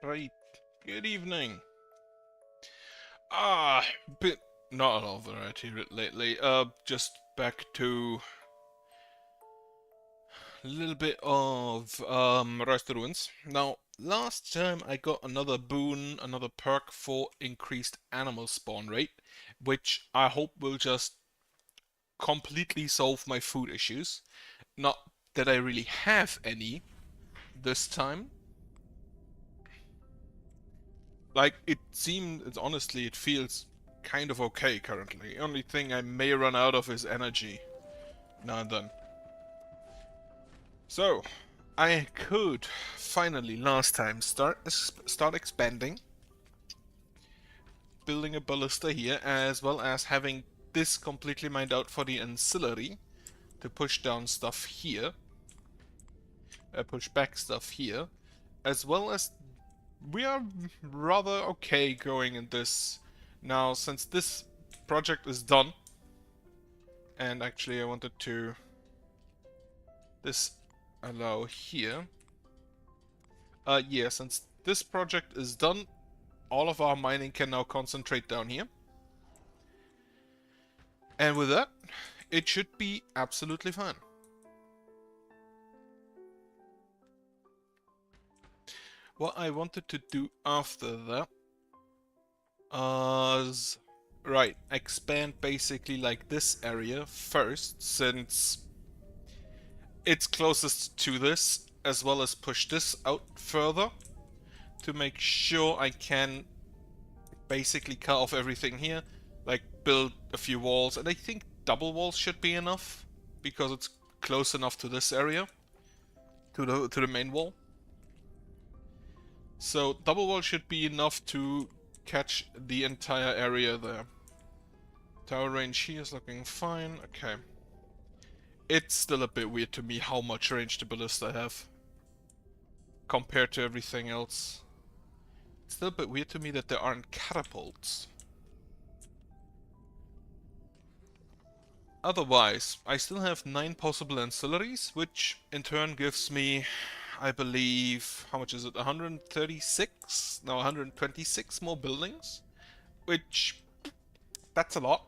Right. Good evening. Ah, bit not a lot of variety lately. Just back to a little bit of Rise to Ruins. Now, last time I got another boon, another perk for increased animal spawn rate, which I hope will just completely solve my food issues. Not that I really have any this time. Like, honestly, it feels kind of okay currently. Only thing I may run out of is energy now and then. So, I could finally last time start expanding, building a ballista here, as well as having this completely mined out for the ancillary to push down stuff here, push back stuff here, as well as we are rather okay going in this. Now, since this project is done, and actually I wanted to this allow here. Yeah, since this project is done, all of our mining can now concentrate down here. And with that, it should be absolutely fine. What I wanted to do after that was, right, expand basically like this area first, since it's closest to this, as well as push this out further to make sure I can basically cut off everything here, like build a few walls, and I think double walls should be enough because it's close enough to this area, to the main wall. So double wall should be enough to catch the entire area there. Tower range here is looking fine. Okay. It's still a bit weird to me how much range the ballista have compared to everything else. It's still a bit weird to me that there aren't catapults. Otherwise, I still have 9 possible ancillaries, which in turn gives me, I believe, how much is it? 136? No, 126 more buildings, which, that's a lot.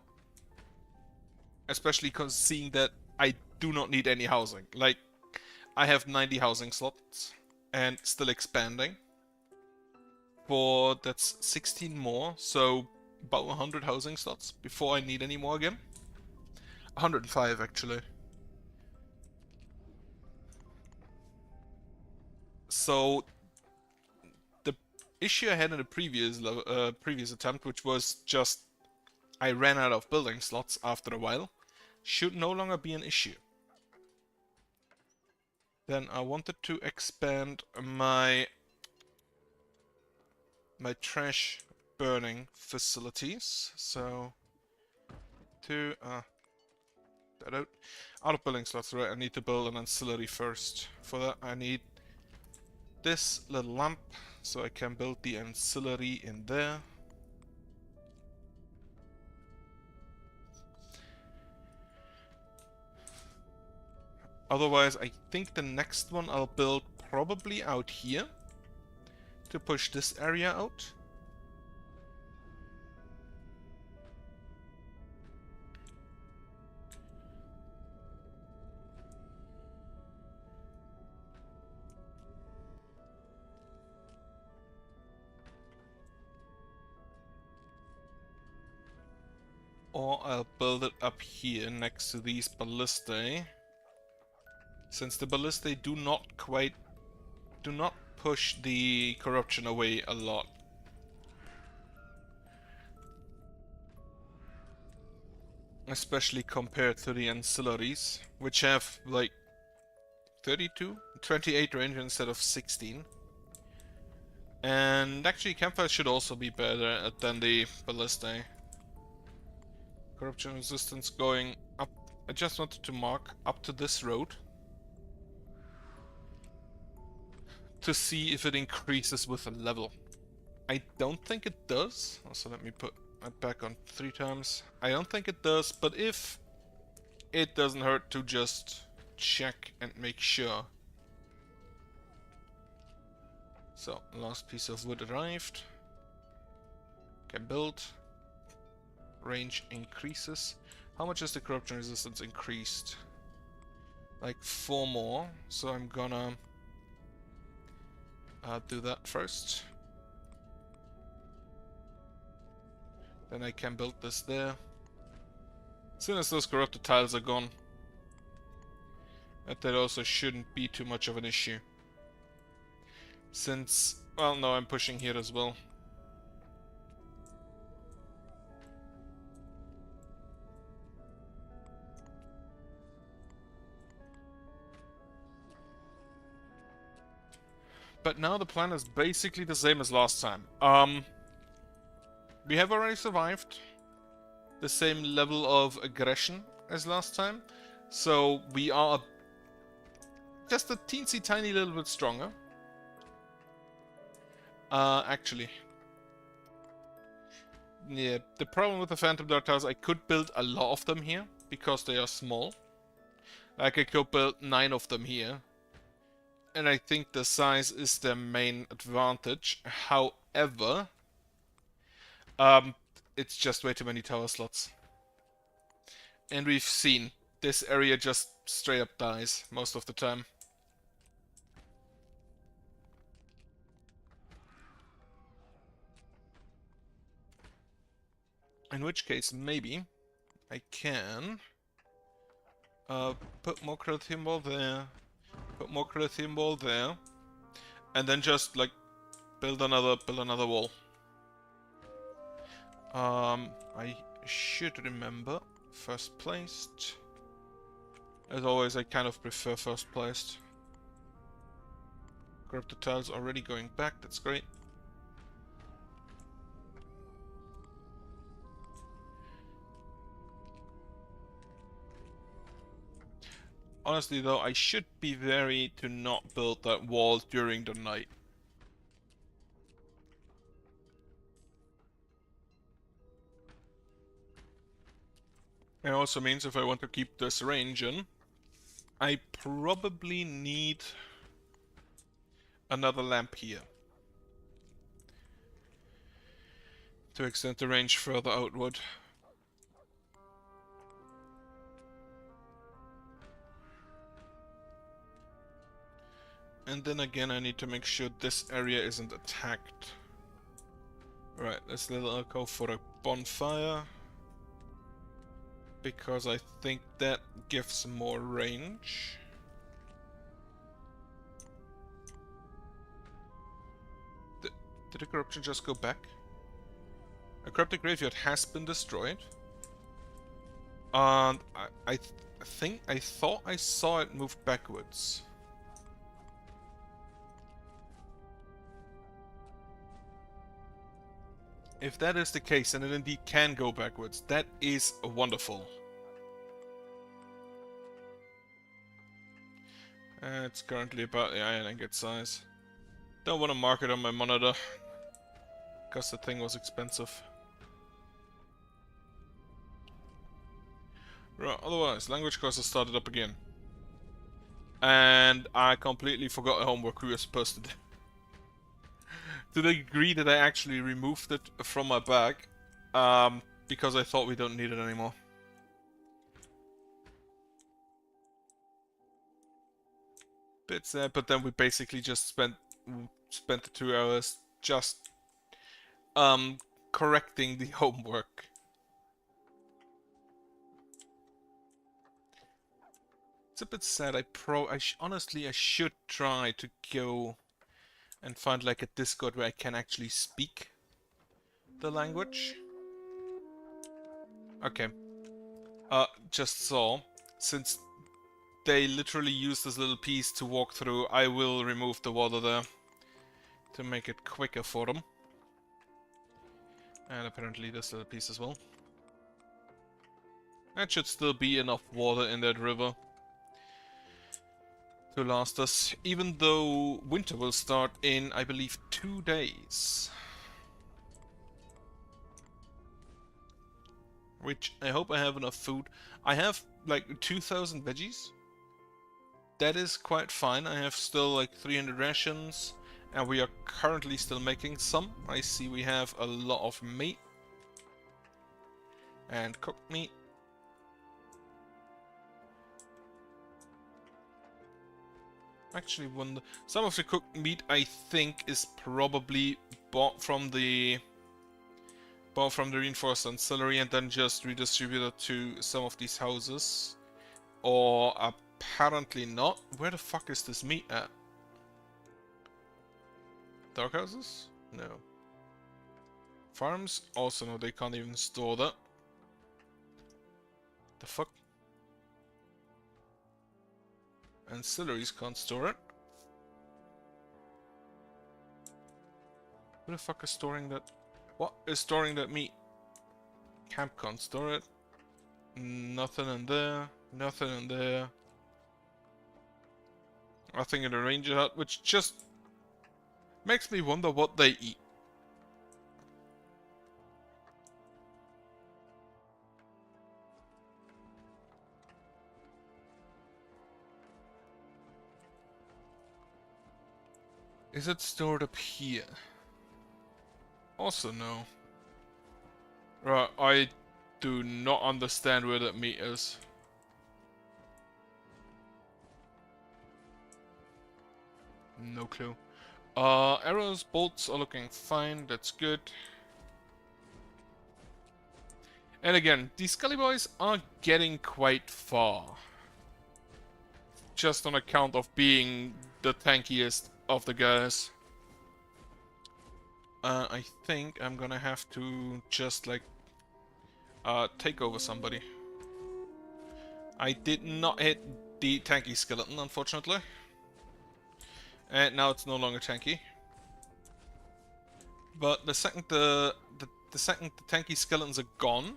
Especially seeing that I do not need any housing. Like, I have 90 housing slots and still expanding. That's 16 more, so about 100 housing slots before I need any more again. 105 actually. So the issue I had in the previous attempt, which was just I ran out of building slots after a while, should no longer be an issue. Then I wanted to expand my trash burning facilities. So to that out of building slots, right? I need to build an ancillary first. For that I need this little lamp, so I can build the ancillary in there. Otherwise, I think the next one I'll build probably out here to push this area out. Or I'll build it up here next to these ballistae. Since the ballistae do not push the corruption away a lot. Especially compared to the ancillaries, which have like 28 range instead of 16. And actually campfires should also be better than the ballistae. Corruption resistance going up. I just wanted to mark up to this road to see if it increases with a level. I don't think it does. Also, let me put it back on 3 times. I don't think it does, but if it doesn't hurt to just check and make sure. So, last piece of wood arrived. Can build. Range increases. How much is the corruption resistance increased? Like 4 more. So I'm gonna do that first. Then I can build this there. As soon as those corrupted tiles are gone, that also shouldn't be too much of an issue. Since, well, no, I'm pushing here as well. But now the plan is basically the same as last time. We have already survived the same level of aggression as last time. So we are just a teensy tiny little bit stronger. Actually. Yeah, the problem with the Phantom Dart Towers, I could build a lot of them here, because they are small. Like, I could build 9 of them here. And I think the size is their main advantage. However, it's just way too many tower slots. And we've seen, this area just straight up dies most of the time. In which case, maybe I can put more Crithium Ball there, put more Crithium Ball there, and then just like build another wall. I should remember first placed. As always, I kind of prefer first placed. Corrupted tiles already going back, that's great. Honestly though, I should be wary to not build that wall during the night. It also means if I want to keep this range in, I probably need another lamp here to extend the range further outward. And then again, I need to make sure this area isn't attacked. Right, let's go for a bonfire. Because I think that gives more range. Did the corruption just go back? A corrupted graveyard has been destroyed. And I thought I saw it move backwards. If that is the case, and it indeed can go backwards, that is wonderful. It's currently about the iron ingot size. Don't want to mark it on my monitor, because the thing was expensive. Right, otherwise, language courses started up again. And I completely forgot the homework we were supposed to do. To the degree that I actually removed it from my bag, because I thought we don't need it anymore. Bit sad, but then we basically just spent the 2 hours just correcting the homework. It's a bit sad. Honestly, I should try to go and find like a Discord where I can actually speak the language. Okay. Just saw, since they literally use this little piece to walk through, I will remove the water there to make it quicker for them. And apparently this little piece as well. That should still be enough water in that river to last us, even though winter will start in, I believe, 2 days. Which, I hope I have enough food. I have, like, 2,000 veggies. That is quite fine. I have still, like, 300 rations And we are currently still making some. I see we have a lot of meat. And cooked meat. Actually, some of the cooked meat I think is probably bought from the reinforced ancillary and then just redistributed to some of these houses. Or apparently not. Where the fuck is this meat at? Dark houses? No. Farms? Also no, they can't even store that. The fuck? Ancillaries can't store it. Who the fuck is storing that? What is storing that meat? Camp can't store it. Nothing in there. Nothing in there. Nothing in the ranger hut, which just makes me wonder what they eat. Is it stored up here? Also no. Right, I do not understand where that meat is. No clue. Arrows, bolts are looking fine, that's good. And again, these Scully boys are getting quite far. Just on account of being the tankiest of the guys. I think I'm gonna have to just like take over somebody. I did not hit the tanky skeleton, unfortunately. And now it's no longer tanky. But the second the tanky skeletons are gone,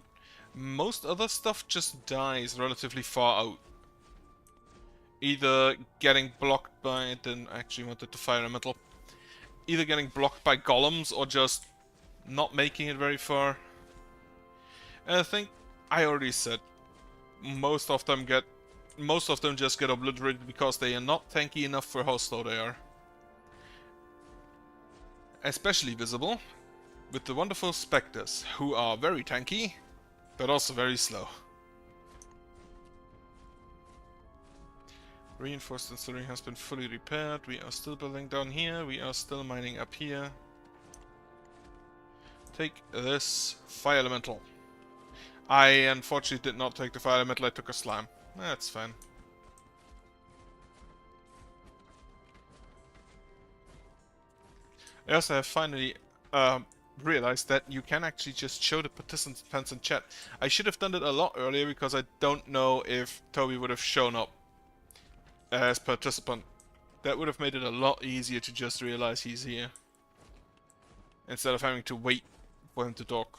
most other stuff just dies relatively far out. Either getting blocked by... I didn't actually wanted to fire a metal. Either getting blocked by golems or just not making it very far. And I think I already said most of them just get obliterated because they are not tanky enough for how slow they are. Especially visible with the wonderful specters, who are very tanky, but also very slow. Reinforced ancillary has been fully repaired. We are still building down here. We are still mining up here. Take this fire elemental. I unfortunately did not take the fire elemental. I took a slime. That's fine. I also have finally realized that you can actually just show the participants in chat. I should have done it a lot earlier because I don't know if Toby would have shown up as participant. That would have made it a lot easier to just realize he's here instead of having to wait for him to talk.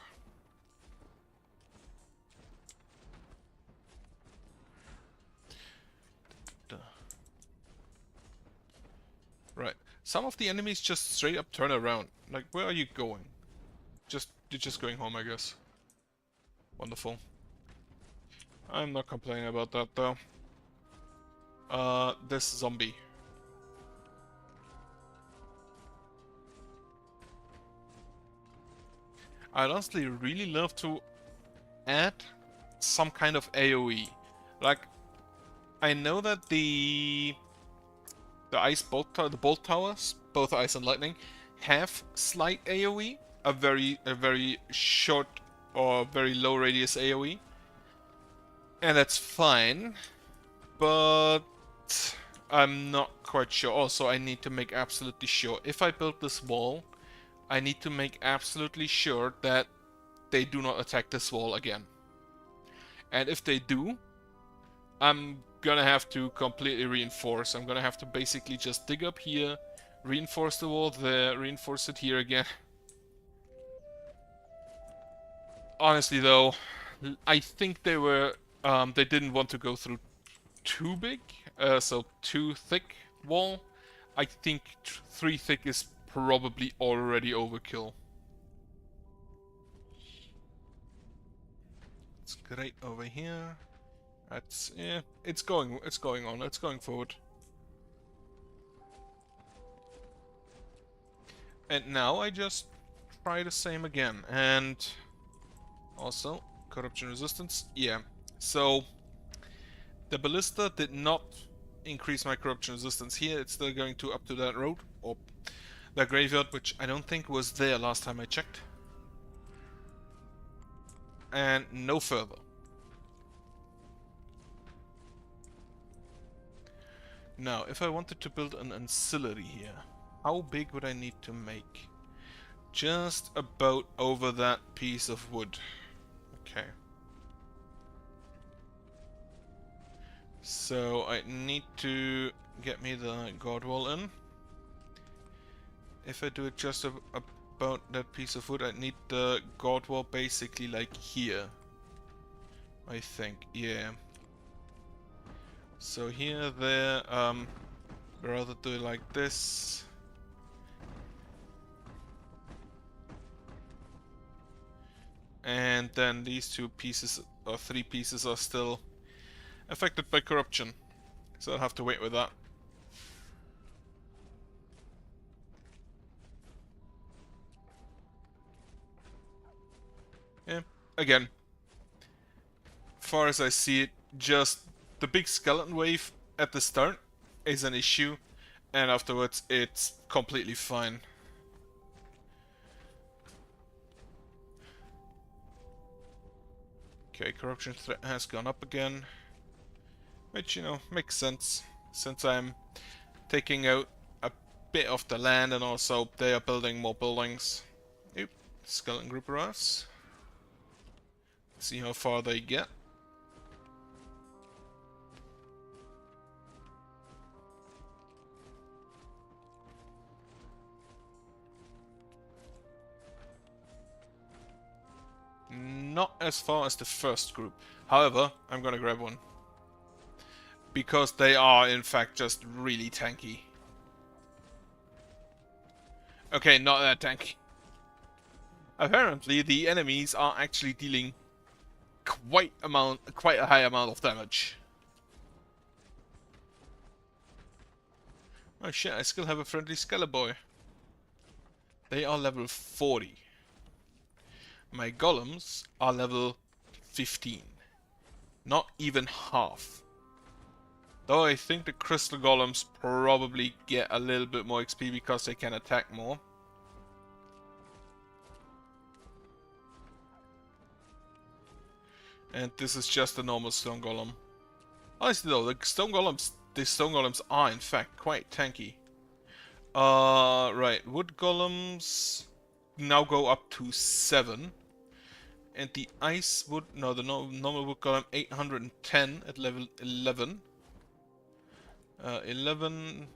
Right. Some of the enemies just straight up turn around. Like, where are you going? You're just going home, I guess. Wonderful. I'm not complaining about that, though. This zombie. I'd honestly really love to add some kind of AoE. Like, I know that the bolt towers, both ice and lightning, have slight AoE, a very short or very low radius AoE, and that's fine. But I'm not quite sure. Also, I need to make absolutely sure if I build this wall, I need to make absolutely sure that they do not attack this wall again. And if they do, I'm gonna have to completely reinforce. I'm gonna have to basically just dig up here, reinforce the wall there, reinforce it here again. Honestly though, I think they didn't want to go through too big, so too thick wall. I think 3 thick is probably already overkill. It's great over here. That's, yeah, it's going on, it's going forward. And now I just try the same again. And also, corruption resistance. Yeah. So, the ballista did not increase my corruption resistance here. It's still going to up to that road, or that graveyard, which I don't think was there last time I checked. And no further. Now, if I wanted to build an ancillary here, how big would I need to make? Just about over that piece of wood. Okay. So I need to get me the guard wall in. If I do it just about that piece of wood, I need the guard wall basically like here. I think, yeah. So here, there, rather do it like this. And then these two pieces, or three pieces, are still affected by corruption. So I'll have to wait with that. Yeah, again, far as I see it, just the big skeleton wave at the start is an issue, and afterwards it's completely fine. Okay, corruption threat has gone up again, which, you know, makes sense, since I'm taking out a bit of the land and also they are building more buildings. Oop, skeleton group arrives. See how far they get. Not as far as the first group. However, I'm gonna grab one. Because they are, in fact, just really tanky. Okay, not that tanky. Apparently, the enemies are actually dealing quite a high amount of damage. Oh shit, I still have a friendly Skeletor. They are level 40. My golems are level 15. Not even half. Though I think the crystal golems probably get a little bit more XP because they can attack more. And this is just a normal stone golem. Honestly though, the stone golems are in fact quite tanky. Right, wood golems now go up to 7. And the ice wood, no, the normal wood golem 810 at level 11. 11,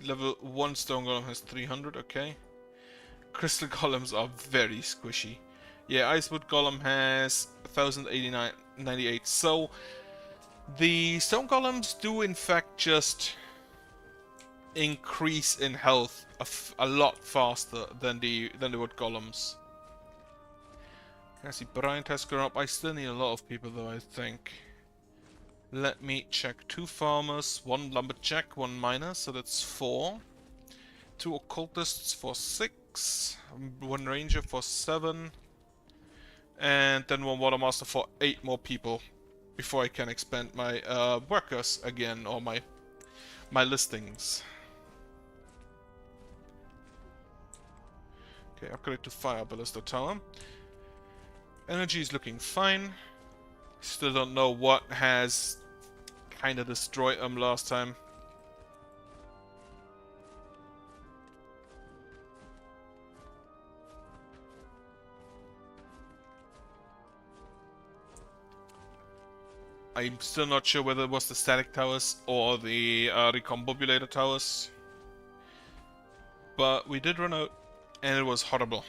level 1 stone golem has 300, okay. Crystal golems are very squishy. Yeah, ice wood golem has 1098. So the stone golems do in fact just increase in health a lot faster than the wood golems. I see Bryant has gone up. I still need a lot of people though, I think. Let me check. 2 farmers, 1 lumberjack, 1 miner, so that's 4. 2 occultists for 6. 1 ranger for 7. And then 1 watermaster for 8 more people. Before I can expand my workers again, or my listings. Okay, upgrade to fire ballista tower. Energy is looking fine. Still don't know what has kind of destroyed them last time. I'm still not sure whether it was the static towers or the recombobulator towers. But we did run out, and it was horrible.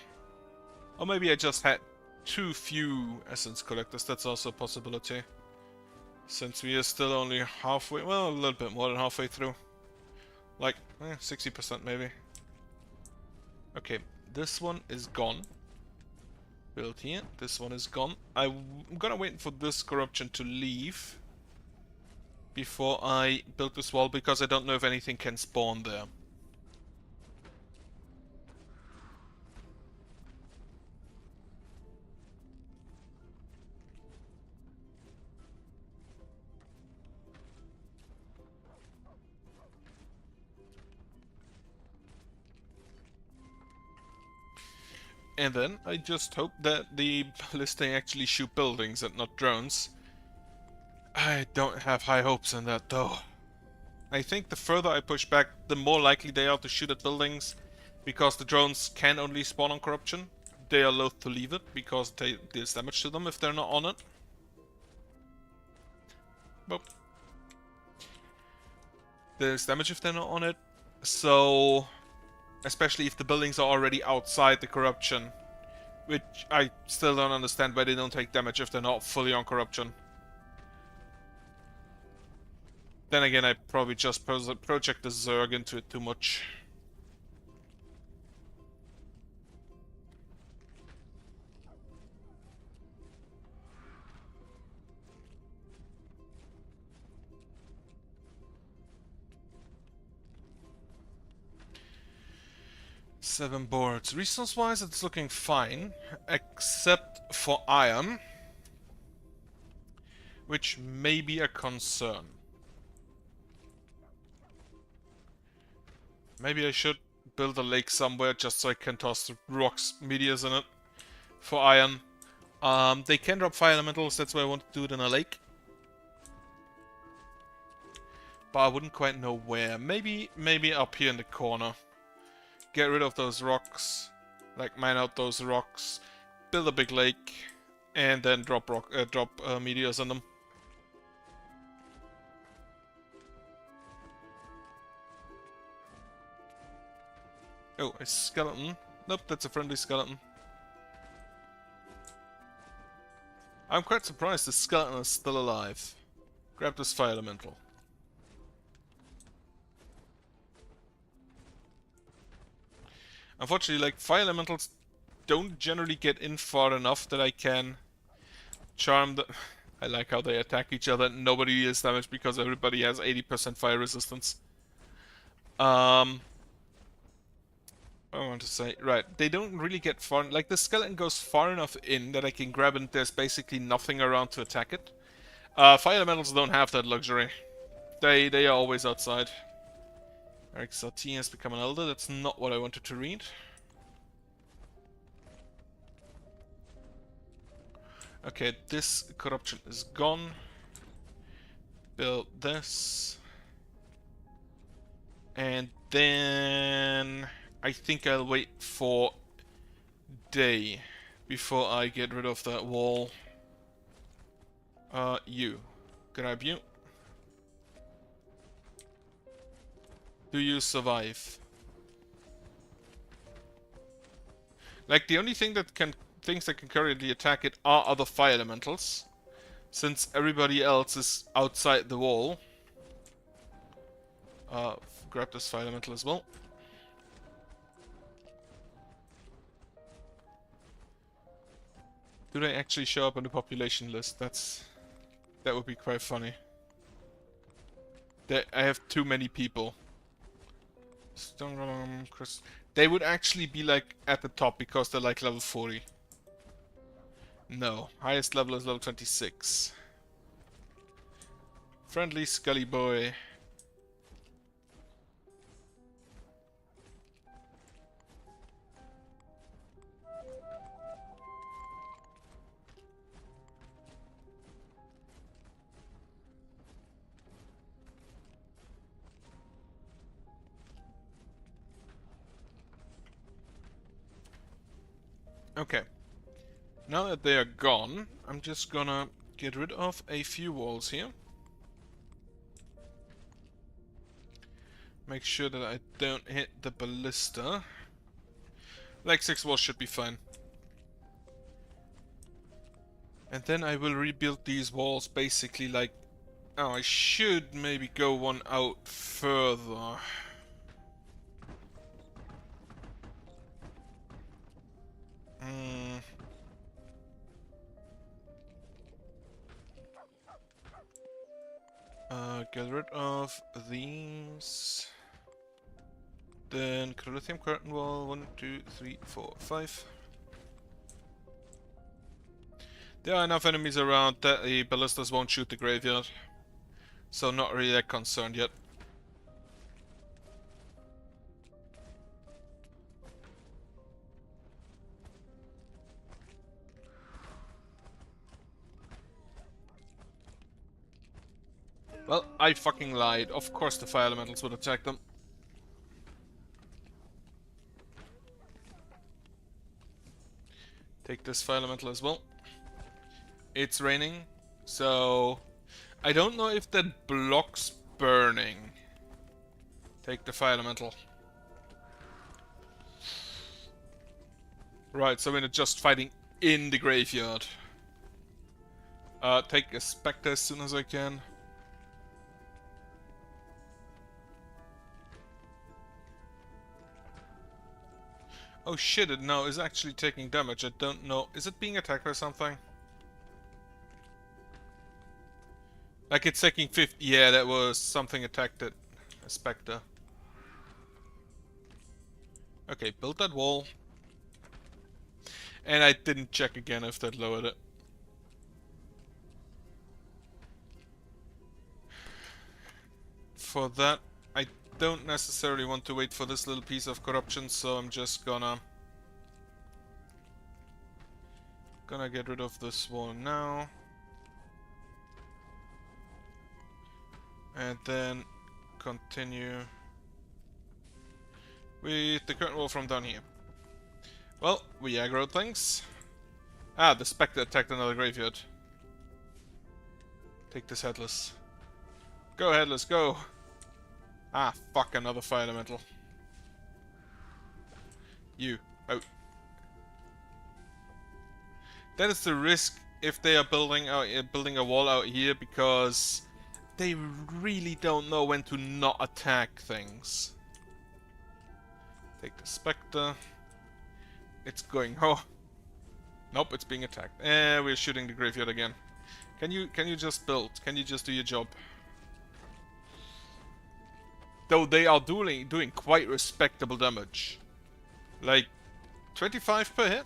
Or maybe I just had too few essence collectors, that's also a possibility. Since we are still only halfway, well, a little bit more than halfway through. Like, 60% maybe. Okay, this one is gone. Built here, this one is gone. I'm gonna wait for this corruption to leave before I build this wall, because I don't know if anything can spawn there. And then I just hope that the ballista actually shoot buildings and not drones. I don't have high hopes in that though. I think the further I push back, the more likely they are to shoot at buildings, because the drones can only spawn on corruption. They are loath to leave it, because there's damage to them if they're not on it. But there's damage if they're not on it, so... especially if the buildings are already outside the corruption. Which I still don't understand why they don't take damage if they're not fully on corruption. Then again, I probably just project the Zerg into it too much. Seven boards. Resource-wise, it's looking fine, except for iron, which may be a concern. Maybe I should build a lake somewhere just so I can toss rocks, meteors in it for iron. They can drop fire elementals, that's why I want to do it in a lake. But I wouldn't quite know where. Maybe up here in the corner. Get rid of those rocks, like mine out those rocks, build a big lake, and then drop meteors on them. Oh, a skeleton. Nope, that's a friendly skeleton. I'm quite surprised the skeleton is still alive. Grab this fire elemental. Unfortunately, like, fire elementals don't generally get in far enough that I can charm the... I like how they attack each other and nobody deals damage because everybody has 80% fire resistance. I want to say, right, they don't really get far, like the skeleton goes far enough in that I can grab it and there's basically nothing around to attack it. Fire elementals don't have that luxury. They are always outside. Eric Sartine has become an elder, that's not what I wanted to read. Okay, this corruption is gone. Build this. And then... I think I'll wait for day before I get rid of that wall. You. Grab you. Do you survive? Like, the only thing that things that can currently attack it are other fire elementals. Since everybody else is outside the wall. Grab this fire elemental as well. Do they actually show up on the population list? That would be quite funny. I have too many people. They would actually be like at the top because they're like level 40. No, highest level is level 26. Friendly Scully boy. Okay. Now that they are gone, I'm just gonna get rid of a few walls here. Make sure that I don't hit the ballista. Like 6 walls should be fine. And then I will rebuild these walls basically like... Oh, I should maybe go one out further. Get rid of these. Then Crolithium curtain wall, 1, 2, 3, 4, 5. There are enough enemies around that the ballistas won't shoot the graveyard. So not really that concerned yet. Well, I fucking lied. Of course the fire elementals would attack them. Take this fire elemental as well. It's raining, so I don't know if that blocks burning. Take the fire elemental. Right, so we're just fighting in the graveyard. Take a Spectre as soon as I can. Oh shit, it now is actually taking damage. I don't know. Is it being attacked by something? Like it's taking 50. Yeah, that was something attacked it. A Spectre. Okay, build that wall. And I didn't check again if that lowered it. For that, I don't necessarily want to wait for this little piece of corruption, so I'm just gonna get rid of this wall now. And then continue with the current wall from down here. Well, we aggroed things. Ah, the Spectre attacked another graveyard. Take this Headless. Go Headless, go! Ah, fuck, another fire elemental. You, out. That is the risk if they are building a wall out here, because they really don't know when to not attack things. Take the Spectre. It's going. Oh, nope, it's being attacked. We're shooting the graveyard again. Can you just build? Can you just do your job? Though they are doing quite respectable damage. Like 25 per hit.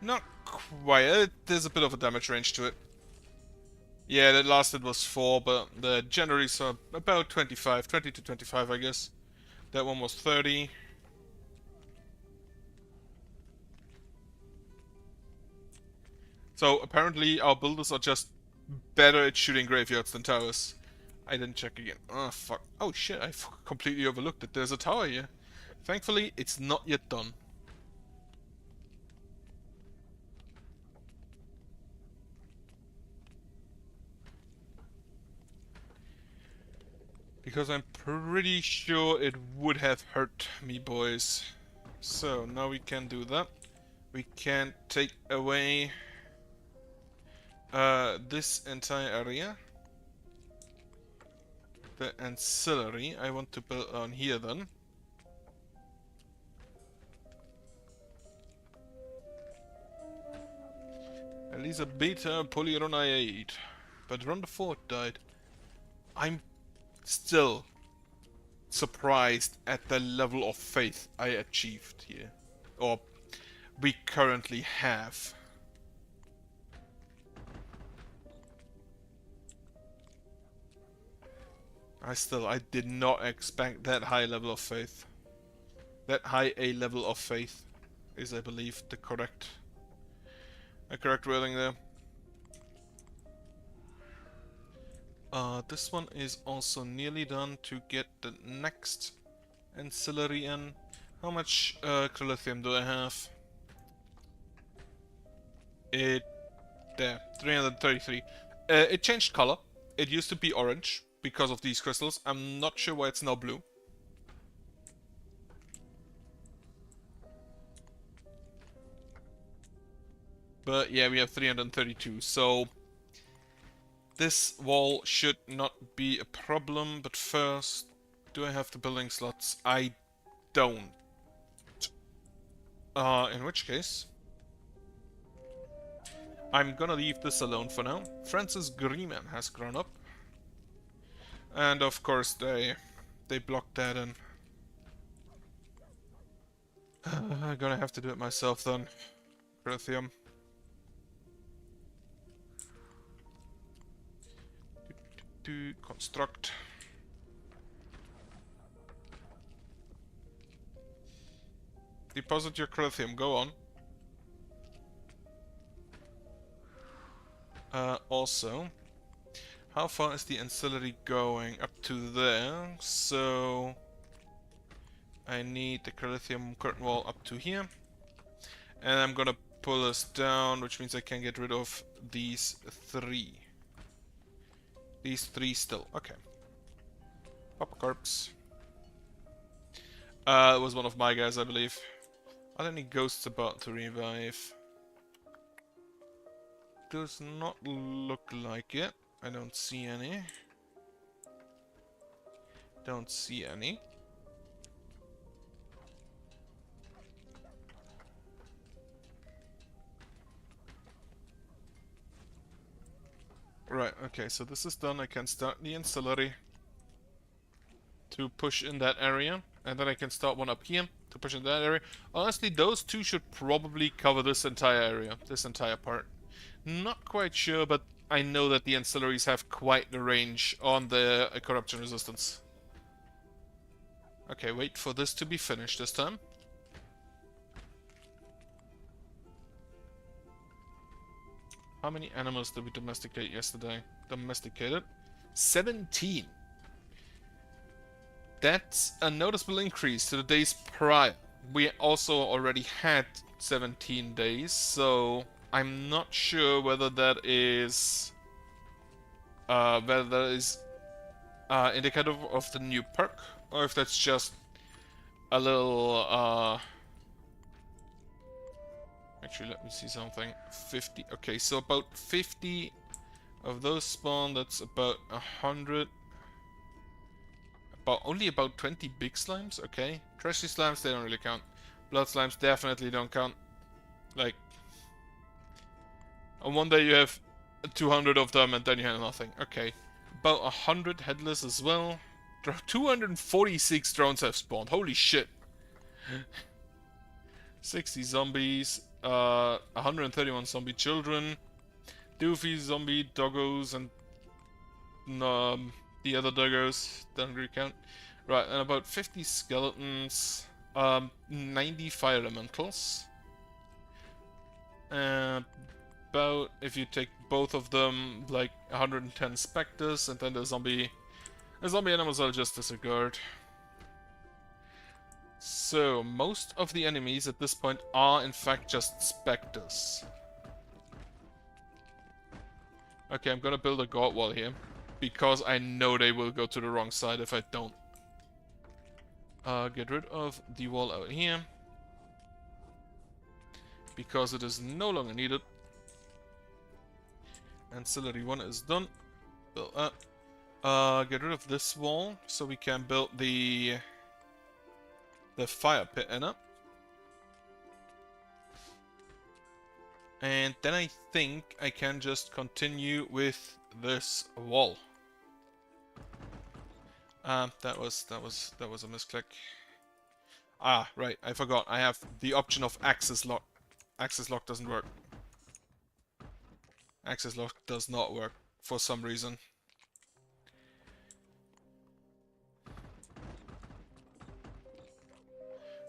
Not quite. There's a bit of a damage range to it. Yeah, that lasted was 4, but the generators are about 25, 20 to 25, I guess. That one was 30. So apparently our builders are just better at shooting graveyards than towers. I didn't check again. Oh fuck. Oh shit, I completely overlooked that there's a tower here. Thankfully, it's not yet done. Because I'm pretty sure it would have hurt me, boys. So, now we can do that. We can take away this entire area. The ancillary I want to build on here then. Elisa Beta Polyronide. But Ron the Fort died. I'm still surprised at the level of faith I achieved here. Or we currently have. I did not expect that high level of faith. That high a level of faith is, I believe, the correct wording there. This one is also nearly done to get the next ancillary in. How much Crilithium do I have? There, 333. It changed color. It used to be orange because of these crystals. I'm not sure why it's now blue. But yeah, we have 332, so this wall should not be a problem. But first, do I have the building slots? I don't. In which case, I'm gonna leave this alone for now. Francis Greeman has grown up. And of course they blocked that in. I'm gonna have to do it myself then. Lithium. Construct. Deposit your Crithium, go on. Also, How far is the ancillary going? Up to there. So I need the Calithium curtain wall up to here. And I'm gonna pull us down, which means I can get rid of these three. These three still. Okay. Pop a corpse. It was one of my guys, I believe. Are there any ghosts about to revive? Does not look like it. I don't see any. Don't see any. Right, okay, so this is done. I can start the ancillary to push in that area. And then I can start one up here to push in that area. Honestly, those two should probably cover this entire area, this entire part. Not quite sure, but I know that the ancillaries have quite the range on the corruption resistance. Okay, wait for this to be finished this time. How many animals did we domesticate yesterday? Domesticated? 17! That's a noticeable increase to the days prior. We also already had 17 days, so I'm not sure whether that is indicative of the new perk, or if that's just a little actually, let me see something. 50. Okay, so about 50 of those spawn. That's about 100. Only about 20 big slimes. Okay, trashy slimes, they don't really count. Blood slimes definitely don't count. Like, on one day you have 200 of them, and then you have nothing. Okay, about 100 headless as well. 246 drones have spawned. Holy shit. 60 zombies. 131 zombie children. Doofy zombie doggos and the other doggos don't really count. Right, and about 50 skeletons. 90 fire elementals. About, if you take both of them, like 110 specters, and then the zombie animals I'll just disregard. So, most of the enemies at this point are in fact just specters. Okay, I'm gonna build a guard wall here, because I know they will go to the wrong side if I don't. Get rid of the wall out here, because it is no longer needed. Ancillary 1 is done. Build that. Get rid of this wall, so we can build the fire pit in it. And then I think I can just continue with this wall. That was a misclick. Ah, right, I forgot. I have the option of access lock. Access lock doesn't work. Access lock does not work for some reason.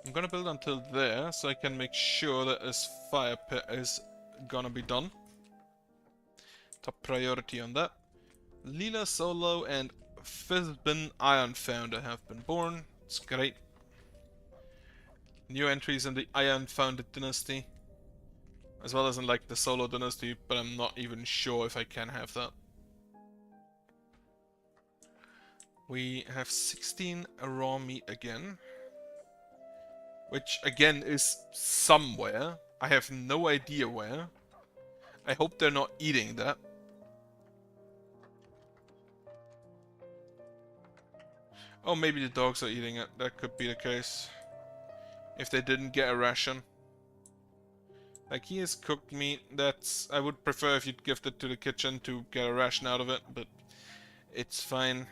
I'm gonna build until there, so I can make sure that this fire pit is gonna be done. Top priority on that. Lila Solo and Fizbin Iron Founder have been born. It's great. New entries in the Iron Founded dynasty. As well as in like the Solo dynasty, but I'm not even sure if I can have that. We have 16 raw meat again. Which again is somewhere. I have no idea where. I hope they're not eating that. Oh, maybe the dogs are eating it. That could be the case. If they didn't get a ration. Like, here's cooked meat. That's... I would prefer if you'd gift it to the kitchen to get a ration out of it, but it's fine.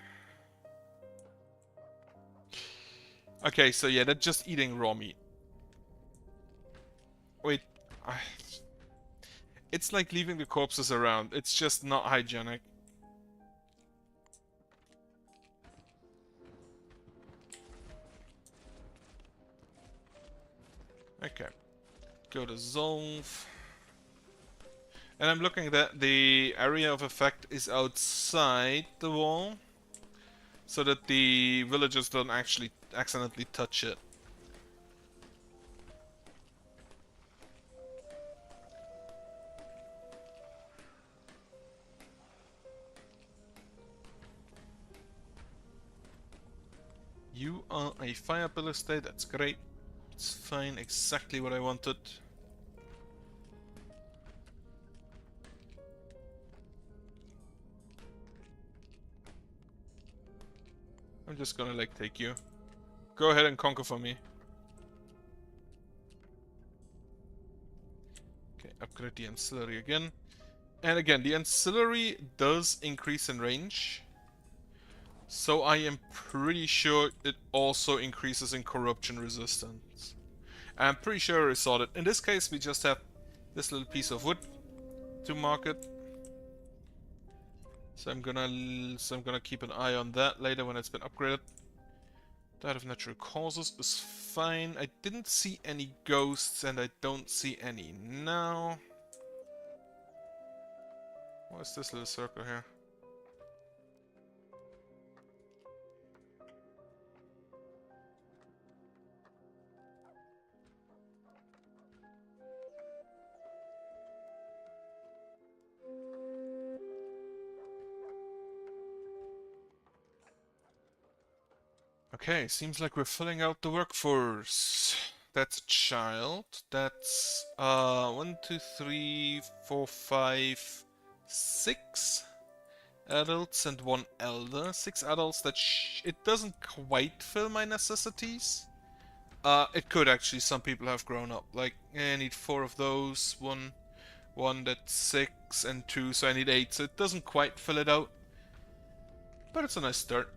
Okay, so yeah, they're just eating raw meat. Wait, it's like leaving the corpses around. It's just not hygienic. Okay. Go to Zolv. And I'm looking that the area of effect is outside the wall, so that the villagers don't actually accidentally touch it. You are a fire ballista, that's great. It's fine, exactly what I wanted. I'm just gonna like take you. Go ahead and conquer for me. Okay, upgrade the ancillary again. And again, the ancillary does increase in range. So I am pretty sure it also increases in corruption resistance. I'm pretty sure I saw it. In this case, we just have this little piece of wood to mark it. So I'm gonna keep an eye on that later when it's been upgraded. That of natural causes is fine. I didn't see any ghosts, and I don't see any now. What is this little circle here? Okay, seems like we're filling out the workforce. That's a child. That's 1, 2, 3, 4, 5, 6 adults and 1 elder. 6 adults. That it doesn't quite fill my necessities. It could actually. Some people have grown up. Like, I need 4 of those. One that's 6 and 2, so I need 8. So it doesn't quite fill it out, but it's a nice start.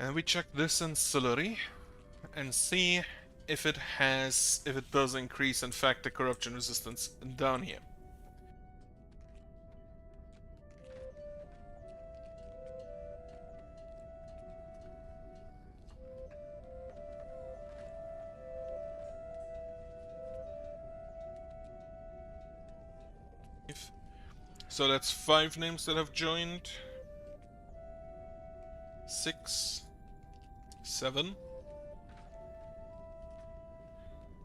And we check this ancillary and see if it does increase in fact the corruption resistance down here. So that's 5 names that have joined. 6, 7,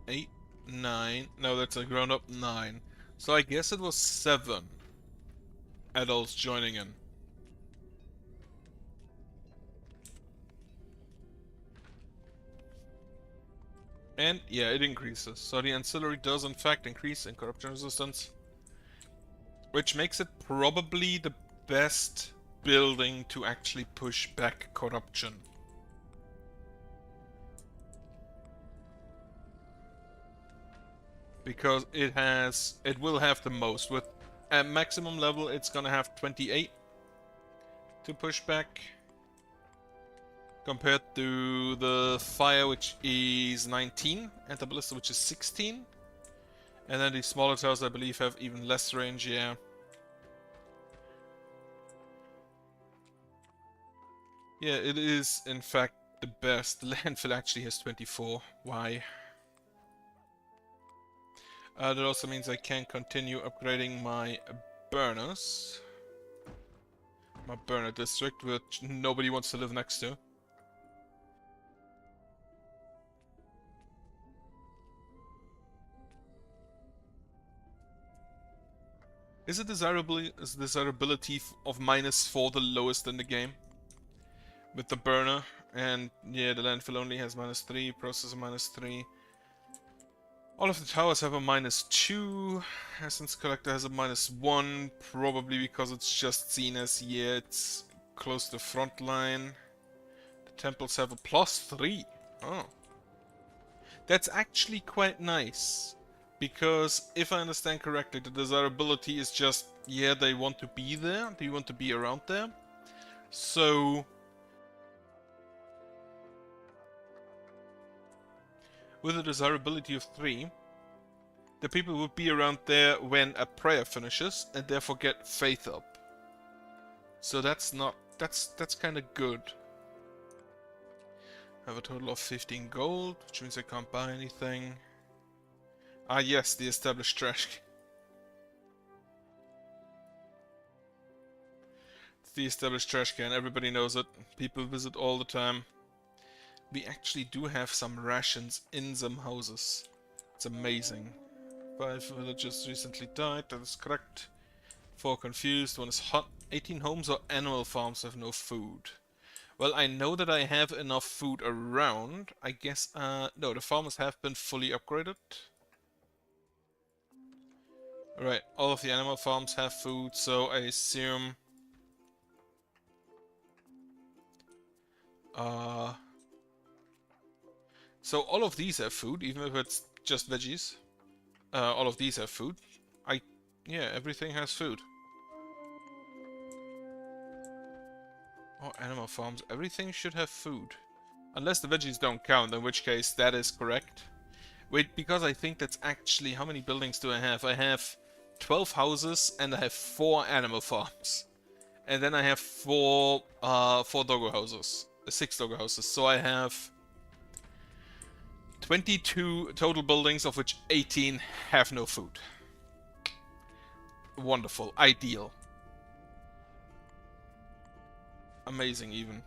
8, 9. No, that's a grown-up 9. So I guess it was 7 adults joining in. And yeah, it increases. So the ancillary does in fact increase in corruption resistance, which makes it probably the best building to actually push back corruption. Because it will have the most. With at maximum level, it's gonna have 28 to push back, compared to the fire, which is 19, and the ballista, which is 16. And then the smaller towers, I believe, have even less range, yeah. Yeah, it is, in fact, the best. The landfill actually has 24. Why? That also means I can continue upgrading my burners. My burner district, which nobody wants to live next to. Is desirability of -4 the lowest in the game? With the burner, and yeah, the landfill only has -3, processor -3. All of the towers have a -2. Essence Collector has a -1, probably because it's just seen as, yeah, it's close to front line. The temples have a +3. Oh. That's actually quite nice. Because, if I understand correctly, the desirability is just, yeah, they want to be there, they want to be around there. So, with a desirability of 3, the people would be around there when a prayer finishes, and therefore get faith up. So that's not... That's kind of good. I have a total of 15 gold, which means I can't buy anything. Ah yes, the established trash can. It's the established trash can, everybody knows it. People visit all the time. We actually do have some rations in some houses. It's amazing. 5 villagers recently died, that is correct. 4 confused, 1 is hot. 18 homes or animal farms have no food. Well, I know that I have enough food around. I guess, no, the farmers have been fully upgraded. Right, all of the animal farms have food, so I assume... So all of these have food, even if it's just veggies. All of these have food. Yeah, everything has food. Oh, animal farms, everything should have food. Unless the veggies don't count, in which case that is correct. Wait, because I think that's actually... How many buildings do I have? I have 12 houses and I have 4 animal farms. And then I have 4 doggo houses. 6 doggo houses. So I have 22 total buildings, of which 18 have no food. Wonderful. Ideal. Amazing, even.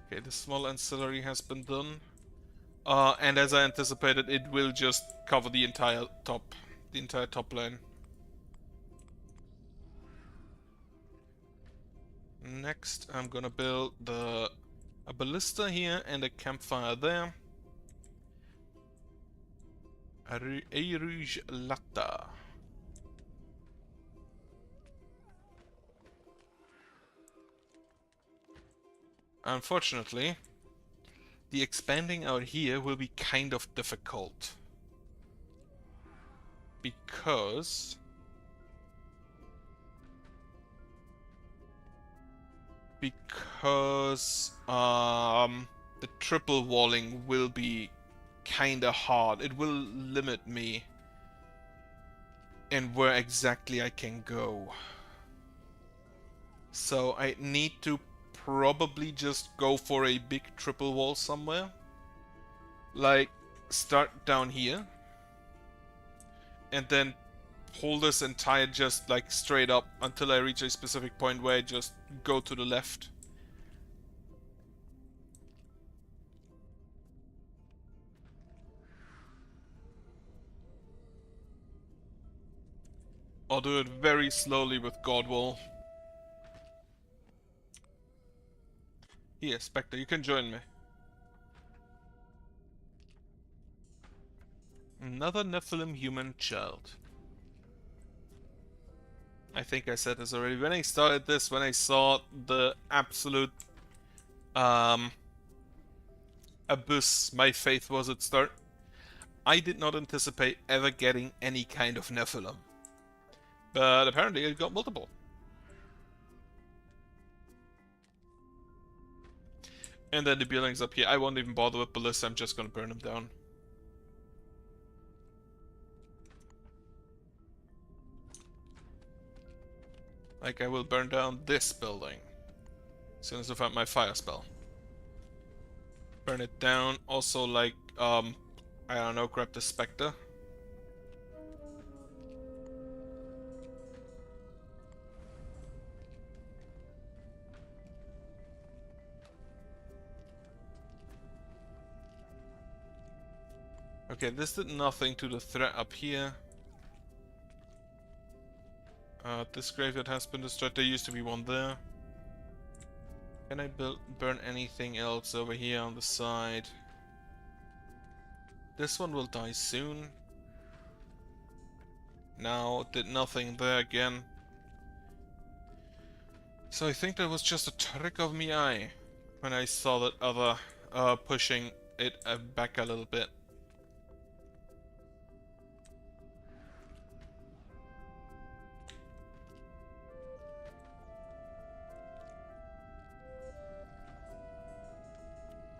Okay, the small ancillary has been done. And as I anticipated, it will just cover the entire top lane. Next, I'm gonna build a ballista here and a campfire there. A rouge latta. Unfortunately, the expanding out here will be kind of difficult. Because... the triple walling will be kinda hard. It will limit me in where exactly I can go. So I need to probably just go for a big triple wall somewhere. Like, start down here. And then pull this entire just like straight up until I reach a specific point where I just go to the left. Or do it very slowly with Godwall. Here, Spectre, you can join me. Another Nephilim human child. I think I said this already. When I started this, when I saw the absolute abyss my faith was at start, I did not anticipate ever getting any kind of Nephilim. But apparently it got multiple. And then the buildings up here. I won't even bother with ballista, I'm just gonna burn them down. Like I will burn down this building as soon as I find my fire spell. Burn it down. Also, like, I don't know, grab the Spectre. Okay, this did nothing to the threat up here. This graveyard has been destroyed. There used to be one there. Can I burn anything else over here on the side? This one will die soon. Now, did nothing there again. So I think that was just a trick of me eye when I saw that other pushing it back a little bit.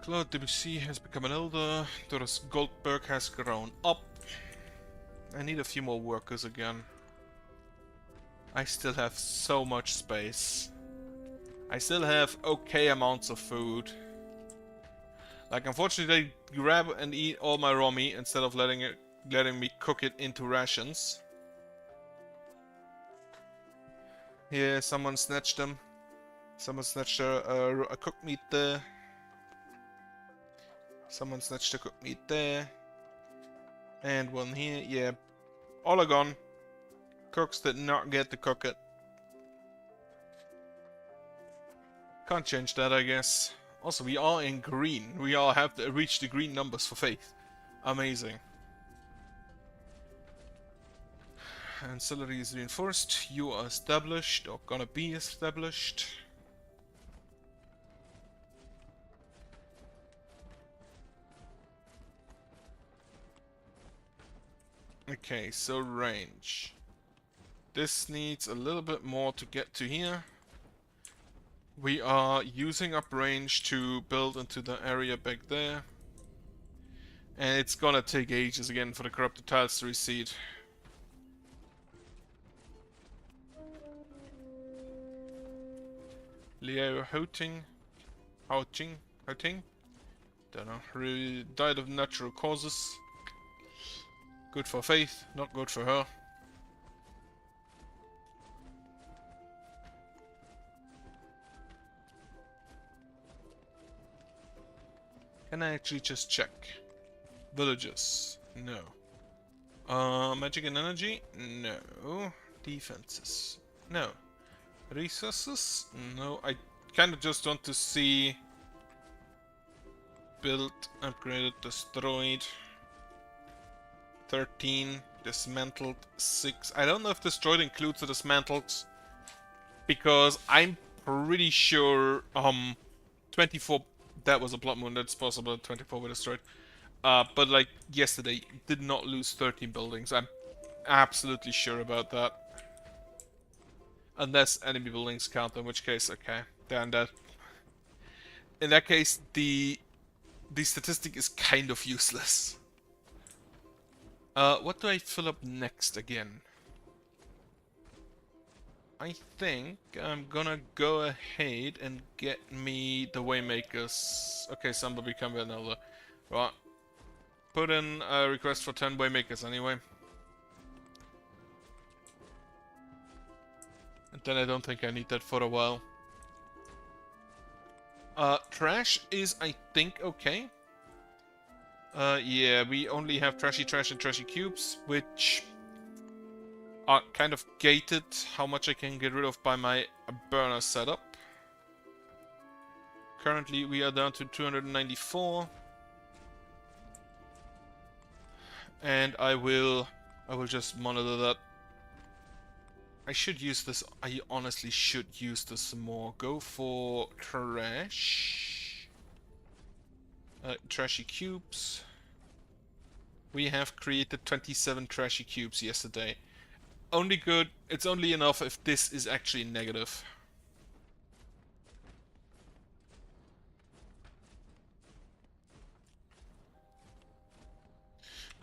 Claude Debussy has become an elder. Doris Goldberg has grown up. I need a few more workers again. I still have so much space. I still have okay amounts of food. Like, unfortunately, they grab and eat all my raw meat instead of letting me cook it into rations. Here, someone snatched them. Someone snatched a cooked meat there. Someone snatched a cooked meat there. And one here. Yeah, all are gone. Cooks did not get to cook it. Can't change that, I guess. Also, we are in green. We all have to reach the green numbers for faith. Amazing. Ancillary is reinforced. You are established, or gonna be established. Okay, so range. This needs a little bit more to get to here. We are using up range to build into the area back there. And it's gonna take ages again for the corrupted tiles to recede. Leo Houting? Don't know. Died of natural causes. Good for Faith, not good for her. Can I actually just check? Villages? No. Magic and energy? No. Defenses? No. Resources? No. I kind of just want to see... Built, upgraded, destroyed. 13. Dismantled. 6. I don't know if destroyed includes the dismantled. Because I'm pretty sure 24... That was a blood moon, that's possible. 24 were destroyed. But like yesterday, did not lose 13 buildings. I'm absolutely sure about that. Unless enemy buildings count, in which case, okay, they're undead. In that case, the statistic is kind of useless. What do I fill up next again? I think I'm gonna go ahead and get me the Waymakers. Okay, somebody become another. Right. Put in a request for 10 Waymakers anyway. And then I don't think I need that for a while. Trash is, I think, okay. Yeah, we only have trashy trash and trashy cubes, which are kind of gated how much I can get rid of by my burner setup. Currently we are down to 294. And I will just monitor that. I should use this, I honestly should use this more. Go for trash. Trashy cubes. We have created 27 trashy cubes yesterday. Only good, it's only enough if this is actually negative.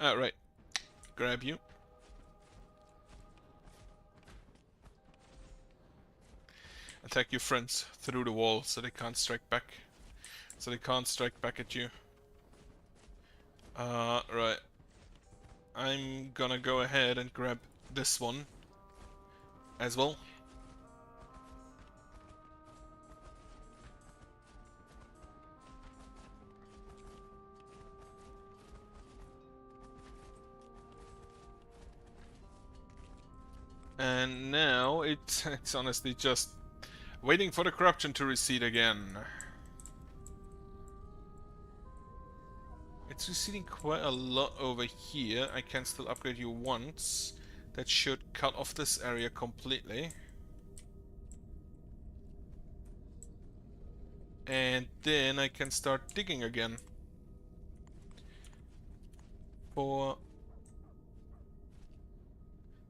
Alright. Grab you. Attack your friends through the wall so they can't strike back. So they can't strike back at you. Right. I'm gonna go ahead and grab this one as well. And now it's honestly just waiting for the corruption to recede again. It's receding quite a lot over here. I can still upgrade you once. That should cut off this area completely. And then I can start digging again. For...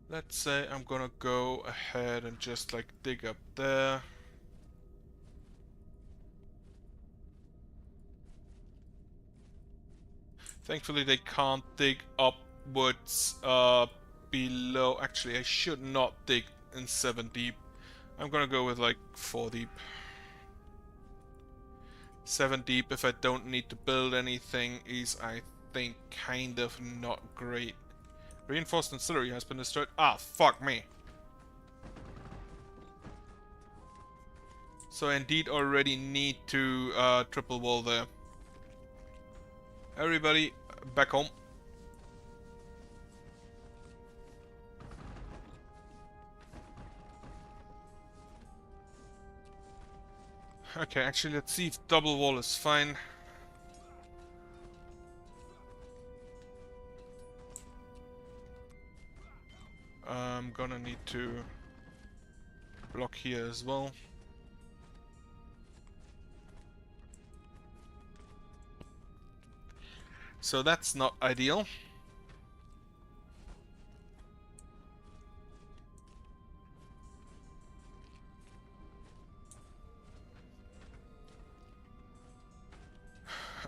let's say I'm gonna go ahead and just like dig up there. Thankfully they can't dig upwards below. Actually, I should not dig and 7 deep. I'm gonna go with like 4 deep. 7 deep if I don't need to build anything is, I think, kind of not great. Reinforced ancillary has been destroyed. Ah, fuck me. So I indeed already need to triple wall there. Everybody, back home. Okay, actually, let's see if double wall is fine. I'm gonna need to block here as well. So that's not ideal.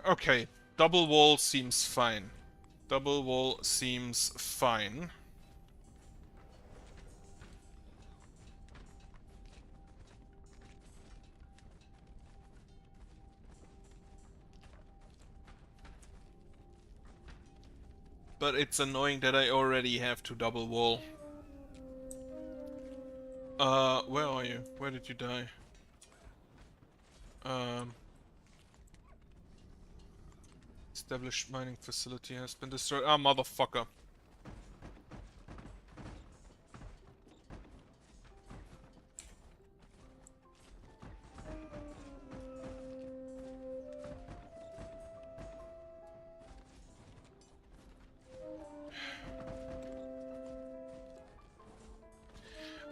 Okay, double wall seems fine. Double wall seems fine. But it's annoying that I already have to double wall. Where are you? Where did you die? Established mining facility has been destroyed. Ah, motherfucker.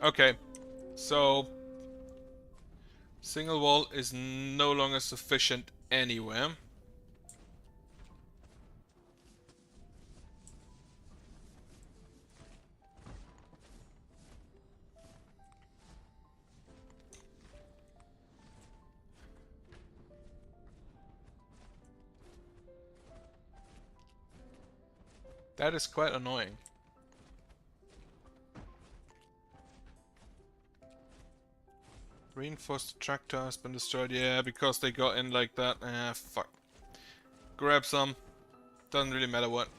Okay, so single wall is no longer sufficient anywhere. That is quite annoying. Reinforced tractor has been destroyed. Yeah, because they got in like that. Ah, fuck. Grab some. Doesn't really matter what.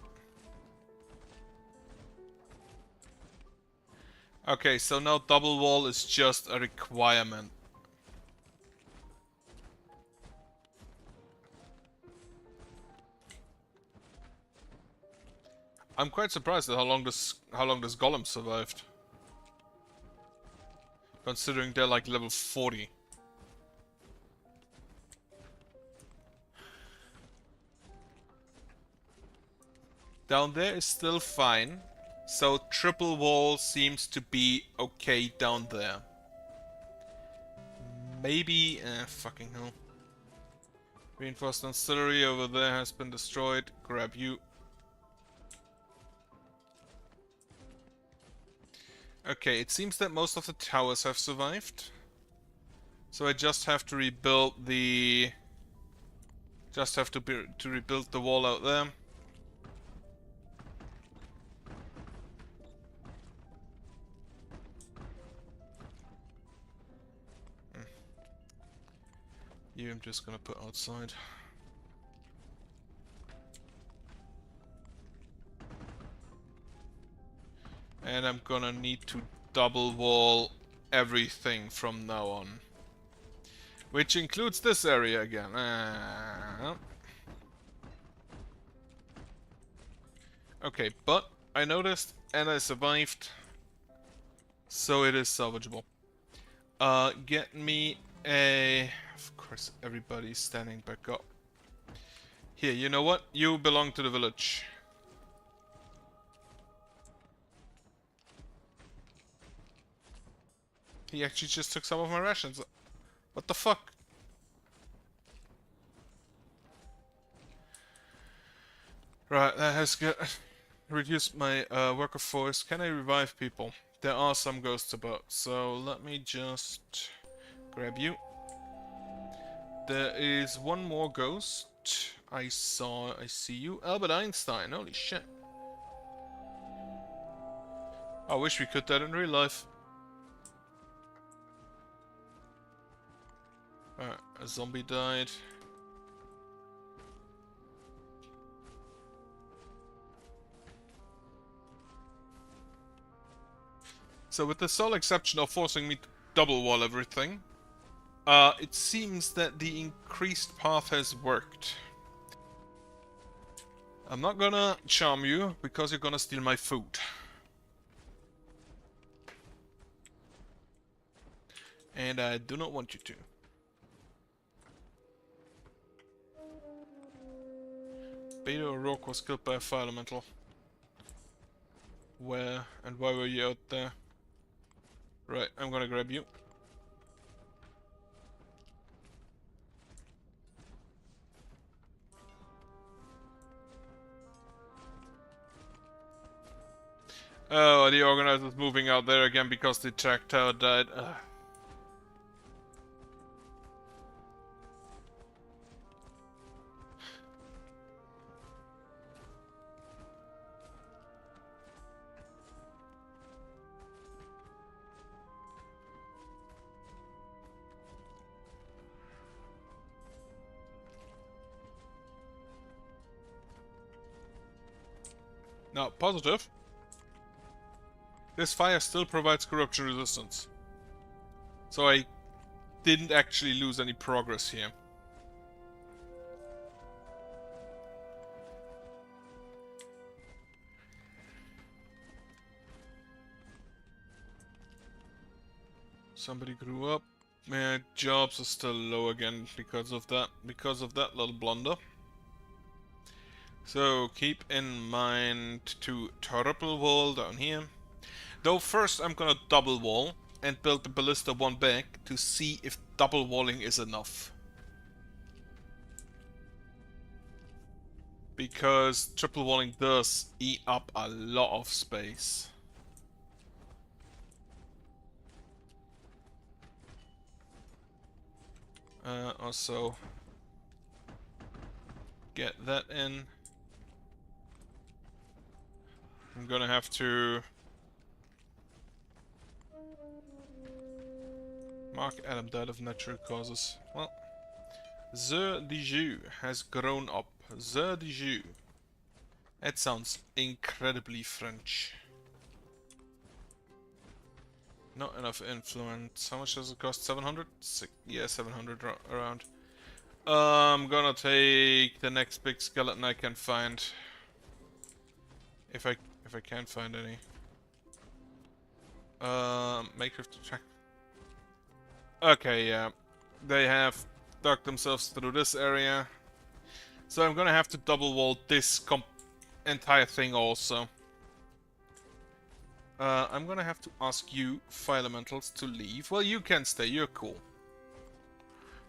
Okay, so now double wall is just a requirement. I'm quite surprised at how long this golem survived. Considering they're like level 40. Down there is still fine. So triple wall seems to be okay down there. Maybe... fucking hell. Reinforced ancillary over there has been destroyed. Grab you. Okay, it seems that most of the towers have survived. So I just have to rebuild the... Just have to rebuild the wall out there. You I'm just gonna put outside. And I'm gonna need to double wall everything from now on. Which includes this area again. Okay, but I noticed and I survived. So it is salvageable. Get me a... Of course, everybody's standing back up. Here, you know what? You belong to the village. He actually just took some of my rations. What the fuck? Right, that has reduced my worker force. Can I revive people? There are some ghosts about, so let me just grab you. There is one more ghost. I see you. Albert Einstein, holy shit. I wish we could that in real life. A zombie died. So with the sole exception of forcing me to double wall everything, it seems that the increased path has worked. I'm not gonna charm you, because you're gonna steal my food. And I do not want you to. Beta O'Rourke was killed by a fire elemental. Where and why were you out there? Right, I'm gonna grab you. Oh, the organizer's moving out there again because the track tower died. Ugh. Now, positive. This fire still provides corruption resistance. So I didn't actually lose any progress here. Somebody grew up. My jobs are still low again because of that little blunder. So keep in mind to triple wall down here. Though first I'm gonna double wall and build the ballista one back to see if double walling is enough. Because triple walling does eat up a lot of space. Also get that in. I'm gonna have to Mark Adam died of natural causes. Well, The Dijou has grown up. The Dijou. That sounds incredibly French. Not enough influence. How much does it cost? 700? Yeah, 700 around. I'm gonna take the next big skeleton I can find. If I can find any. Makeshift track. Okay, yeah. They have dug themselves through this area. So I'm gonna have to double wall this entire thing also. I'm gonna have to ask you, fire elementals, to leave. Well, you can stay, you're cool.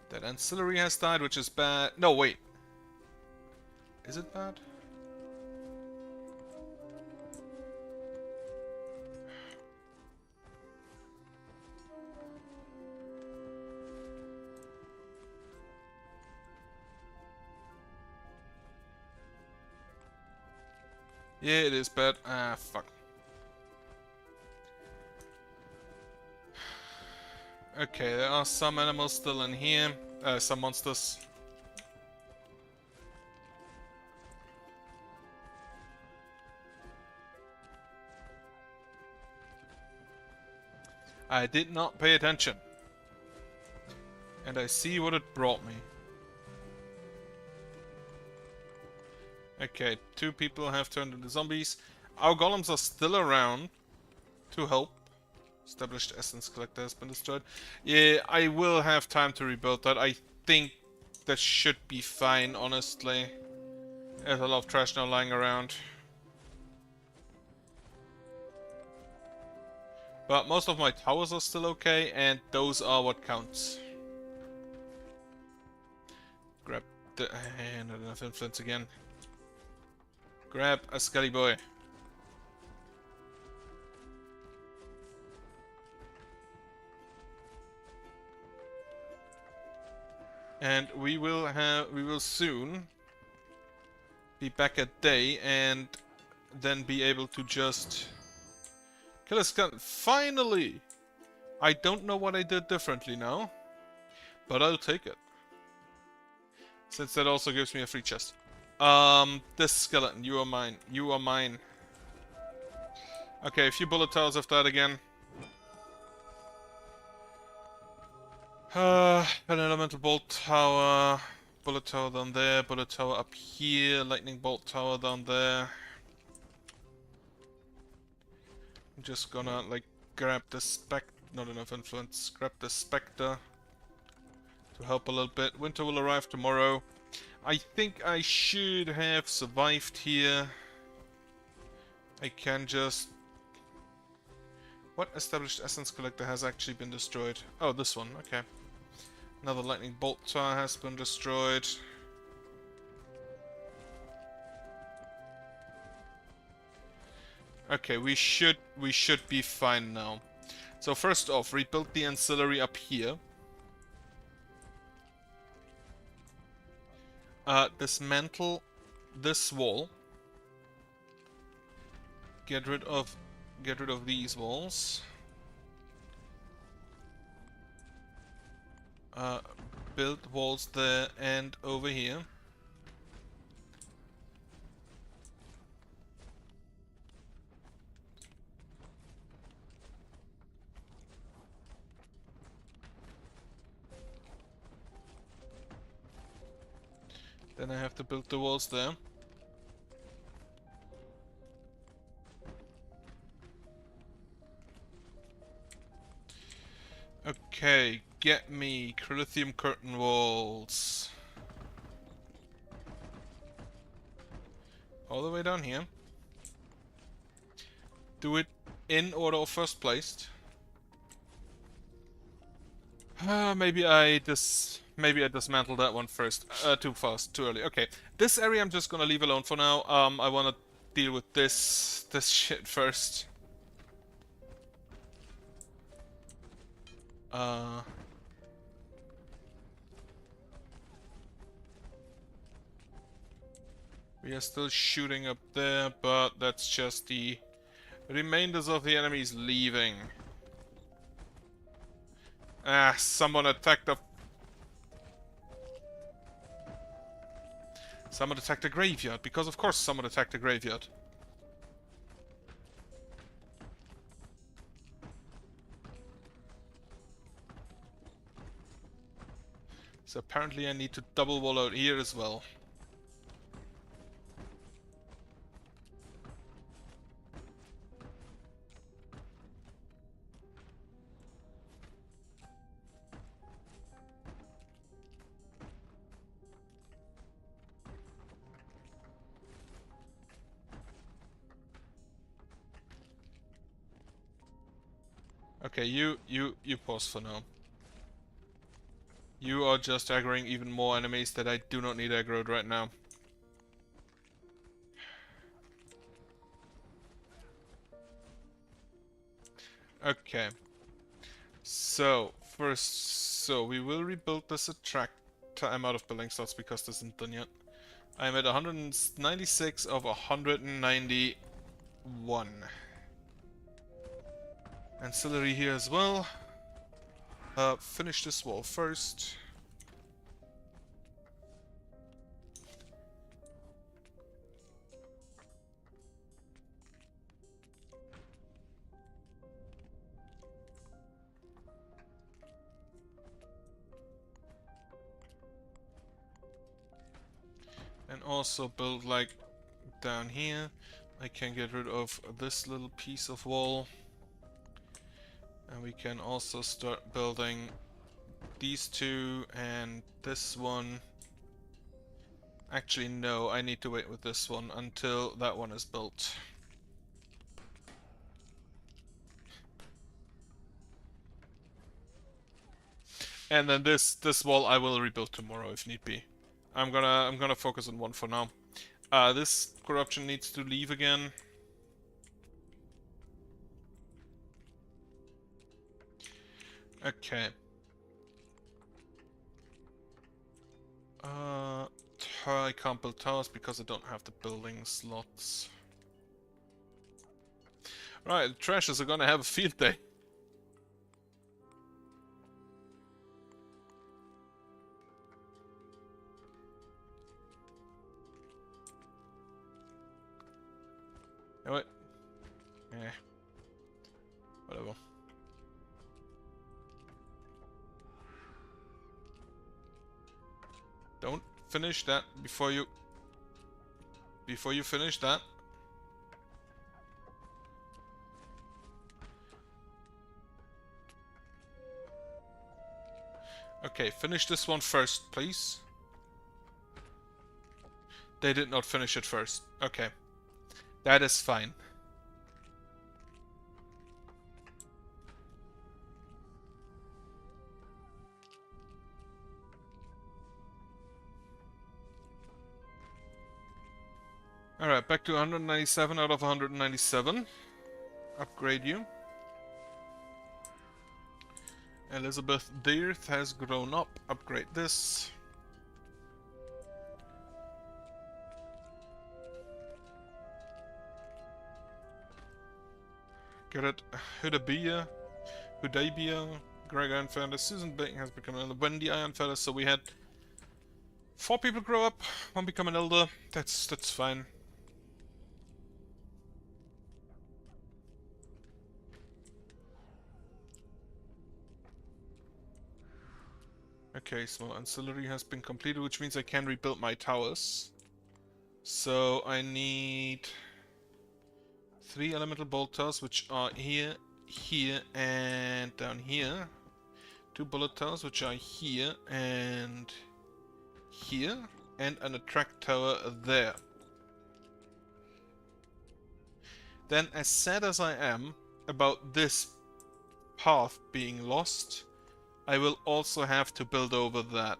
That ancillary has died, which is bad. No, wait. Is it bad? Yeah, it is bad. Ah, fuck. Okay, there are some animals still in here. Some monsters. I did not pay attention. And I see what it brought me. Okay, 2 people have turned into zombies. Our golems are still around to help. Established essence collector has been destroyed. Yeah, I will have time to rebuild that. I think that should be fine, honestly. There's a lot of trash now lying around. But most of my towers are still okay, and those are what counts. Grab the... not enough influence again. Grab a Scully boy. And we will soon be back at day and then be able to just kill a skeleton. Finally! I don't know what I did differently now, but I'll take it. Since that also gives me a free chest. This skeleton, you are mine. You are mine. Okay, a few bullet towers of that again. An elemental bolt tower. Bullet tower down there. Bullet tower up here. Lightning bolt tower down there. I'm just gonna, like, grab the spec... Not enough influence. Grab the specter to help a little bit. Winter will arrive tomorrow. I think I should have survived here. I can just... What established essence collector has actually been destroyed? Oh, this one, okay. Another lightning bolt tower has been destroyed. Okay, we should be fine now. So first off, rebuild the ancillary up here. Dismantle this wall. Get rid of these walls. Build walls there and over here. Then I have to build the walls there. Okay, get me Crithium curtain walls. All the way down here. Do it in order of first placed. Maybe I dismantled that one first. Too fast, too early. Okay, this area I'm just gonna leave alone for now. I wanna deal with this shit first. We are still shooting up there, but that's just the remainders of the enemies leaving. Ah, someone attacked the... Someone attacked the graveyard, because of course someone attacked the graveyard. So apparently I need to double wall out here as well. Okay, you pause for now. You are just aggroing even more enemies that I do not need aggroed right now. Okay. So, we will rebuild this attractor. I'm out of building slots because this isn't done yet. I'm at 196 of 191. Ancillary here as well. Finish this wall first. And also build like down here. I can get rid of this little piece of wall. And we can also start building these two and this one. Actually, no, I need to wait with this one until that one is built. And then this wall I will rebuild tomorrow if need be. I'm gonna focus on one for now. This corruption needs to leave again. Okay. I can't build towers because I don't have the building slots. Right, the trashers are gonna have a field day. Oh, wait. Eh. Whatever. Don't finish that before you finish that. Okay, finish this one first, please. They did not finish it first. Okay. That is fine. Alright, back to 197 out of 197. Upgrade you. Elizabeth Dearth has grown up. Upgrade this. Get it. Hudabia. Greg Ironfeather. Susan Bacon has become an elder. Wendy Ironfeather. So we had 4 people grow up, 1 become an elder. That's fine. Okay, small ancillary has been completed, which means I can rebuild my towers. So I need 3 elemental bolt towers, which are here, here, and down here. 2 bullet towers, which are here and here, and an attract tower there. Then, as sad as I am about this path being lost, I will also have to build over that.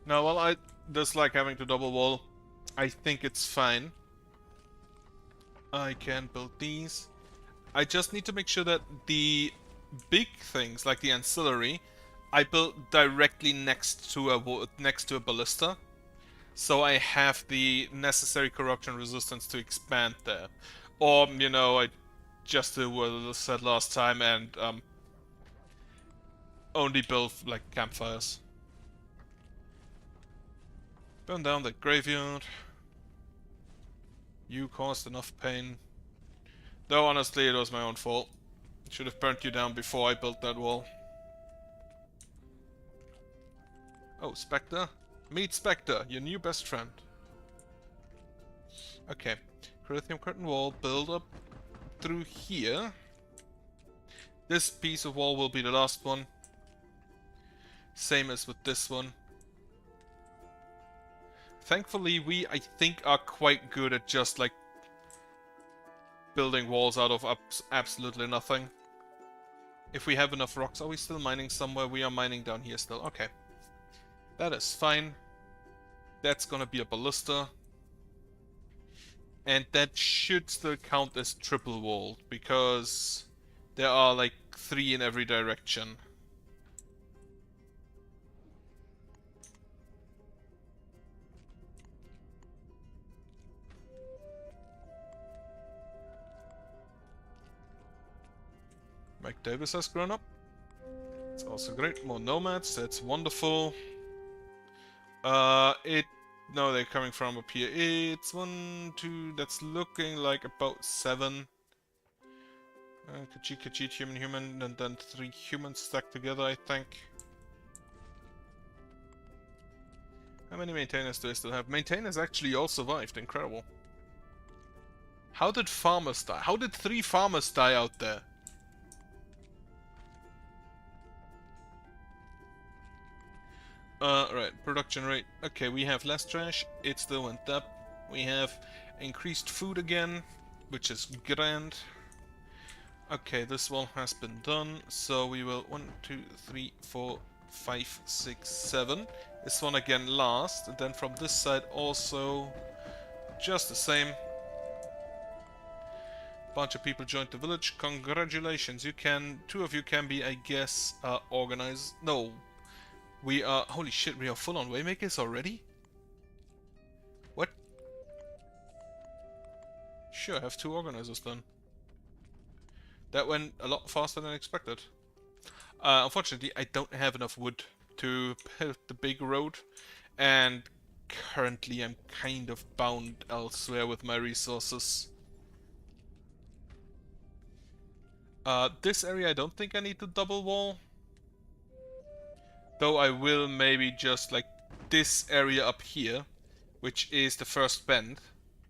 Now, while I dislike having to double wall, I think it's fine. I can build these. I just need to make sure that the big things, like the ancillary, I build directly next to a ballista, so I have the necessary corruption resistance to expand there. Or, you know, I just do what I said last time and only build like campfires. Burn down that graveyard. You caused enough pain. Though honestly, it was my own fault. Should have burnt you down before I built that wall. Oh, Spectre? Meet Spectre, your new best friend. Okay. Corinthian curtain wall, build up through here. This piece of wall will be the last one. Same as with this one. Thankfully, we, I think, are quite good at just, like, building walls out of absolutely nothing. If we have enough rocks, are we still mining somewhere? We are mining down here still. Okay. That is fine. That's gonna be a ballista. And that should still count as triple walled, because there are, like, 3 in every direction. Mike Davis has grown up. It's also great. More nomads, that's wonderful. No, they're coming from up here. It's 1, 2, that's looking like about 7. Khajiit, human, and then 3 humans stacked together, I think. How many maintainers do I still have? Maintainers actually all survived, incredible. How did farmers die? How did 3 farmers die out there? Right, production rate. Okay, we have less trash, it still went up. We have increased food again, which is grand. Okay, this wall has been done, so we will 1, 2, 3, 4, 5, 6, 7. This one again last, and then from this side also just the same. Bunch of people joined the village. Congratulations, you can, 2 of you can be, I guess, organized. No. We are... Holy shit, we are full on Waymakers already? What? Sure, have 2 organizers then. That went a lot faster than expected. Unfortunately, I don't have enough wood to build the big road, and currently I'm kind of bound elsewhere with my resources. This area I don't think I need to double wall. Though I will maybe just like this area up here, which is the first bend.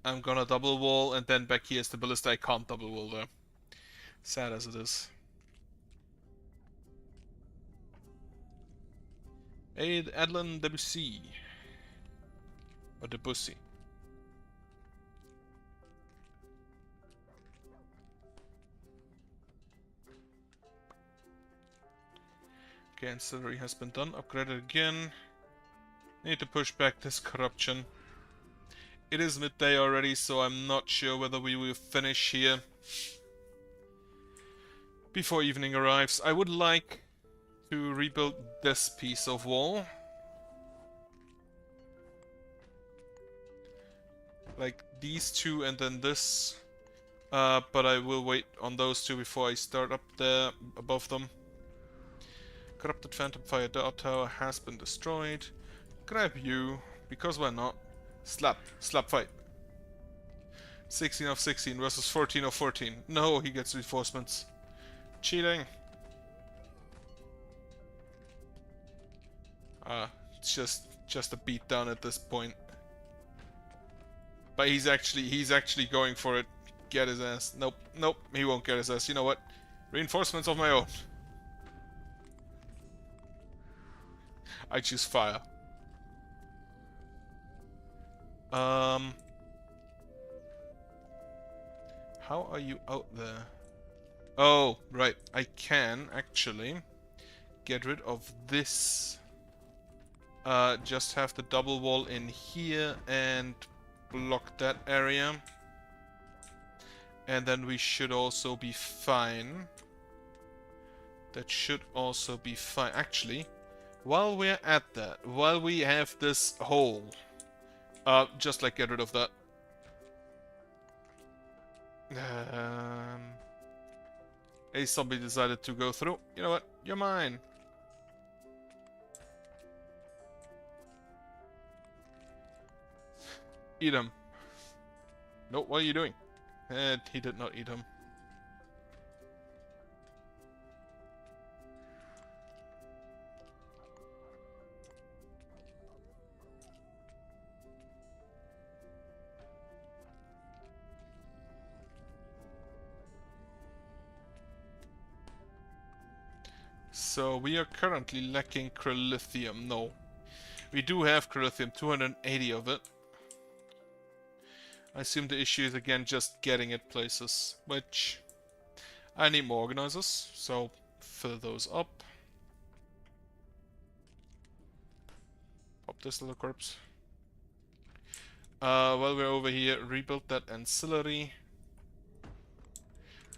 I'm gonna double wall, and then back here is the ballista. I can't double wall there. Sad as it is. Hey, Adeline Debussy. Or Debussy. Okay, ancillary has been done. Upgraded again. Need to push back this corruption. It is midday already, so I'm not sure whether we will finish here before evening arrives. I would like to rebuild this piece of wall. Like these two and then this. But I will wait on those two before I start up there above them. Corrupted Phantom Fire Dart Tower has been destroyed. Grab you, because why not? Slap fight. 16 of 16 versus 14 of 14. No, he gets reinforcements. Cheating. It's just a beatdown at this point. But he's actually going for it. Get his ass. Nope, he won't get his ass. You know what? Reinforcements of my own. I choose fire. How are you out there? Oh, right. I can actually get rid of this. Just have the double wall in here and block that area. And then we should also be fine. That should also be fine. Actually, while we're at that, while we have this hole, just like get rid of that. A zombie decided to go through. You know what? You're mine. Eat him. No, what are you doing? And he did not eat him. So we are currently lacking crylithium. No. We do have crylithium, 280 of it. I assume the issue is again just getting it places, which I need more organizers, so fill those up. Pop this little corpse. While we're over here, rebuild that ancillary.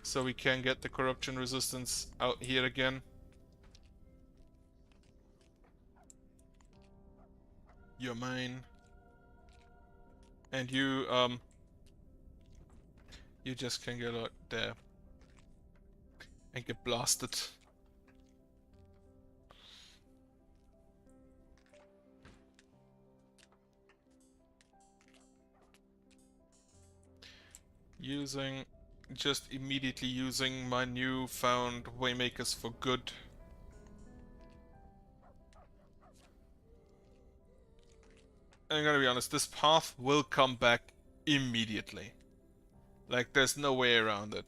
So we can get the corruption resistance out here again. You're mine. And you, you just can get out there and get blasted. Just immediately using my newfound Waymakers for good. I'm gonna be honest, this path will come back immediately. Like, there's no way around it.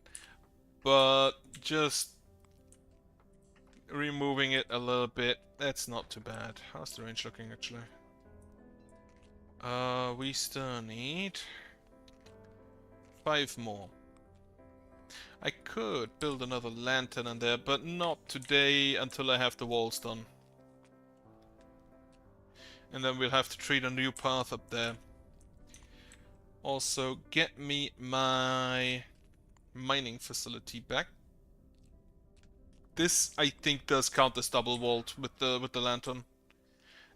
But just removing it a little bit, that's not too bad. How's the range looking, actually? We still need 5 more. I could build another lantern in there, but not today until I have the walls done. And then we'll have to treat a new path up there. Also, get me my mining facility back. This, I think, does count as double walled with the lantern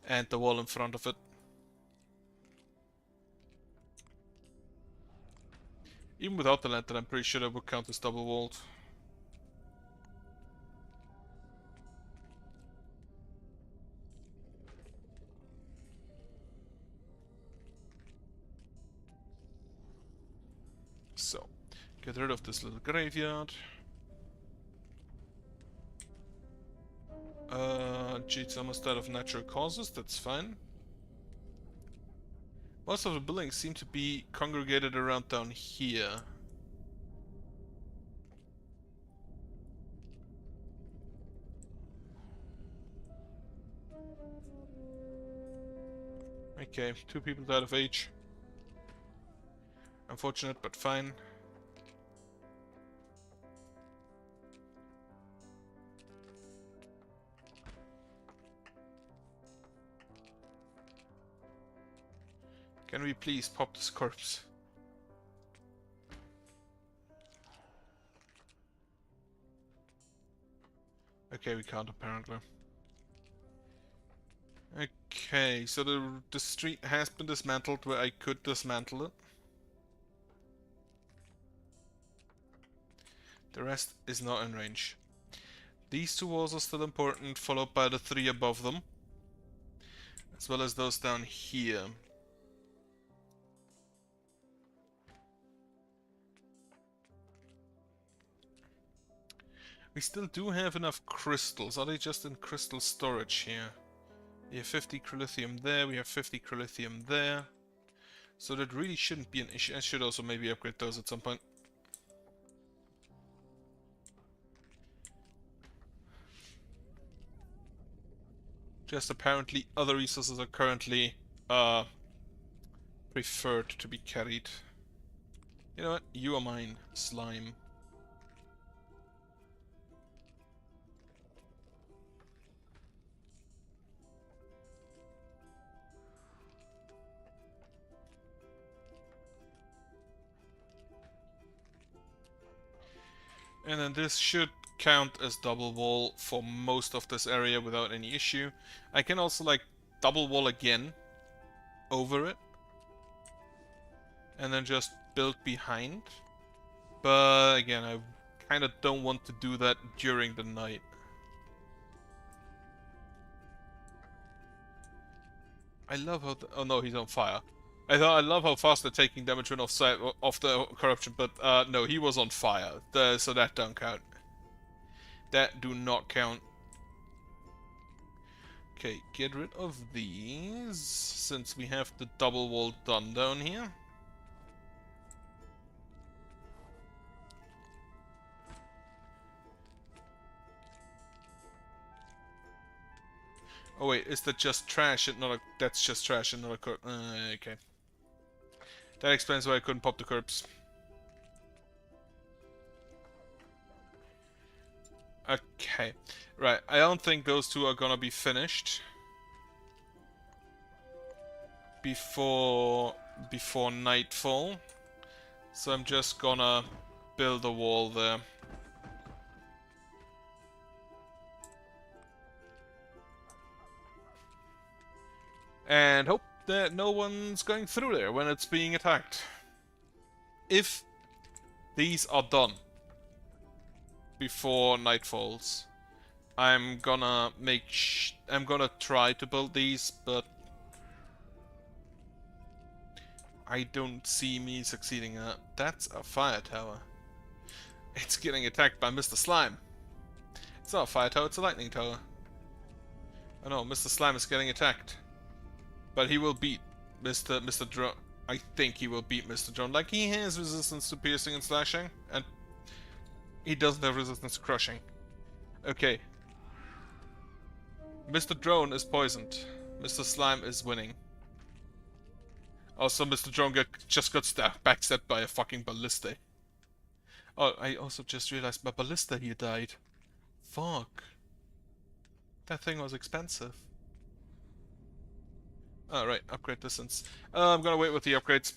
and the wall in front of it. Even without the lantern, I'm pretty sure that would count as double walled. So, get rid of this little graveyard. Gee, it's almost out of natural causes, that's fine. Most of the buildings seem to be congregated around down here. Okay, 2 people died of age. Unfortunate, but fine. Can we please pop this corpse? Okay, we can't apparently. Okay, so the street has been dismantled where I could dismantle it. The rest is not in range. These 2 walls are still important, followed by the 3 above them. As well as those down here. We still do have enough crystals. Are they just in crystal storage here? We have 50 crylithium there, we have 50 crylithium there. So that really shouldn't be an issue. I should also maybe upgrade those at some point. Just apparently other resources are currently preferred to be carried. You know what? You are mine, slime. And then this should count as double wall for most of this area without any issue. I can also like double wall again over it. And then just build behind. But again, I kind of don't want to do that during the night. I love how... oh no, he's on fire. I love how fast they're taking damage when off the corruption, but no, he was on fire, so that don't count. That do not count. Okay, get rid of these, since we have the double wall done down here. Oh wait, is that just trash and not a... that's just trash and not a okay. That explains why I couldn't pop the corpse. Okay, right. I don't think those 2 are gonna be finished before nightfall. So I'm just gonna build a wall there. And hope that no one's going through there when it's being attacked. If these are done before night falls, I'm gonna try to build these, but I don't see me succeeding in that. That's a fire tower. It's getting attacked by Mr. Slime. It's not a fire tower, it's a lightning tower. Oh no, Mr. Slime is getting attacked. But he will beat Mr. Drone. I think he will beat Mr. Drone. Like, he has resistance to piercing and slashing, and he doesn't have resistance to crushing. Okay. Mr. Drone is poisoned. Mr. Slime is winning. Also, Mr. Drone just got backstabbed by a fucking ballista. Oh, I also just realized my ballista here died. Fuck. That thing was expensive. Alright, upgrade distance. I'm gonna wait with the upgrades.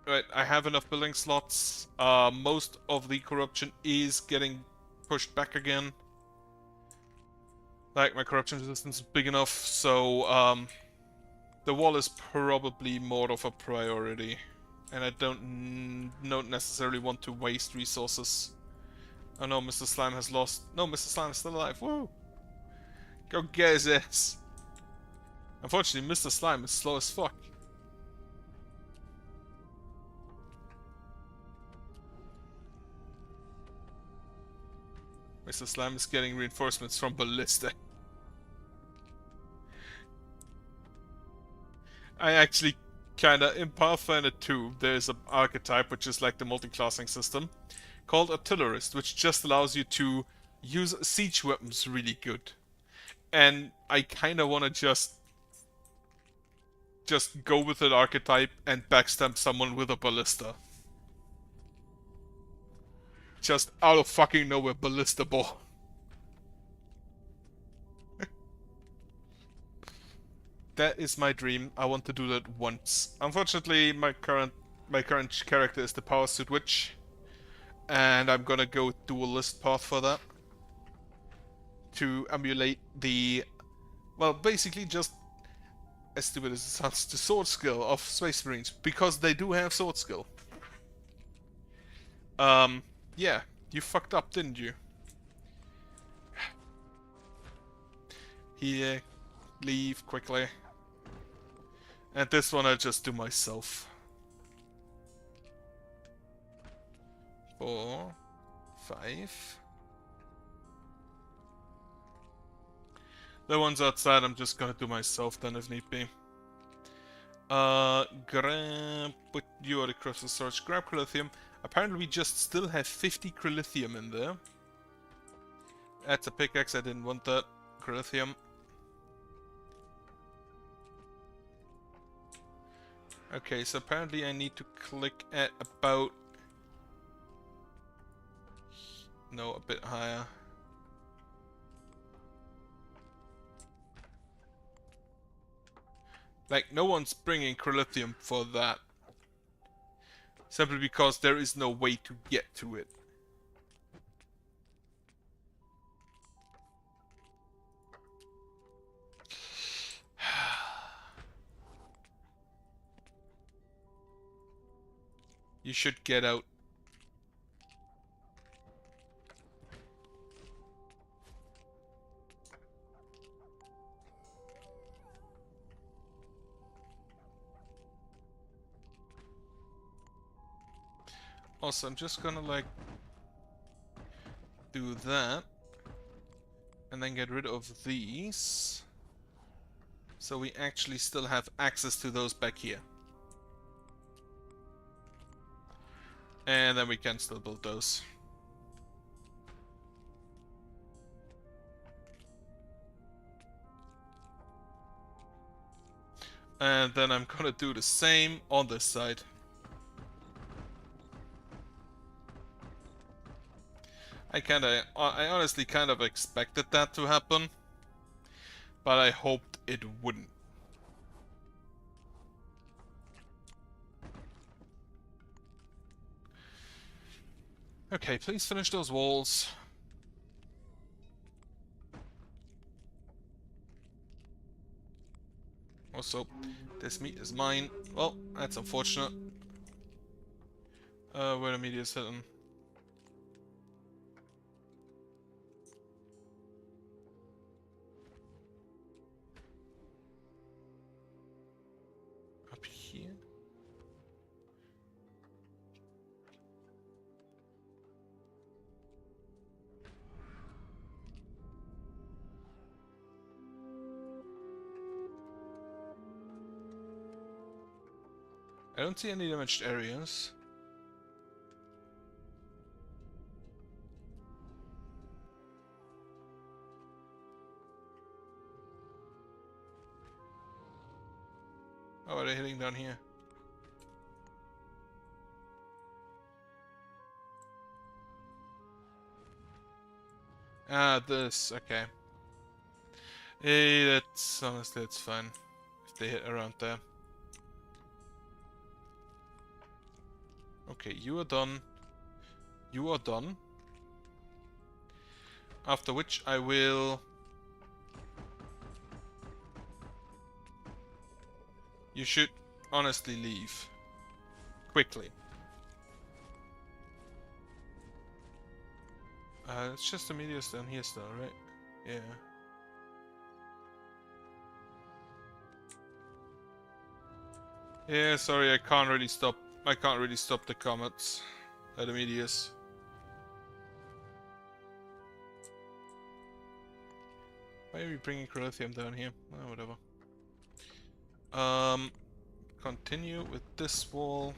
Right, I have enough building slots. Most of the corruption is getting pushed back again. Like, my corruption resistance is big enough, so, the wall is probably more of a priority. And I don't necessarily want to waste resources. Oh no, Mr. Slime has lost. No, Mr. Slime is still alive. Woo! Go get his ass. Unfortunately, Mr. Slime is slow as fuck. Mr. Slime is getting reinforcements from ballista. I actually kinda, in Pathfinder 2, there's an archetype which is like the multi-classing system, called Artillerist, which just allows you to use siege weapons really good. And I kinda wanna just go with that archetype and backstab someone with a ballista. Just out of fucking nowhere, ballista ball. That is my dream. I want to do that once. Unfortunately, my current character is the Power Suit Witch, and I'm gonna go duelist path for that to emulate the, well, basically just as stupid as it sounds, the sword skill of Space Marines, because they do have sword skill. Yeah, you fucked up, didn't you? Here, leave quickly. And this one I'll just do myself. 4, 5. The ones outside I'm just gonna do myself then if need be. Put you across the storage. Grab Crilithium. Apparently we just still have 50 Crilithium in there. That's a pickaxe, I didn't want that. Crilithium. Okay, so apparently I need to click at about... No, a bit higher. Like, no one's bringing Crilithium for that. Simply because there is no way to get to it. You should get out. Also, I'm just gonna like do that and then get rid of these so we actually still have access to those back here. And then we can still build those. And then I'm gonna do the same on this side. I honestly kind of expected that to happen, but I hoped it wouldn't. Okay, please finish those walls. Also, this meat is mine. Well, that's unfortunate. Where the meat is hidden. Up here? I don't see any damaged areas. Oh, are they hitting down here? Ah, this, okay. Hey, that's honestly, that's fine. If they hit around there. Okay, you are done. You are done. After which I will... You should honestly leave. quickly. It's just the meteors down here still, right? Yeah. Yeah, sorry, I can't really stop the comets. The meteors. Why are we bringing Corinthium down here? Oh, whatever. Continue with this wall.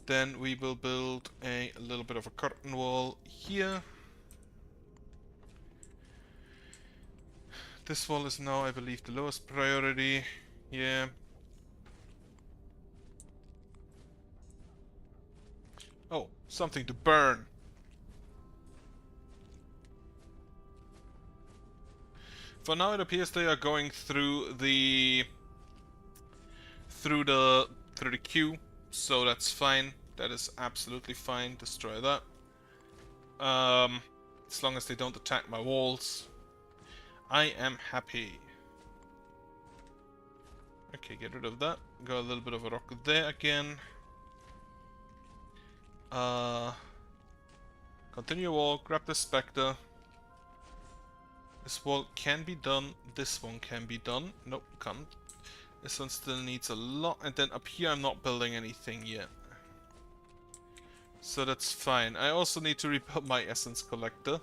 Then we will build a little bit of a curtain wall here. This wall is now, I believe, the lowest priority. Yeah. Oh, something to burn. For now, it appears they are going through the queue, so that's fine. That is absolutely fine. Destroy that. As long as they don't attack my walls, I am happy. Okay, get rid of that. Got a little bit of a rock there again. Continue wall, grab the Spectre. This wall can be done. This one can be done. Nope, can't. This one still needs a lot. And then up here I'm not building anything yet. So that's fine. I also need to rebuild my Essence Collector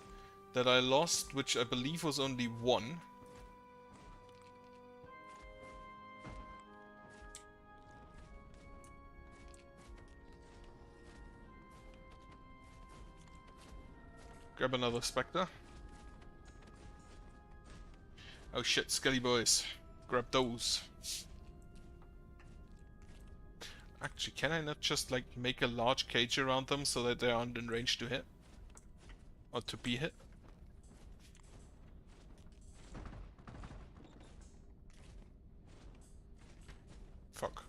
that I lost, which I believe was only one. Grab another Spectre. Oh shit, Skelly boys. Grab those. Actually, can I not just like make a large cage around them so that they aren't in range to hit? Or to be hit? Fuck.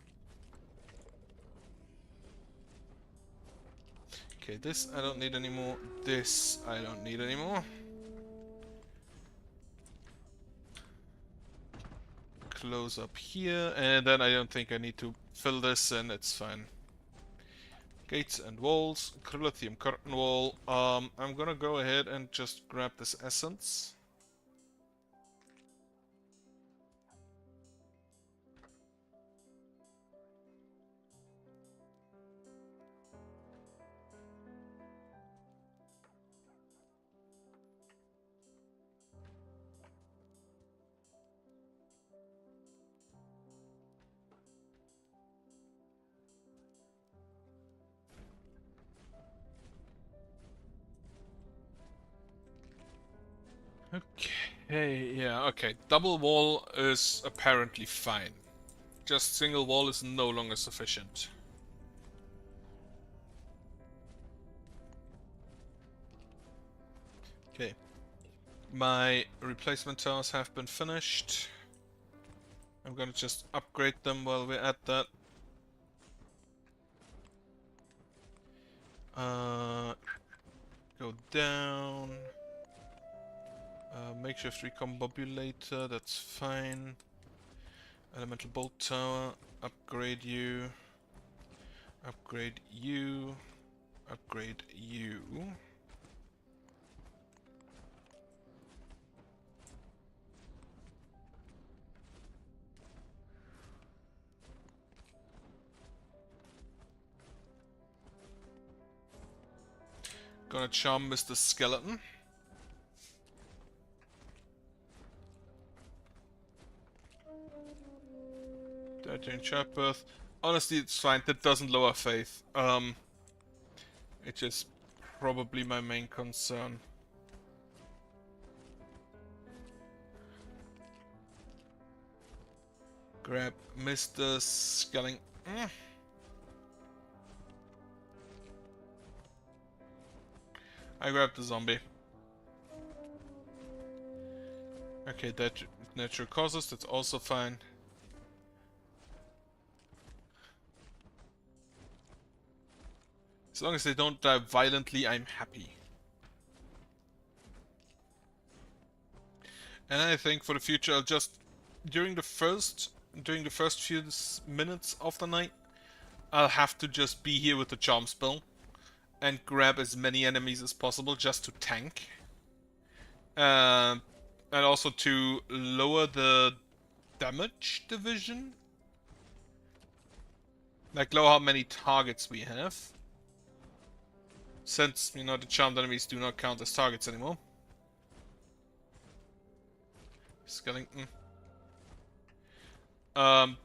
Okay, this I don't need anymore. This I don't need anymore. Close up here, and then I don't think I need to fill this in, it's fine. Gates and walls, Crylithium curtain wall. I'm gonna go ahead and just grab this essence. Okay, yeah, okay. Double wall is apparently fine. Just single wall is no longer sufficient. Okay. My replacement towers have been finished. I'm gonna just upgrade them while we're at that. Go down. Makeshift recombobulator, that's fine. Elemental bolt tower, upgrade you. Upgrade you. Upgrade you. Gonna charm Mr. Skeleton. During childbirth. Honestly, it's fine. That doesn't lower faith. It's just probably my main concern. Grab Mr. Skeleton. I grabbed the zombie. Okay, that natural causes, that's also fine. As long as they don't die violently, I'm happy. And I think for the future, I'll just during the first few minutes of the night, I'll have to just be here with the charm spell and grab as many enemies as possible just to tank. And also to lower the damage division. Like, lower how many targets we have. Since, you know, the charmed enemies do not count as targets anymore. Skeleton.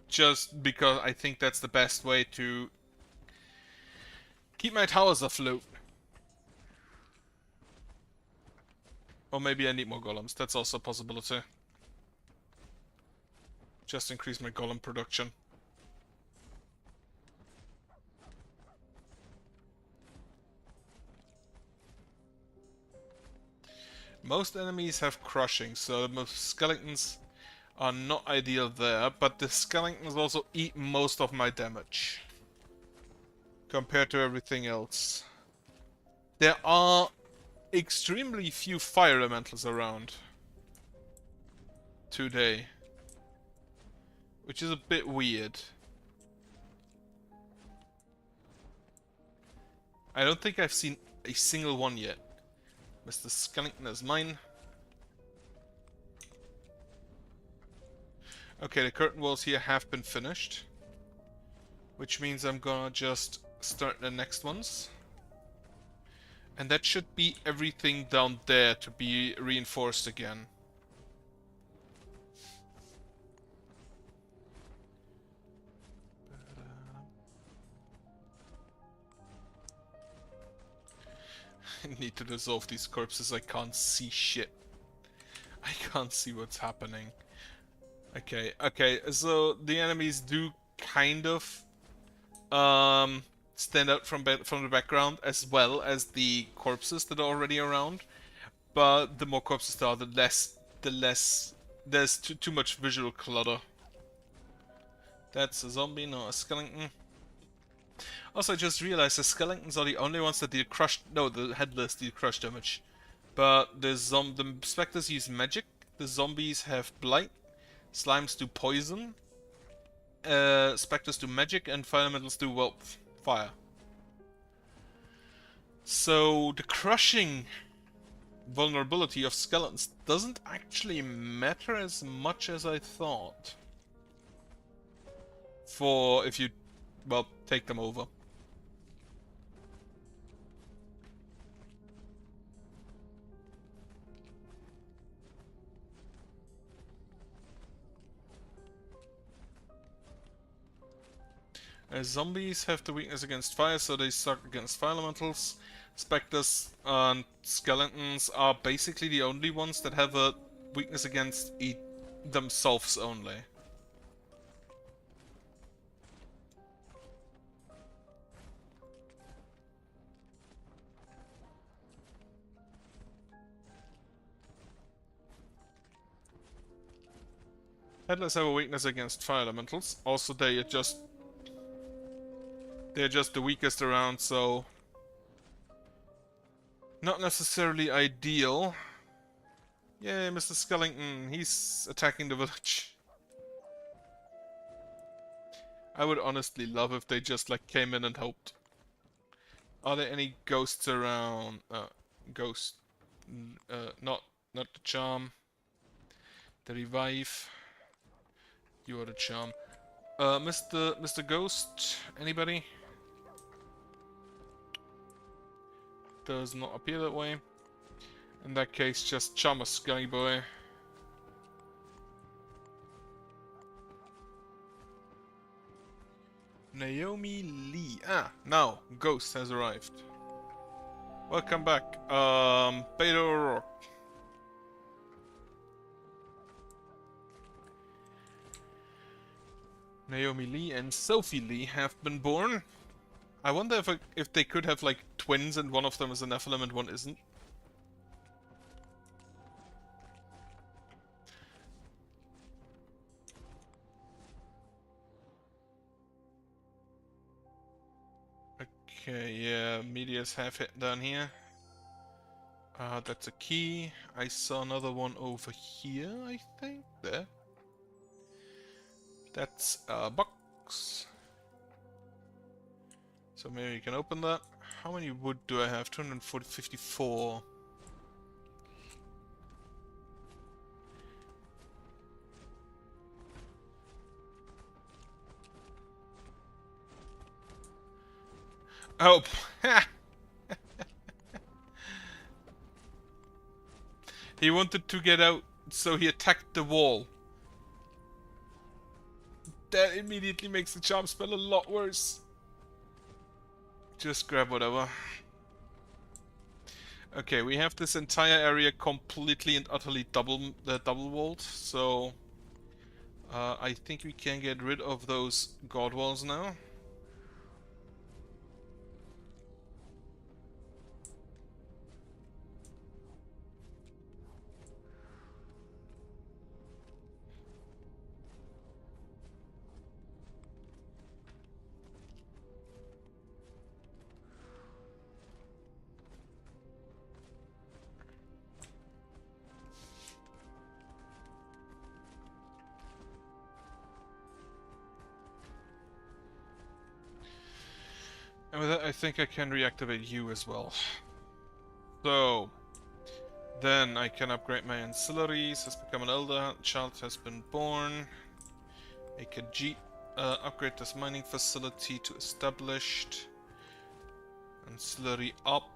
Just because I think that's the best way to keep my towers afloat. Or maybe I need more golems, that's also a possibility. Just increase my golem production. Most enemies have crushing, so most skeletons are not ideal there, but the skeletons also eat most of my damage compared to everything else. There are extremely few fire elementals around today, which is a bit weird. I don't think I've seen a single one yet. Mr. Skellington is mine. Okay, the curtain walls here have been finished, which means I'm gonna just start the next ones. And that should be everything down there to be reinforced again. I need to dissolve these corpses, I can't see shit. I can't see what's happening. Okay, so the enemies do kind of stand out from the background as well as the corpses that are already around. But the more corpses there are, the less there's too much visual clutter. That's a zombie, not a skeleton. Also, I just realized the skeletons are the only ones that deal crushed. No, the headless deal crush damage. But the specters use magic. The zombies have blight. Slimes do poison. Specters do magic, and fire elementals do, well, fire. So the crushing vulnerability of skeletons doesn't actually matter as much as I thought. For if you, well, take them over. Zombies have the weakness against fire, so they suck against fire elementals. Spectres and skeletons are basically the only ones that have a weakness against themselves only. Headless have a weakness against fire elementals. Also, they're just the weakest around, so not necessarily ideal. Yay, Mr. Skellington, he's attacking the village. I would honestly love if they just like came in and helped. Are there any ghosts around? Ghost. Not the charm. The revive. You are the charm. Mr. Ghost, anybody? Does not appear that way. In that case, just charm a skelly boy. Naomi Lee. Ah, now Ghost has arrived. Welcome back. Beta O'Rourke. Naomi Lee and Sophie Lee have been born. I wonder if they could have like twins and one of them is a Nephilim and one isn't. Okay, yeah, medias have hit down here. That's a key. I saw another one over here, I think. There. That's a box. So maybe you can open that. How many wood do I have? 240, 54. Oh, he wanted to get out, so he attacked the wall. That immediately makes the charm spell a lot worse. Just grab whatever. Okay, we have this entire area completely and utterly double walled, so I think we can get rid of those guard walls now. And with that, I think I can reactivate you as well. So, then I can upgrade my ancillaries. Has become an elder. Child has been born. Make a jeep. Upgrade this mining facility to established. Ancillary up.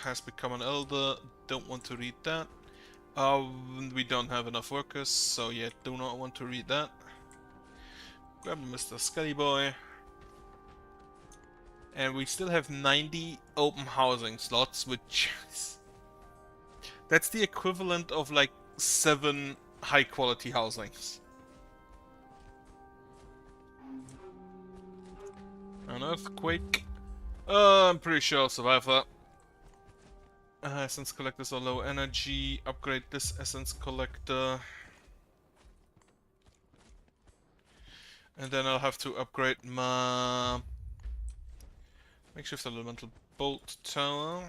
Has become an elder. Don't want to read that. We don't have enough workers, so yeah, do not want to read that. Grab Mr. Skelly Boy. And we still have 90 open housing slots, which is... That's the equivalent of like 7 high quality housings. An earthquake. I'm pretty sure I'll survive that. Essence collectors are low energy. Upgrade this essence collector. And then I'll have to upgrade my makeshift elemental bolt tower.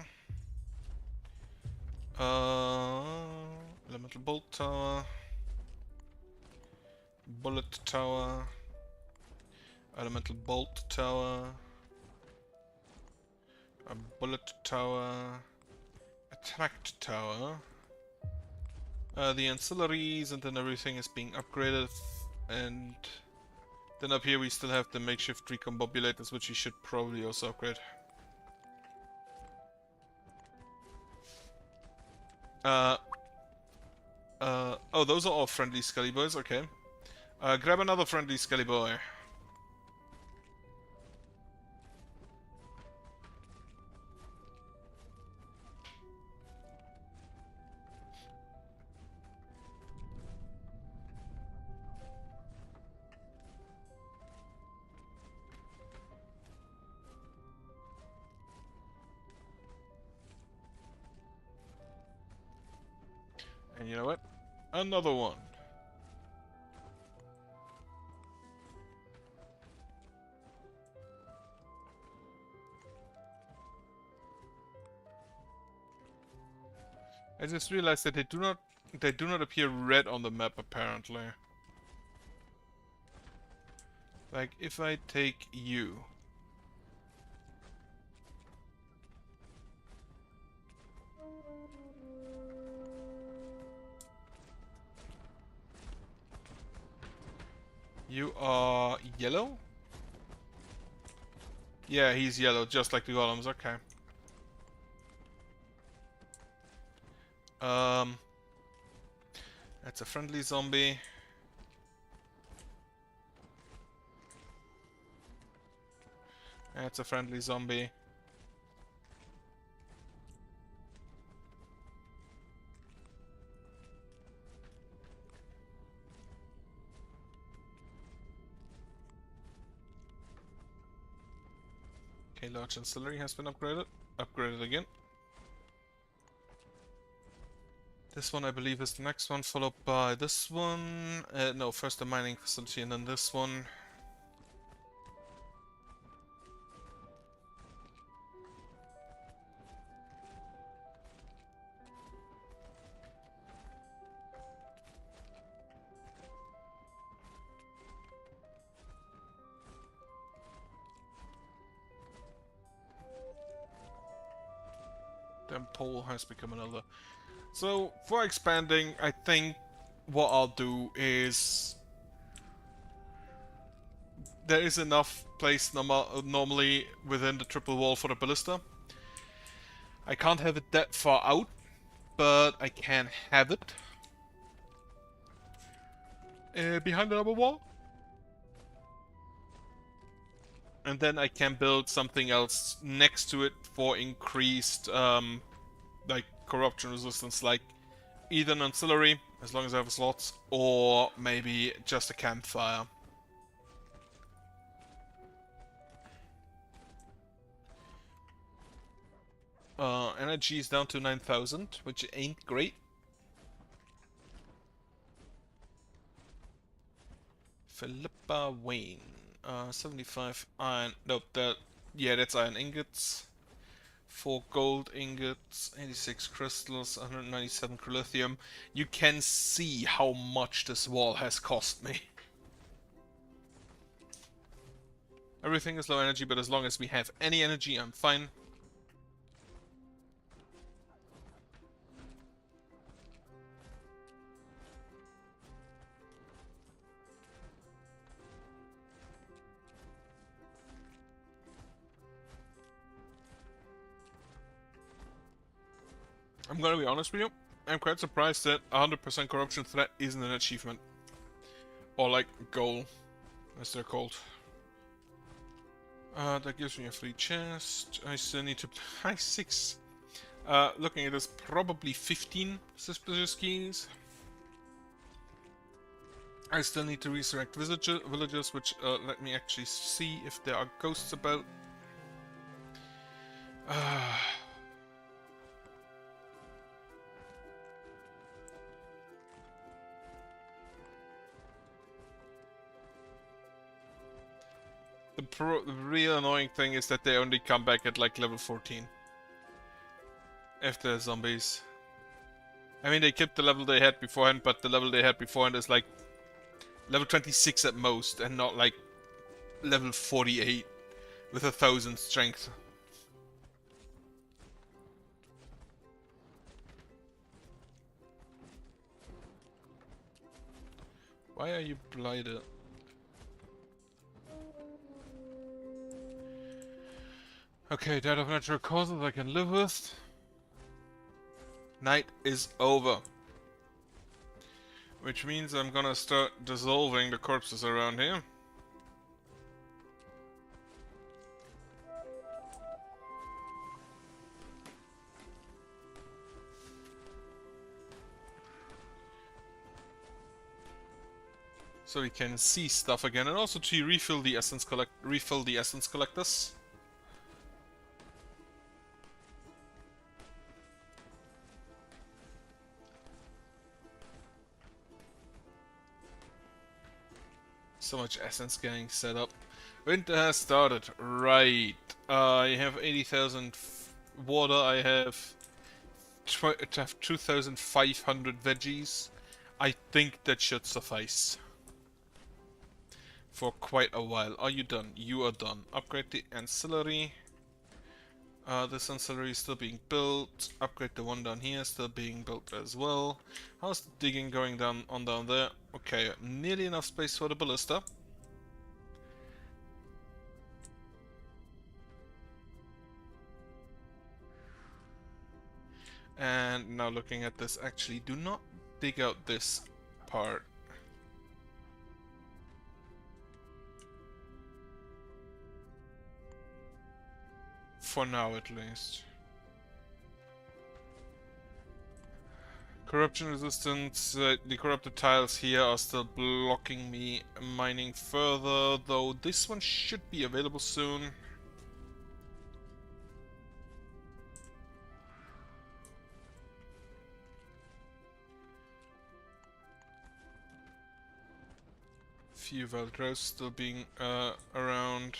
Elemental bolt tower. Bullet tower. Elemental bolt tower. A bullet tower. Attacked tower. The ancillaries, and then everything is being upgraded. And then up here we still have the makeshift recombobulators, which we should probably also upgrade. Oh, those are all friendly Skelly Boys, okay. Grab another friendly Skelly Boy. And you know what? Another one. I just realized that they do not appear red on the map apparently. Like if I take you. You are yellow? Yeah, he's yellow, just like the golems, okay. That's a friendly zombie. That's a friendly zombie. Okay, large ancillary has been upgraded. Upgraded again. This one, I believe, is the next one, followed by this one. No, first the mining facility and then this one. pole has become another. So, for expanding, I think what I'll do is... There is enough place normally within the triple wall for the ballista. I can't have it that far out, but I can have it behind the double wall. And then I can build something else next to it for increased like corruption resistance, like either an ancillary, as long as I have slots, or maybe just a campfire. Energy is down to 9,000, which ain't great. Philippa Wayne. 75 iron. Nope, yeah, that's iron ingots. 4 gold ingots, 86 crystals, 197 lithium. You can see how much this wall has cost me. Everything is low energy, but as long as we have any energy, I'm fine. I'm gonna be honest with you, I'm quite surprised that 100% corruption threat isn't an achievement. Or like, goal, as they're called. That gives me a free chest. I still need to... Hi, 6. Looking at this, probably 15 suspicious keys. I still need to resurrect villagers, which let me actually see if there are ghosts about. The real annoying thing is that they only come back at like level 14. If they're zombies. I mean, they kept the level they had beforehand, but the level they had beforehand is like level 26 at most, and not like level 48 with 1,000 strength. Why are you blighted? Okay, death of natural causes I can live with. Night is over. Which means I'm gonna start dissolving the corpses around here. So we can see stuff again, and also to refill the essence collectors. So much essence getting set up. Winter has started. Right. I have 80,000 water. I have 2,500 veggies. I think that should suffice for quite a while. Are you done? You are done. Upgrade the ancillary. This ancillary is still being built. Upgrade the one down here, still being built as well. How's the digging going down there? Okay, nearly enough space for the ballista. And now looking at this, actually do not dig out this part. For now, at least. Corruption resistance, the corrupted tiles here are still blocking me mining further, though this one should be available soon. Few Valdros still being around.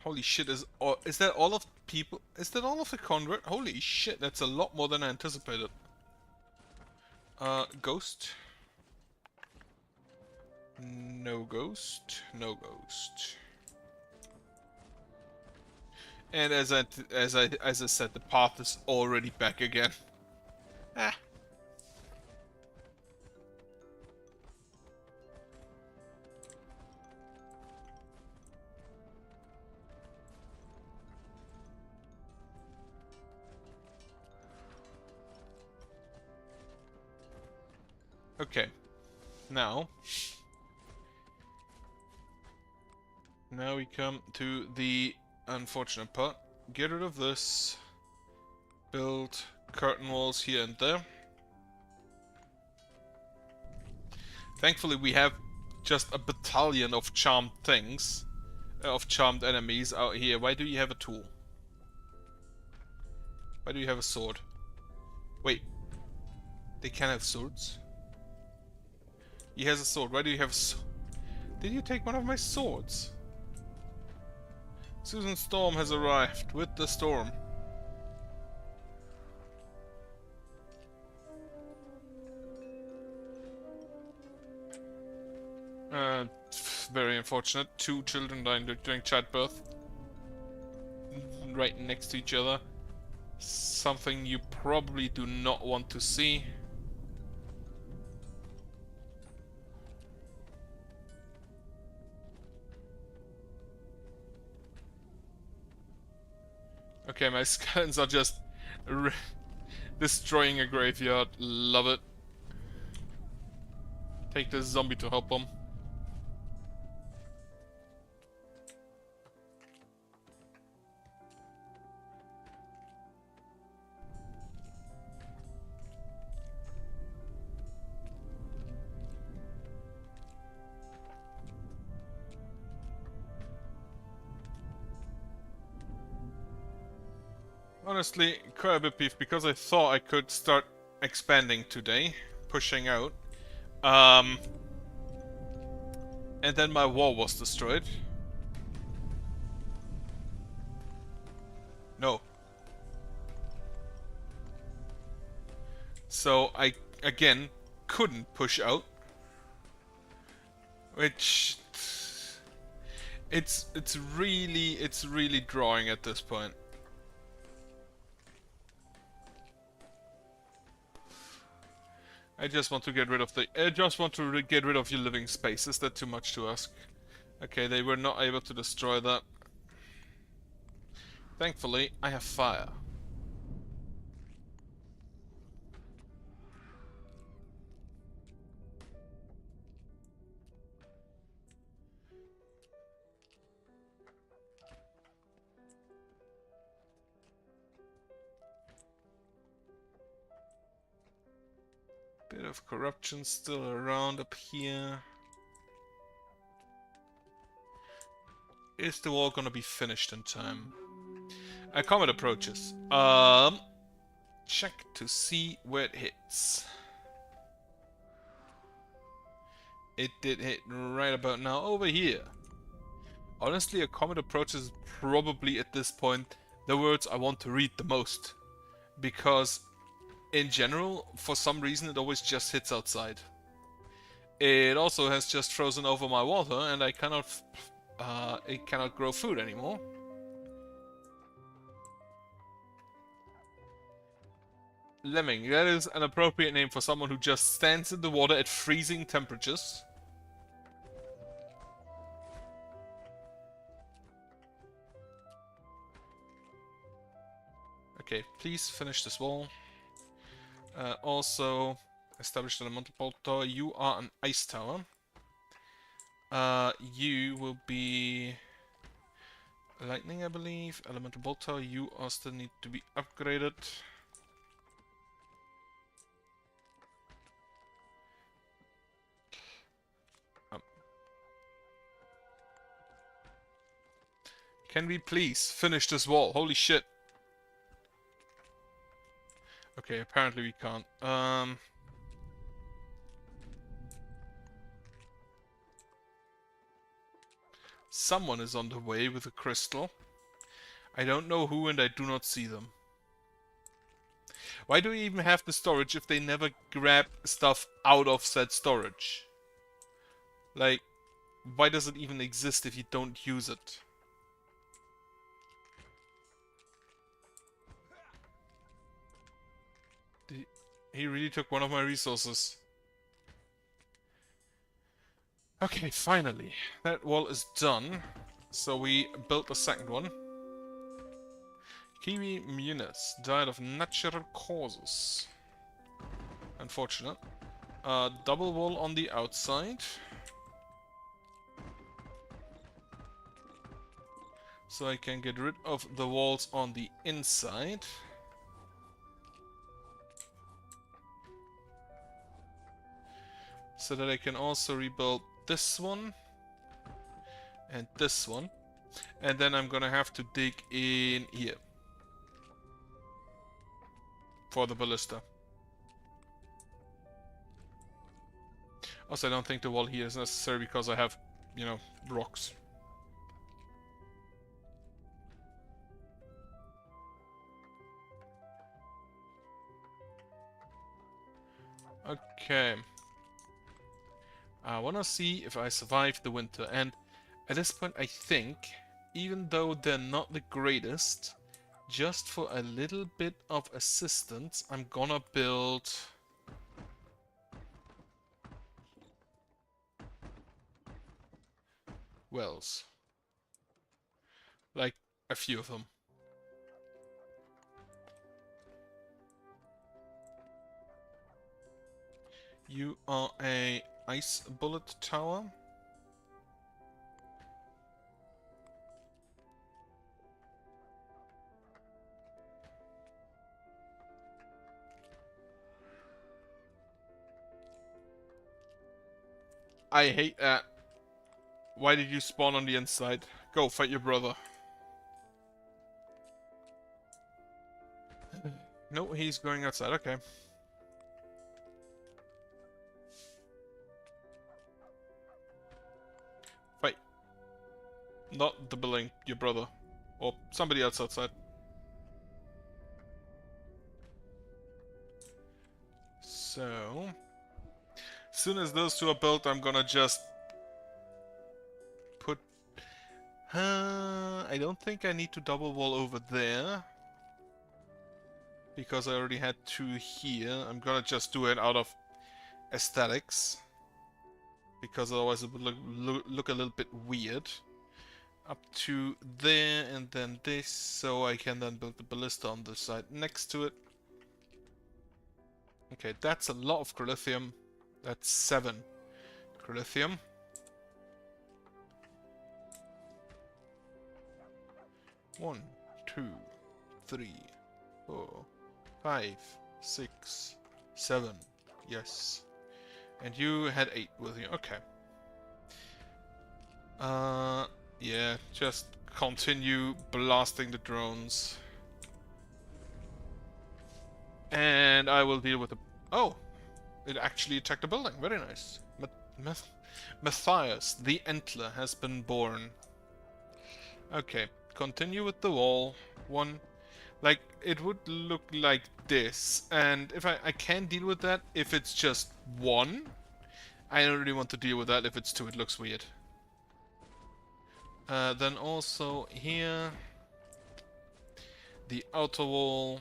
Holy shit, is that all of people? Is that all of the convert? Holy shit, that's a lot more than I anticipated. Ghost. No ghost. No ghost. And as I said, the path is already back again. Ah. Okay. Now we come to the unfortunate part. Get rid of this. Build curtain walls here and there. Thankfully, we have just a battalion of charmed things, of charmed enemies out here. Why do you have a tool? Why do you have a sword? Wait, they can have swords? He has a sword. Why do you have a sword? Did you take one of my swords? Susan Storm has arrived with the storm. Very unfortunate. 2 children dying during childbirth. Right next to each other. Something you probably do not want to see. Okay, my skeletons are just destroying a graveyard. Love it. Take this zombie to help them. Honestly, quite a bit beef because I thought I could start expanding today, pushing out. And then my wall was destroyed. No. So I, again, couldn't push out. Which... It's really drawing at this point. I just want to get rid of get rid of your living space. Is that too much to ask? Okay, they were not able to destroy that. Thankfully, I have fire. Bit of corruption still around up here. Is the wall gonna be finished in time? A comet approaches. Check to see where it hits. It did hit right about now over here. Honestly, a comet approaches probably at this point the words I want to read the most. Because in general, for some reason, it always just hits outside. It also has just frozen over my water, and I cannot, it cannot grow food anymore. Lemming, that is an appropriate name for someone who just stands in the water at freezing temperatures. Okay, please finish this wall. Also, established an elemental bolt tower. You are an ice tower. You will be lightning, I believe. Elemental bolt tower. You also need to be upgraded. Can we please finish this wall? Holy shit. Okay, apparently we can't. Someone is on the way with a crystal. I don't know who and I do not see them. Why do we even have the storage if they never grab stuff out of said storage? Like, why does it even exist if you don't use it? He really took one of my resources. Okay, finally. That wall is done. So we built a second one. Kiwi Muniz died of natural causes. Unfortunate. Double wall on the outside. So I can get rid of the walls on the inside. So that I can also rebuild this one. And this one. And then I'm gonna have to dig in here. For the ballista. Also, I don't think the wall here is necessary because I have, you know, rocks. Okay. I wanna see if I survive the winter, and at this point I think, even though they're not the greatest, just for a little bit of assistance, I'm gonna build... wells. Like, a few of them. You are a ice bullet tower. I hate that. Why did you spawn on the inside? Go fight your brother. No, he's going outside. Okay. Fight. Not the building, your brother. Or somebody else outside. So... as soon as those two are built, I'm gonna just... put... I don't think I need to double wall over there. Because I already had two here. I'm gonna just do it out of aesthetics. Because otherwise it would look a little bit weird. Up to there and then this, so I can then build the ballista on the side next to it. Okay, that's a lot of crolithium. That's 7 crolithium. One, 2, 3, 4, 5, 6, 7. Yes. And you had 8 with you. Okay. Yeah, just continue blasting the drones. And I will deal with the... oh! It actually attacked the building. Very nice. Matthias, the Entler, has been born. Okay, continue with the wall. One... like, it would look like this. And if I can deal with that if it's just 1. I don't really want to deal with that if it's 2. It looks weird. Then also here, the outer wall.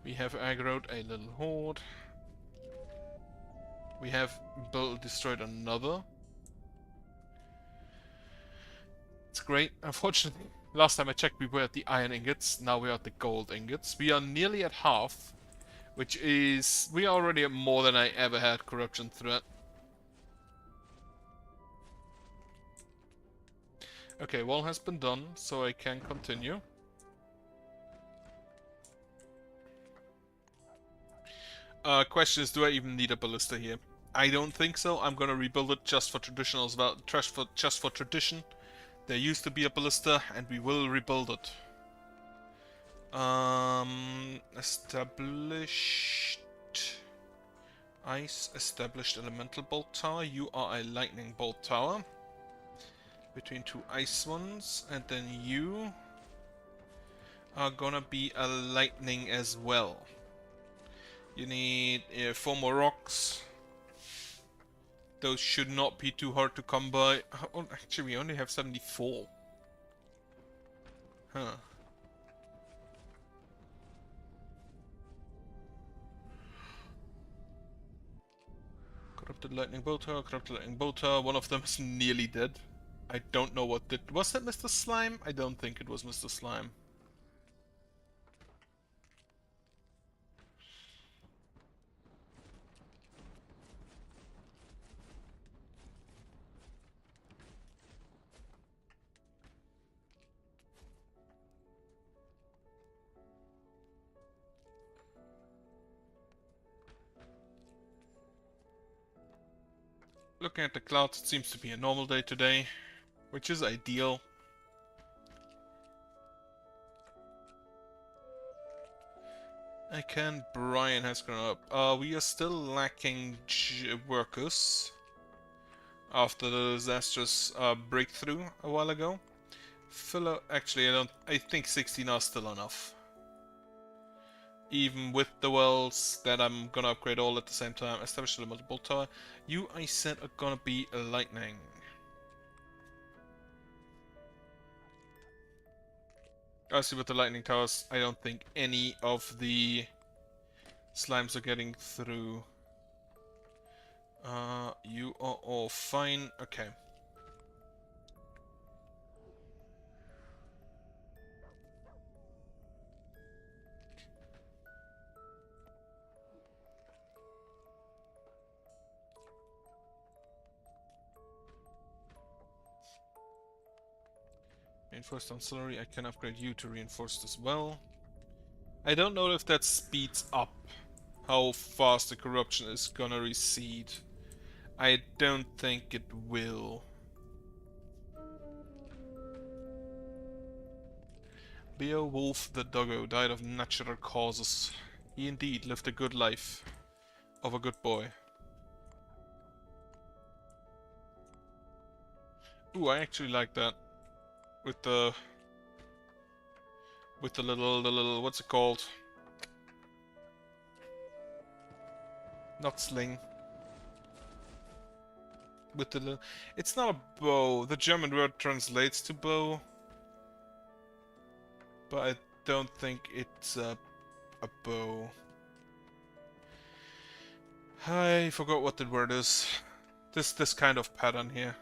We have aggroed a little horde. We have destroyed another. It's great. Unfortunately, last time I checked we were at the iron ingots, now we are at the gold ingots. We are nearly at half, which is... we are already at more than I ever had corruption threat. Okay, wall has been done, so I can continue. Question is, do I even need a ballista here? I don't think so. I'm gonna rebuild it just for traditional as well. Just for tradition. There used to be a ballista, and we will rebuild it. Established... ice, established elemental bolt tower. You are a lightning bolt tower. Between 2 ice ones, and then you are gonna be a lightning as well. You need 4 more rocks. Those should not be too hard to come by. Oh, actually, we only have 74. Huh. Corrupted lightning bolter, corrupted lightning bolter. One of them is nearly dead. I don't know what did. Was that Mr. Slime? I don't think it was Mr. Slime. Looking at the clouds, it seems to be a normal day today, which is ideal. Brian has grown up. We are still lacking workers after the disastrous breakthrough a while ago. Actually, I think 16 are still enough. Even with the wells that I'm gonna upgrade all at the same time. Establish the multiple tower. You, I said, are gonna be lightning. Obviously, with the lightning towers, I don't think any of the slimes are getting through. You are all fine. Okay. Reinforced ancillary, I can upgrade you to reinforced as well. I don't know if that speeds up how fast the corruption is gonna recede. I don't think it will. Beowulf the doggo died of natural causes. He indeed lived a good life of a good boy. Ooh, I actually like that. With the little what's it called? Not sling. With the little, it's not a bow. The German word translates to bow, but I don't think it's a bow. I forgot what the word is. This kind of pattern here.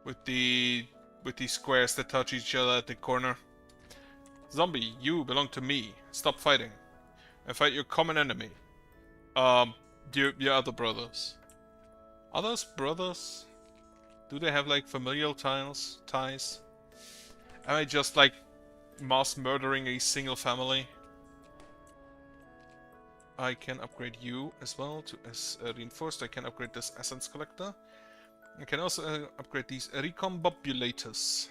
With these squares that touch each other at the corner. Zombie, you belong to me. Stop fighting. And fight your common enemy. Your other brothers. Are those brothers? Do they have like familial ties? Am I just like mass murdering a single family? I can upgrade you as well to reinforced. I can upgrade this essence collector. I can also upgrade these recombobulators.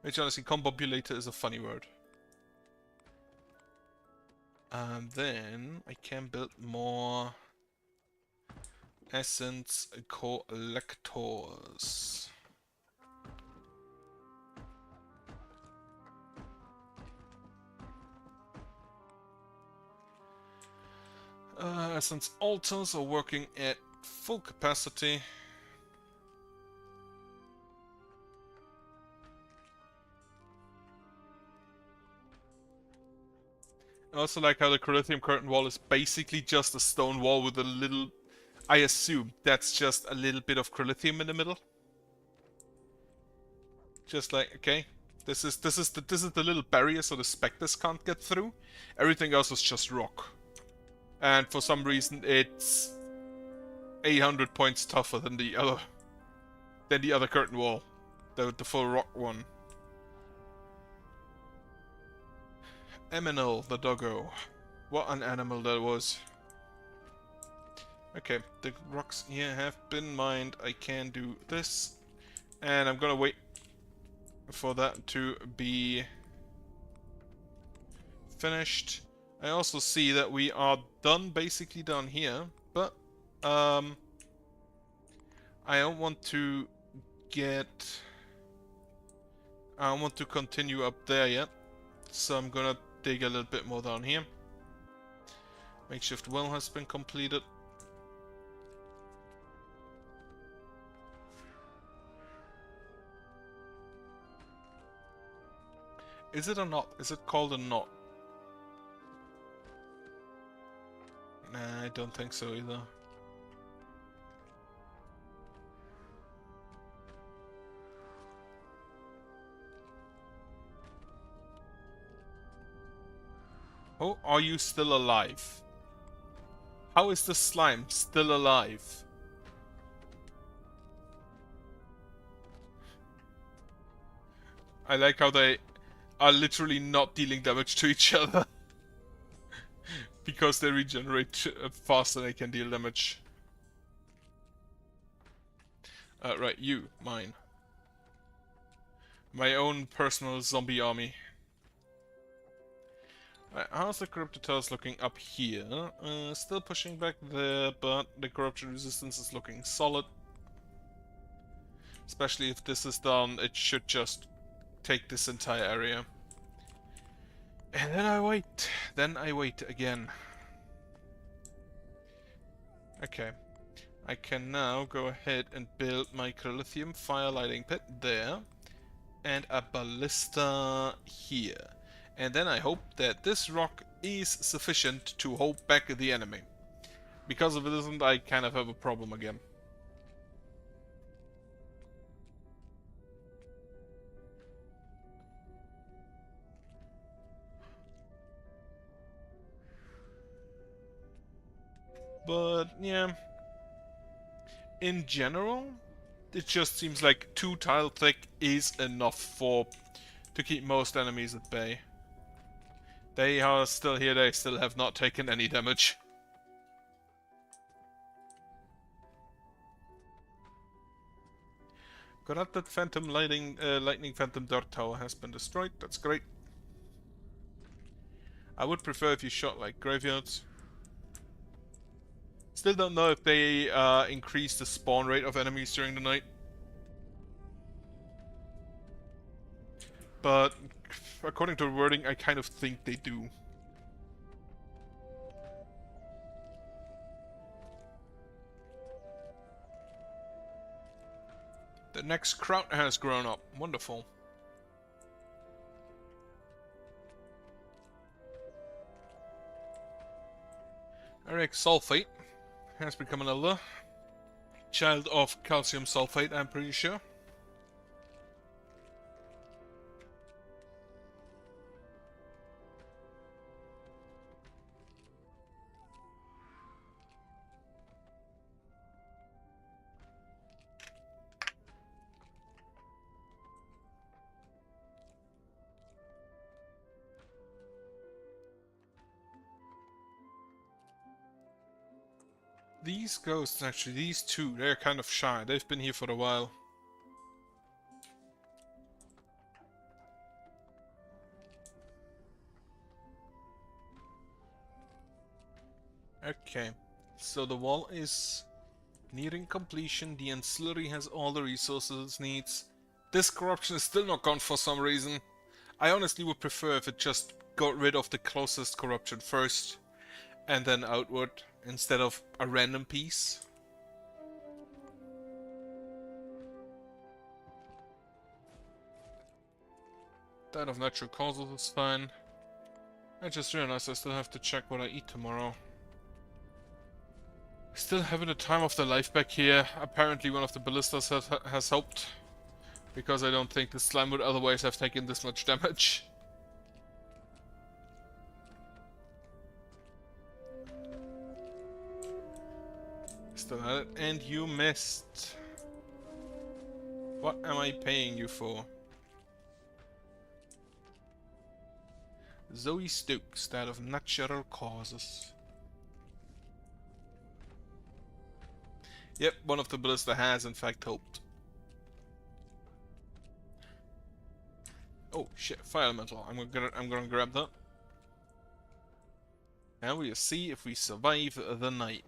Which honestly, combobulator is a funny word. And then I can build more essence collectors. Essence altars are working at full capacity. I also like how the Corinthian curtain wall is basically just a stone wall with a little... I assume that's just a little bit of Corinthium in the middle. Just like, okay, this is the little barrier so the specters can't get through. Everything else is just rock. And for some reason it's 800 points tougher than the other curtain wall. The full rock one. Eminal, the doggo. What an animal that was. Okay, the rocks here have been mined. I can do this. And I'm gonna wait for that to be finished. I also see that we are basically done here. But, I don't want to I don't want to continue up there yet. So I'm gonna dig a little bit more down here. Makeshift well has been completed. Is it a knot? Is it called a knot? Nah. I don't think so either. Oh, are you still alive? How is the slime still alive? I like how they are literally not dealing damage to each other. Because they regenerate faster than they can deal damage. Right, you, mine. My own personal zombie army. Right, how's the corrupted tiles looking up here? Still pushing back there, but the corruption resistance is looking solid. Especially if this is done, it should just take this entire area. And then I wait. Then I wait again. Okay. I can now go ahead and build my lithium fire lighting pit there. And a ballista here. And then I hope that this rock is sufficient to hold back the enemy. Because if it isn't, I kind of have a problem again. But, yeah. In general, it just seems like 2 tile thick is enough to keep most enemies at bay. They are still here, they still have not taken any damage. Corrupted Phantom Lightning Phantom Dirt Tower has been destroyed, that's great. I would prefer if you shot like graveyards. Still don't know if they increase the spawn rate of enemies during the night. But according to the wording, I kind of think they do. The next crowd has grown up. Wonderful. Eric Sulfate has become another child of calcium sulfate, I'm pretty sure. These ghosts, actually, these two, they're kind of shy. They've been here for a while. Okay, so the wall is nearing completion. The ancillary has all the resources it needs. This corruption is still not gone for some reason. I honestly would prefer if it just got rid of the closest corruption first, and then outward, instead of a random piece. That of natural causes is fine. I just realized I still have to check what I eat tomorrow. Still having the time of their life back here. Apparently one of the ballistas has helped. Because I don't think the slime would otherwise have taken this much damage. Still at it. And you missed. What am I paying you for? Zoe Stokes, that of natural causes. Yep, one of the ballista has in fact helped. Oh shit, fire elemental. I'm gonna grab that. And we'll see if we survive the night.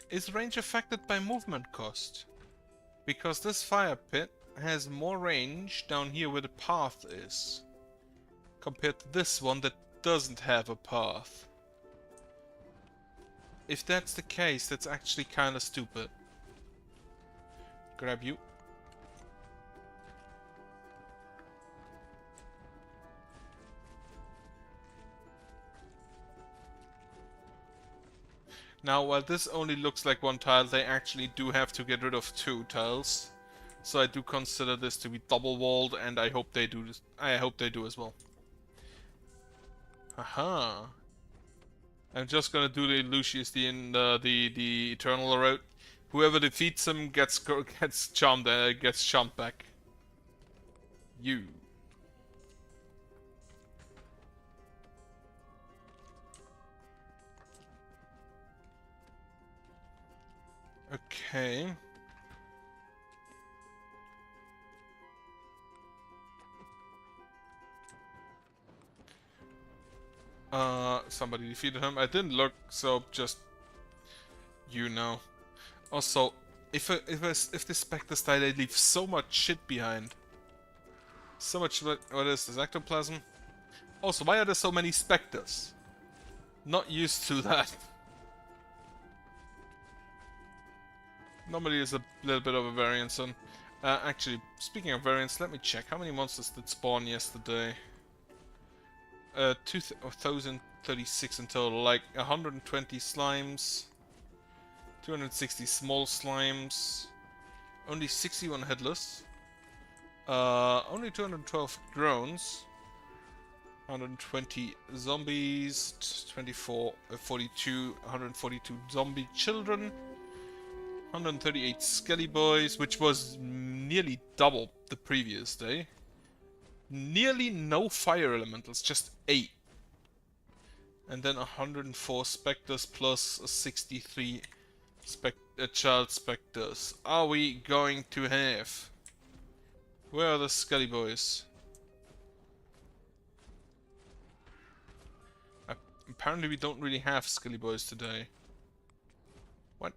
Is range affected by movement cost? Because this fire pit has more range down here where the path is, compared to this one that doesn't have a path. If that's the case, that's actually kinda stupid. Grab you. Now, while this only looks like one tile, they actually do have to get rid of 2 tiles. So I do consider this to be double walled, and I hope they do this. I hope they do as well. Aha. I'm just gonna do the Lucius the Eternal route. Whoever defeats him gets charmed back. You. Okay. Somebody defeated him. I didn't look, so just you know. Also, if the specters die, they leave so much shit behind. So much. What is this, ectoplasm? Also, why are there so many specters? Not used to that. Normally, there's a little bit of a variance on. Actually, speaking of variance, let me check how many monsters did spawn yesterday. 2036 in total, like 120 slimes, 260 small slimes, only 61 headless, only 212 drones, 120 zombies, 142 zombie children, 138 skelly boys, which was nearly double the previous day. Nearly no fire elementals, just 8. And then 104 specters plus 63 child specters. Are we going to have? Where are the skelly boys? Apparently we don't really have skelly boys today. What?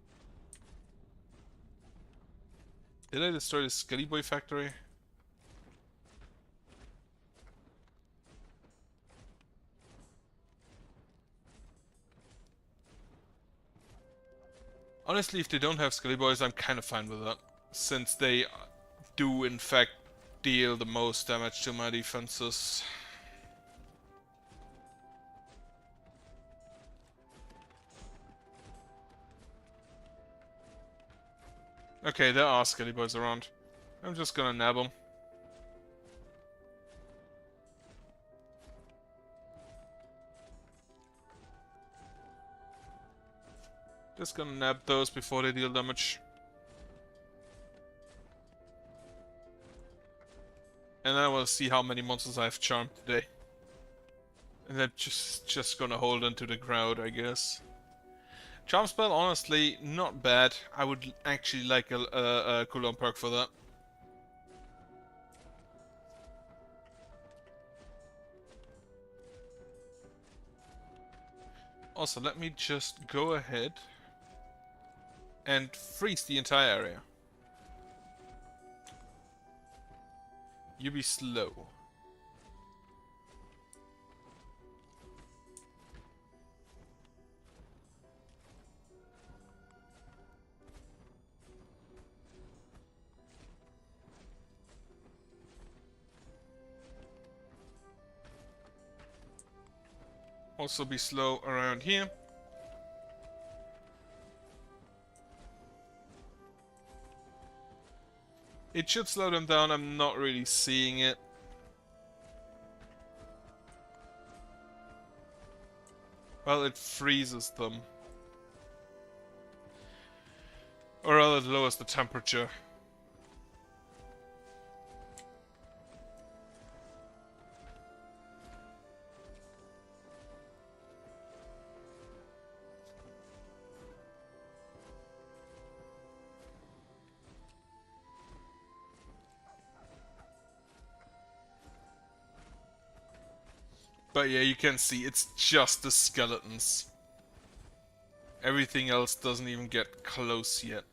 Did I destroy the skelly boy factory? Honestly, if they don't have skelly boys, I'm kind of fine with that. Since they do, in fact, deal the most damage to my defenses. Okay, there are skelly boys around. I'm just gonna nab them. Just gonna nab those before they deal damage. And then we'll see how many monsters I've charmed today. And then just gonna hold into the crowd, I guess. Charm spell, honestly, not bad. I would actually like a cooldown perk for that. Also, let me just go ahead and freeze the entire area. You be slow. Also be slow around here. It should slow them down, I'm not really seeing it. Well, it freezes them. Or rather, it lowers the temperature. But yeah, you can see it's just the skeletons. Everything else doesn't even get close yet.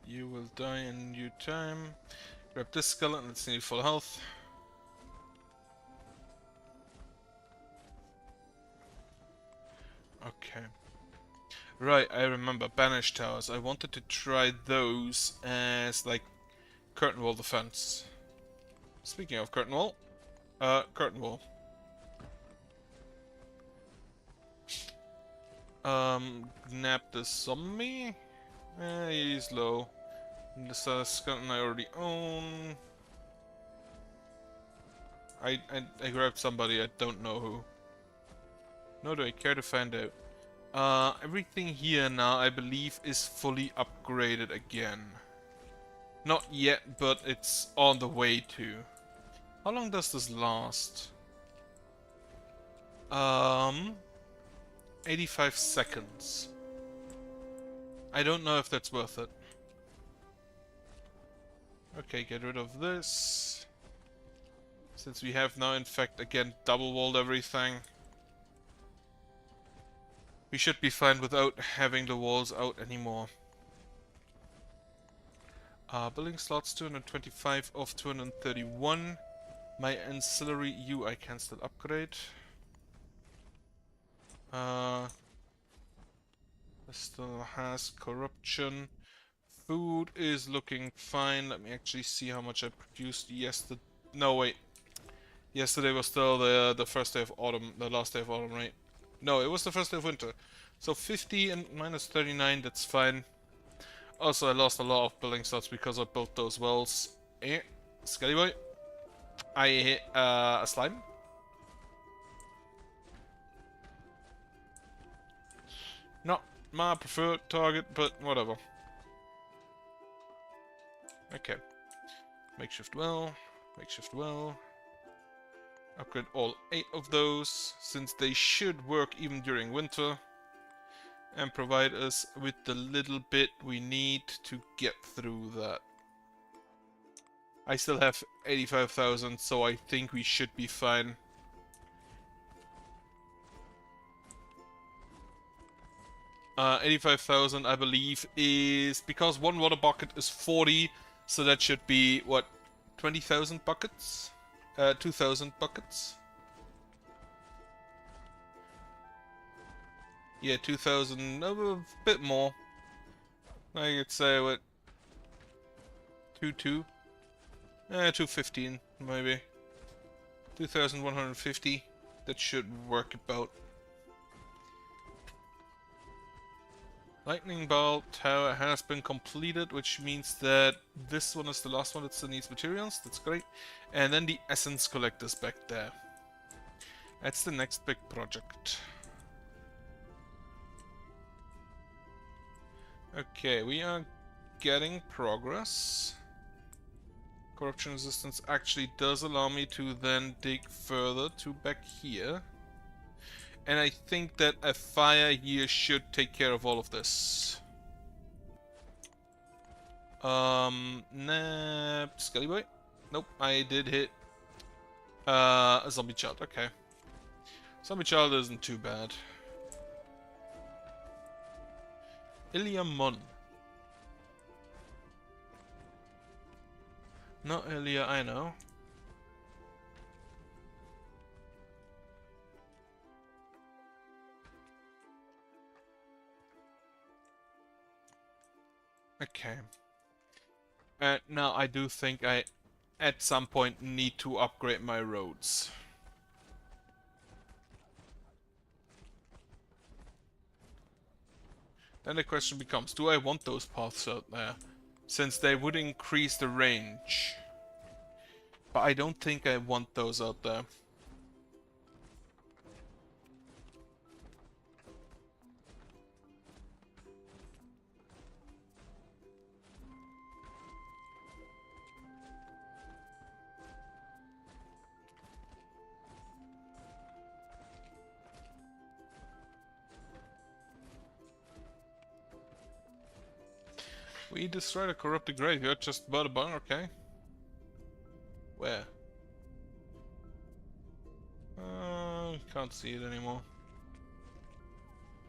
You will die in due time. Grab this skeleton, it's nearly full health. Okay. Right, I remember. Banish towers. I wanted to try those as, like, curtain wall defense. Speaking of curtain wall, curtain wall. Nab the zombie. He's low. This skeleton I already own. I grabbed somebody, I don't know who. Nor do I care to find out. Everything here now, I believe, is fully upgraded again. Not yet, but it's on the way to. How long does this last? 85 seconds. I don't know if that's worth it. Okay, get rid of this. Since we have now, in fact, again, double-walled everything. We should be fine without having the walls out anymore. Building slots 225 of 231. My ancillary U I can still upgrade. This still has corruption. Food is looking fine. Let me actually see how much I produced yesterday. No, wait. Yesterday was still the first day of autumn, the last day of autumn, right? No, it was the first day of winter. So 50 and minus 39, that's fine. Also, I lost a lot of building slots because I built those wells. Skelly boy. I hit a slime. Not my preferred target, but whatever. Okay. Makeshift well. Makeshift well. Upgrade all 8 of those, since they should work even during winter. And provide us with the little bit we need to get through that. I still have 85,000, so I think we should be fine. Uh, 85,000, I believe, is because one water bucket is 40, so that should be, what, 20,000 buckets? 2,000 buckets? Yeah, 2,000, a bit more. I could say, what, 215, maybe. 2,150, that should work about. Lightning Bolt Tower has been completed, which means that this one is the last one that still needs materials. That's great. And then the Essence Collector's back there. That's the next big project. Okay, we are getting progress. Corruption resistance actually does allow me to then dig further to back here. And I think that a fire here should take care of all of this. Nah, Skelly boy? Nope, I did hit a zombie child, okay. Zombie child isn't too bad. Iliamon. Not Ilia, I know. Okay. Now I do think I, at some point, need to upgrade my roads. Then the question becomes, do I want those paths out there? Since they would increase the range. But I don't think I want those out there. We destroyed a corrupted graveyard just about a bar, okay. Where? Can't see it anymore.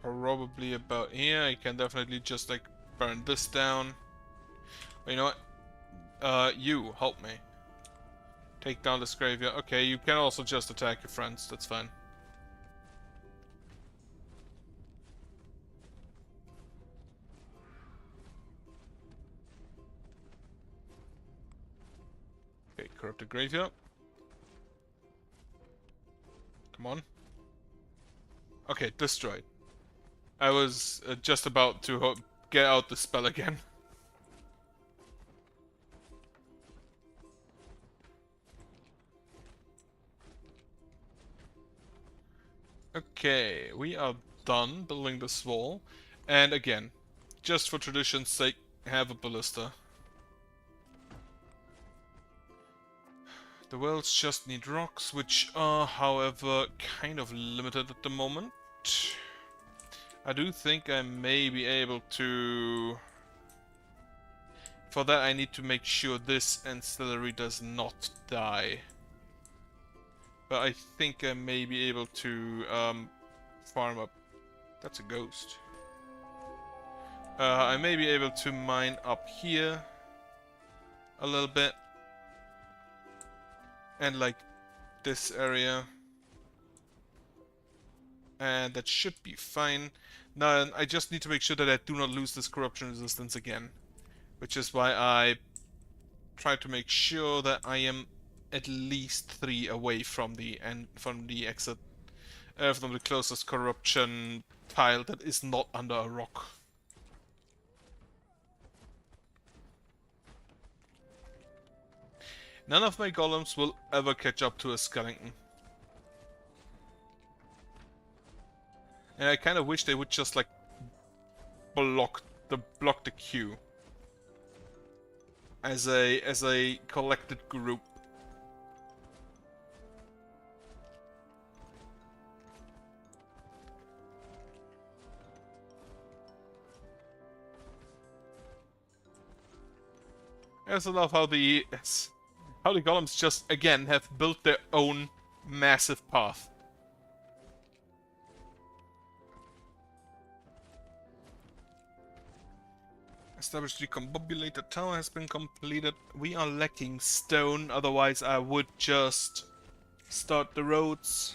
Probably about here. I can definitely just like burn this down. But you know what? You, help me. Take down this graveyard. Okay, you can also just attack your friends, that's fine. the graveyard. Come on. Okay, destroyed. I was just about to get out the spell again. Okay, we are done building this wall. And again, just for tradition's sake, have a ballista. The wells just need rocks, which are, however, kind of limited at the moment. I do think I may be able to... For that I need to make sure this ancillary does not die. But I think I may be able to farm up... That's a ghost. I may be able to mine up here a little bit. And like this area. And that should be fine. Now I just need to make sure that I do not lose this corruption resistance again. Which is why I try to make sure that I am at least 3 away from the exit. From the closest corruption tile that is not under a rock. None of my golems will ever catch up to a skeleton. And I kind of wish they would just like block the queue as a collected group. I also love how the golems just again have built their own massive path. Established recombobulated tower has been completed. We are lacking stone, otherwise I would just start the roads.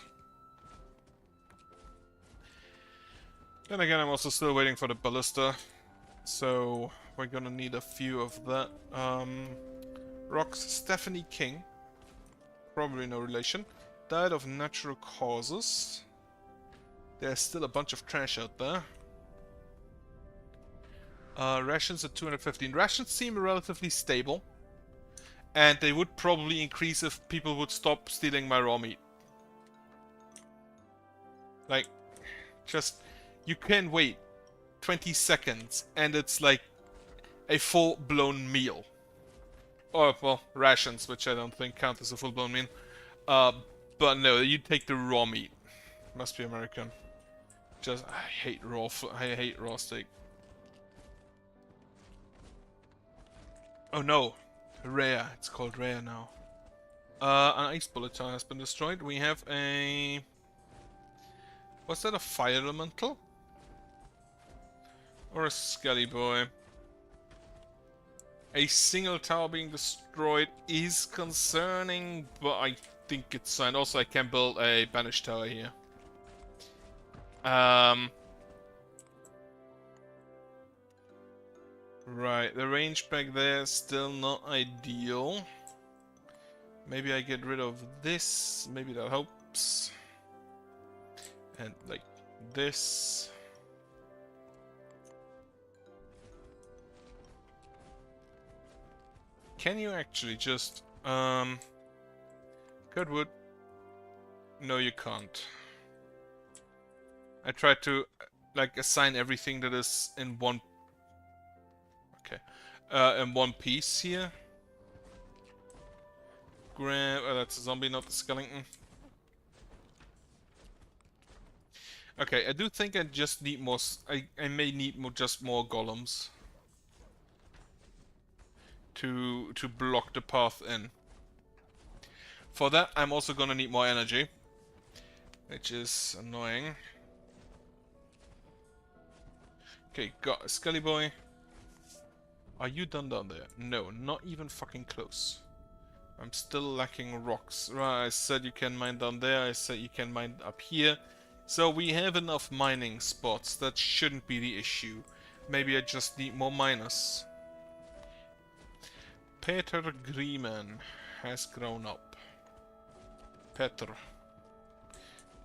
Then again, I'm also still waiting for the ballista, so we're gonna need a few of that. Rocks. Stephanie King, probably no relation, died of natural causes. There's still a bunch of trash out there. Rations at 215. Rations seem relatively stable. And they would probably increase if people would stop stealing my raw meat. Like, just... You can wait 20 seconds and it's like a full-blown meal. Or, well, rations, which I don't think count as a full-blown meal. But no, you take the raw meat. Must be American. Just, I hate raw steak. Oh no, rare. It's called rare now. An ice bulletin has been destroyed. We have a... Was that a fire elemental? Or a skelly boy? A single tower being destroyed is concerning, but I think it's fine. Also, I can build a banished tower here. Right, the range back there is still not ideal. Maybe I get rid of this, maybe that helps. And like this. Can you actually just, cut wood? No, you can't. I tried to, like, assign everything that is in one... Okay. In one piece here. Grab... Oh, that's a zombie, not the skeleton. Okay, I do think I just need more... I may need just more golems. To block the path in. For that, I'm also gonna need more energy. Which is annoying. Okay, got a skelly boy. Are you done down there? No, not even fucking close. I'm still lacking rocks. Right, I said you can mine down there, I said you can mine up here. So we have enough mining spots, that shouldn't be the issue. Maybe I just need more miners. Peter Grieman has grown up. Petr.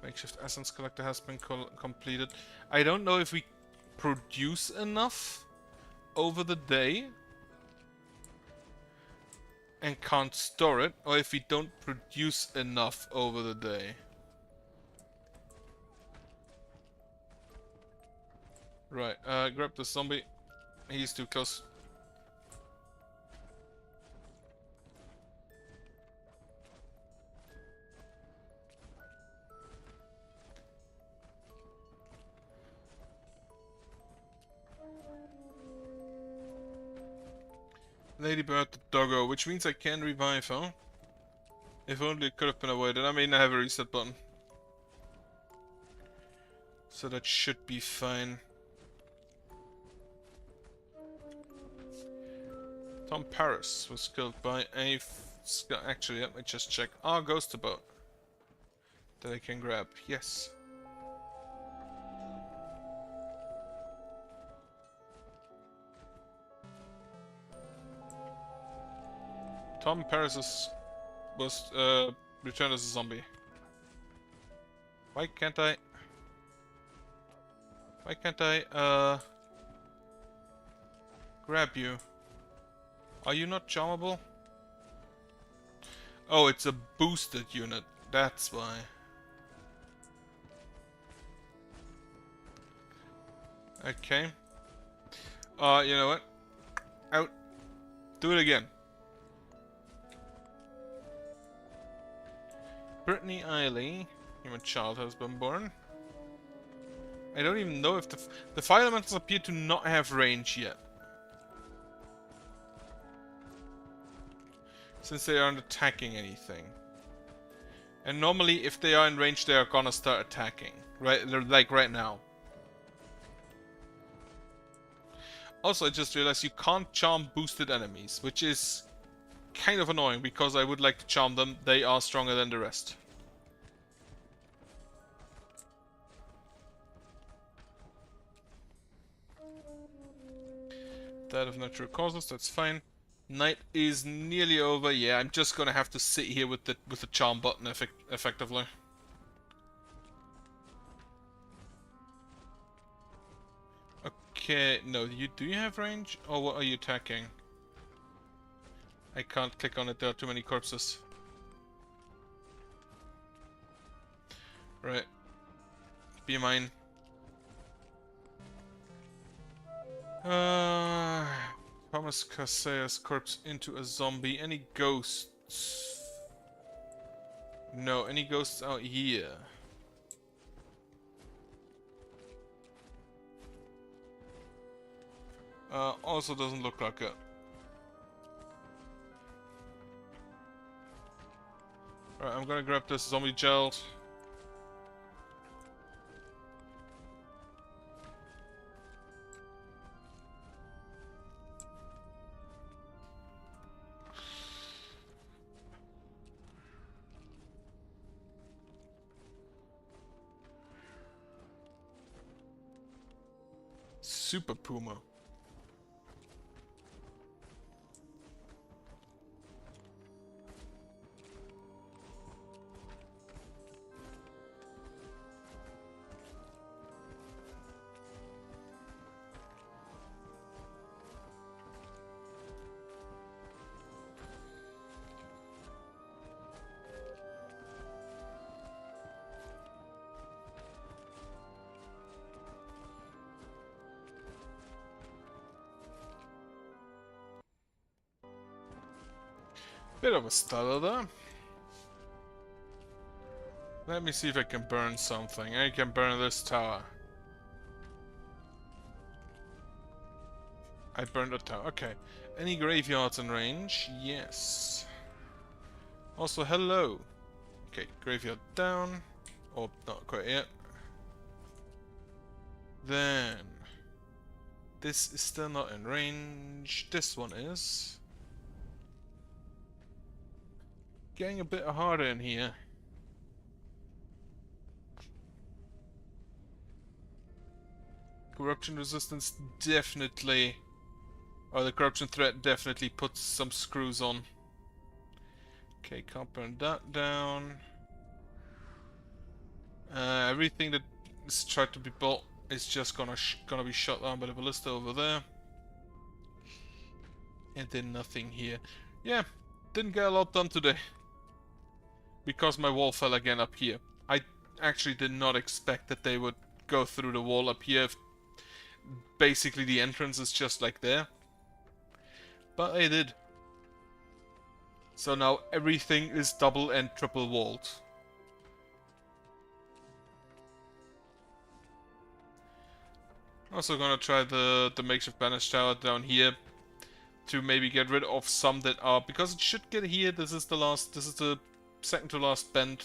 Makeshift essence collector has been completed. I don't know if we produce enough over the day and can't store it, or if we don't produce enough over the day. Right, grab the zombie. He's too close. Ladybird the doggo, which means I can revive, huh? If only it could have been avoided. I mean, I have a reset button. So that should be fine. Tom Paris was killed by a... Actually, let me just check. Ah, ghost boat. That I can grab. Yes. Tom Paris was returned as a zombie. Why can't I grab you? Are you not charmable? Oh, it's a boosted unit. That's why. Okay. You know what? Out. Do it again. Brittany Eiley, human child, has been born. I don't even know if the fire elementals appear to not have range yet. Since they aren't attacking anything. And normally if they are in range they are gonna start attacking. Right, like right now. Also I just realized you can't charm boosted enemies, which is kind of annoying because I would like to charm them. They are stronger than the rest. Death of natural causes, that's fine. Night is nearly over. Yeah, I'm just gonna have to sit here with the charm button effectively. Okay, no, do you have range? Or what are you attacking? I can't click on it, there are too many corpses. Right. Be mine. Thomas Casillas corpse into a zombie. Any ghosts? No, any ghosts out here? Also doesn't look like it. Alright, I'm gonna grab this zombie gel. Super Puma. Bit of a stutter there. Let me see if I can burn something. I can burn this tower. I burned a tower. Okay. Any graveyards in range? Yes. Also, hello. Okay, graveyard down. Or not quite yet. Then this is still not in range. This one is. Getting a bit harder in here. Corruption resistance definitely, or the corruption threat definitely puts some screws on. Okay, can't burn that down. Everything that is tried to be built is just gonna be shot down by the ballista over there. And then nothing here. Yeah, didn't get a lot done today. Because my wall fell again up here. I actually did not expect that they would go through the wall up here if basically the entrance is just like there. But they did. So now everything is double and triple walled. Also gonna try the makeshift banish tower down here to maybe get rid of some that are, because it should get here. This is the second to last bend.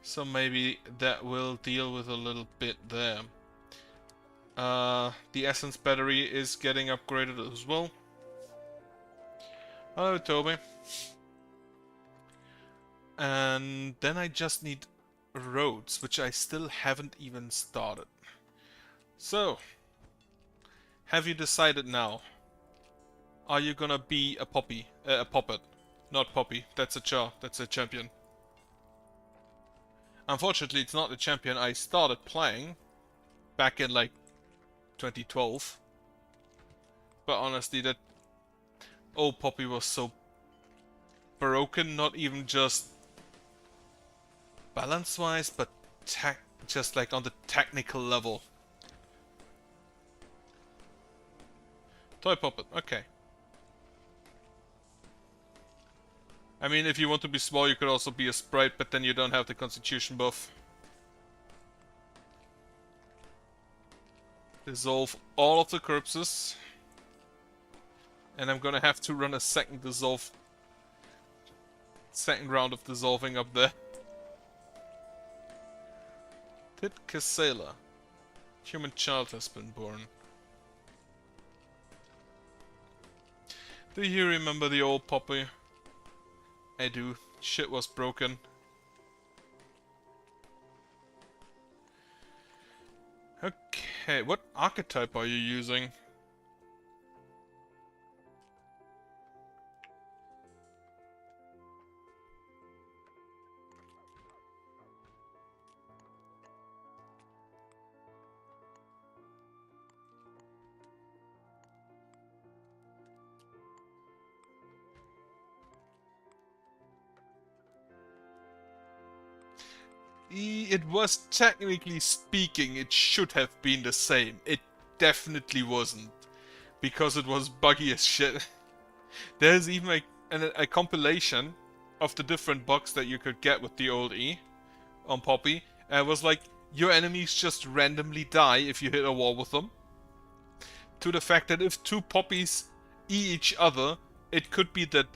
So maybe that will deal with a little bit there. The essence battery is getting upgraded as well. Hello, Toby. And then I just need roads, which I still haven't even started. So, have you decided now? Are you gonna be a poppy? A puppet? Not poppy. That's a char. That's a champion. Unfortunately, it's not a champion I started playing back in like 2012. But honestly, that old poppy was so broken. Not even just balance-wise, but just like on the technical level. Toy puppet. Okay. I mean, if you want to be small, you could also be a sprite, but then you don't have the constitution buff. Dissolve all of the corpses. And I'm gonna have to run a second round of dissolving up there. Tit Casela. Human child has been born. Do you remember the old poppy? I do. Shit was broken. Okay, what archetype are you using? It was, technically speaking, it should have been the same. It definitely wasn't. Because it was buggy as shit. There's even a compilation of the different bugs that you could get with the old E on Poppy. And it was like, your enemies just randomly die if you hit a wall with them. To the fact that if two Poppies E each other, it could be that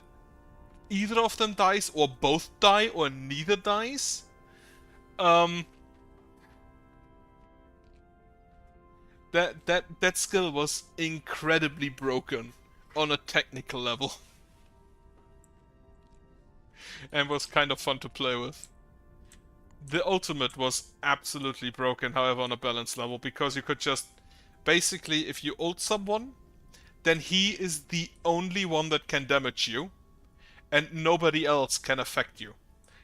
either of them dies, or both die, or neither dies. That skill was incredibly broken on a technical level. And was kind of fun to play with. The ultimate was absolutely broken, however, on a balance level, because you could just... Basically, if you ult someone, then he is the only one that can damage you, and nobody else can affect you.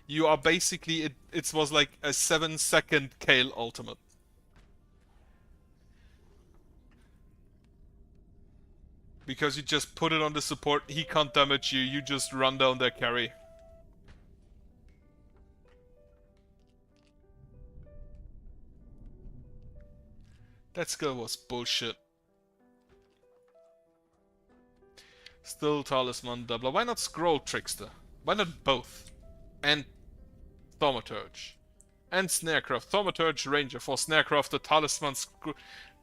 You are basically... It was like a 7-second Kale ultimate. Because you just put it on the support, he can't damage you, you just run down their carry. That skill was bullshit. Still Talisman Doubler. Why not Scroll Trickster? Why not both? And Thaumaturge. And Snarecraft. Thaumaturge Ranger for Snarecraft, the Talisman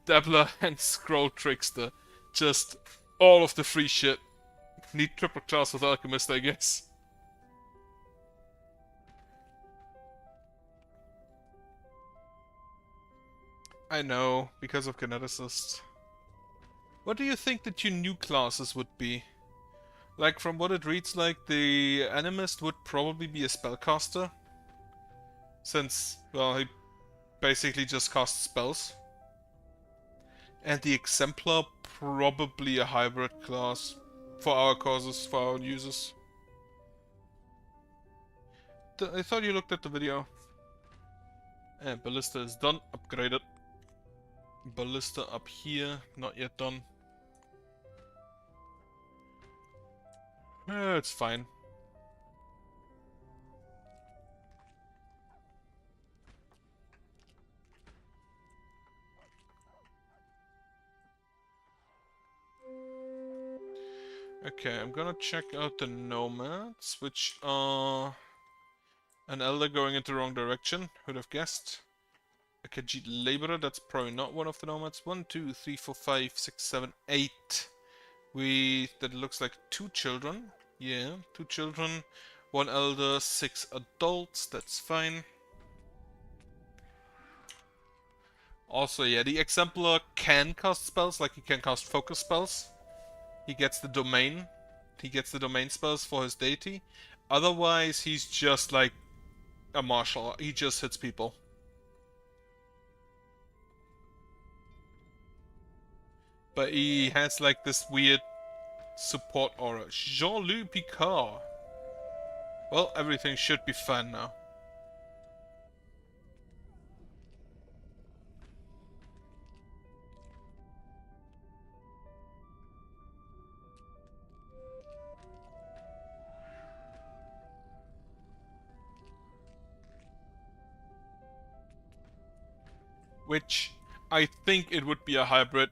Dabbler, and Scroll Trickster. Just all of the free shit. Need triple class with Alchemist, I guess. I know, because of Kineticist. What do you think that your new classes would be? Like, from what it reads like, the Animist would probably be a spellcaster. Since, well, he basically just casts spells. And the Exemplar, probably a hybrid class. For our causes, for our users. I thought you looked at the video. Ballista is done. Upgraded. Ballista up here. Not yet done. It's fine. Okay, I'm gonna check out the nomads, which are an elder going into the wrong direction. Who'd have guessed? A Khajiit laborer, that's probably not one of the nomads. 1, 2, 3, 4, 5, 6, 7, 8. That looks like 2 children. Yeah, 2 children, 1 elder, 6 adults, that's fine. Also, yeah, the Exemplar can cast spells, like he can cast focus spells. He gets the domain. He gets the domain spells for his deity. Otherwise, he's just like a martial. He just hits people. But he has like this weird support aura. Jean-Luc Picard. Well, everything should be fine now. Which I think it would be a hybrid,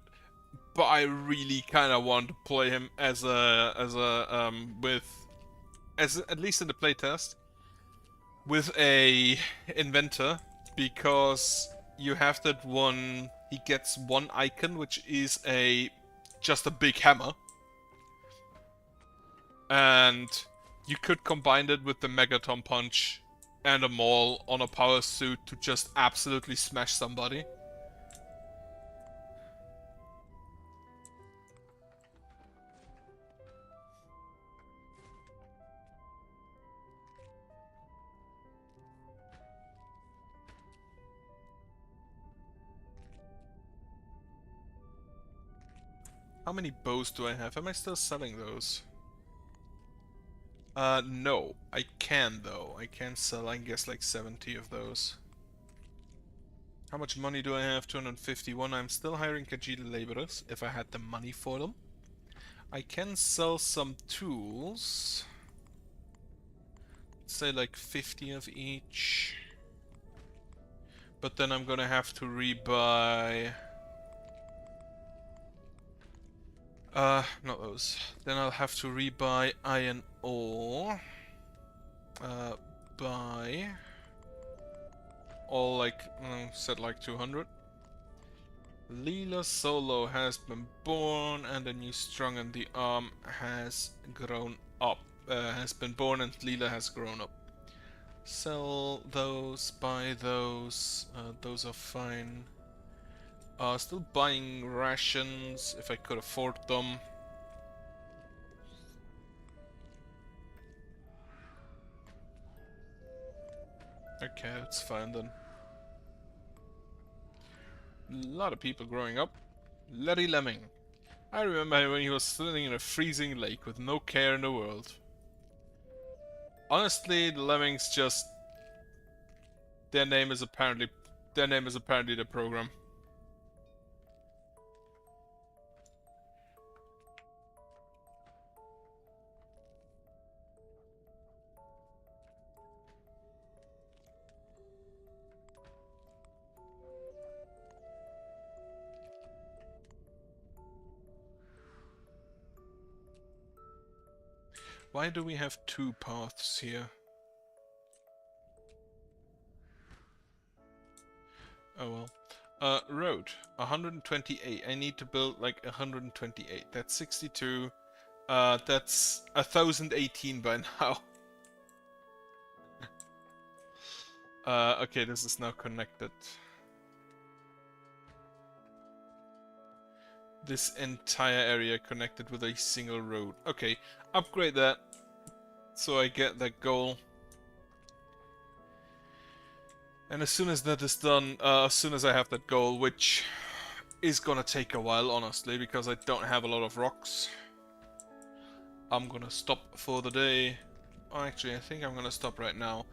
but I really kind of want to play him as at least in the playtest, with a inventor, because you have that one. He gets one icon, which is just a big hammer, and you could combine it with the Megaton Punch and a Maul on a power suit to just absolutely smash somebody. How many bows do I have? Am I still selling those? No. I can, though. I can sell, I guess, like 70 of those. How much money do I have? 251. I'm still hiring Khajiit laborers, if I had the money for them. I can sell some tools. Say like 50 of each. But then I'm gonna have to rebuy... not those. Then I'll have to rebuy iron ore. Buy... all like, set like 200. Leela Solo has been born, and the new Strong in the Arm has grown up. Has been born, and Leela has grown up. Sell those, buy those. Those are fine. Still buying rations if I could afford them. Okay, that's fine then. A lot of people growing up. Larry Lemming. I remember when he was sitting in a freezing lake with no care in the world. Honestly, the Lemmings just... their name is apparently the program. Why do we have 2 paths here? Oh well. Road. 128. I need to build like 128. That's 62. That's 1018 by now. Okay, this is now connected. This entire area connected with a single road. Okay, upgrade that so I get that goal. And as soon as that is done, as soon as I have that goal, which is gonna take a while, honestly, because I don't have a lot of rocks, I'm gonna stop for the day. Oh, actually, I think I'm gonna stop right now.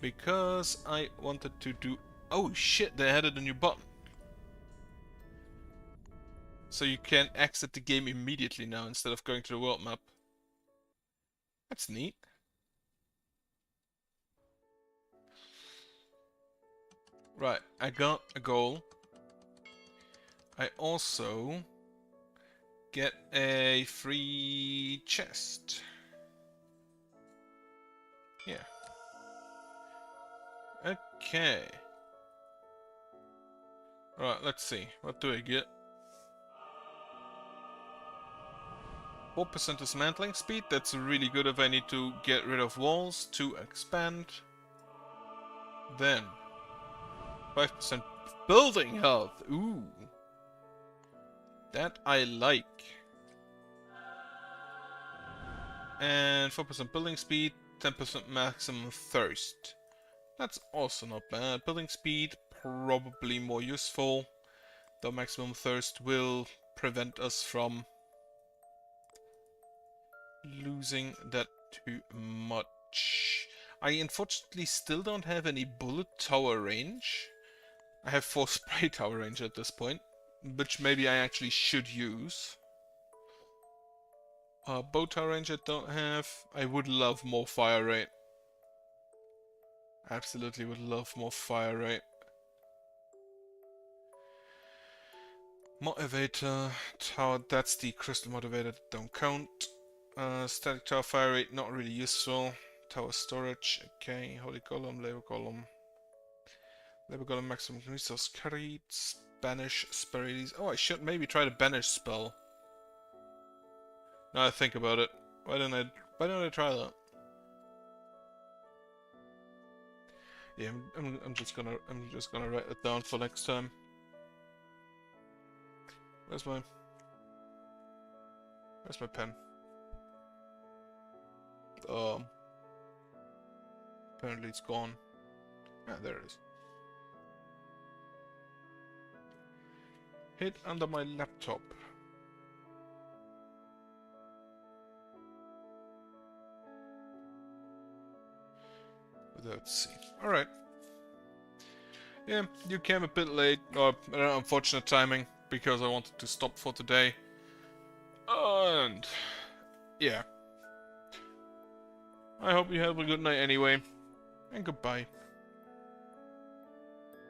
Because I wanted to do... Oh shit, they added a new button. So you can exit the game immediately now instead of going to the world map. That's neat. Right, I got a goal. I also get a free chest. Yeah. Okay. Right, let's see. What do I get? 4% dismantling speed. That's really good if I need to get rid of walls to expand. Then 5% building health. Ooh. That I like. And 4% building speed, 10% maximum thirst. That's also not bad. Building speed, probably more useful. Though maximum thirst will prevent us from losing that too much. I unfortunately still don't have any bullet tower range. I have 4 spray tower range at this point, which maybe I actually should use. Bow tower range I don't have. I would love more fire rate. Absolutely would love more fire rate. Motivator tower, that's the crystal motivator, don't count. Static tower fire rate, not really useful. Tower storage, okay. Holy column, labor column. Labor column maximum resource carried. Banish spirits. Oh, I should maybe try the banish spell. Now I think about it. Why don't I try that? Yeah, I'm just gonna write it down for next time. Where's my pen? Apparently it's gone. Ah, there it is. Hid under my laptop. Let's see. Alright. Yeah, you came a bit late, or unfortunate timing, because I wanted to stop for today. And yeah. I hope you have a good night anyway. And goodbye.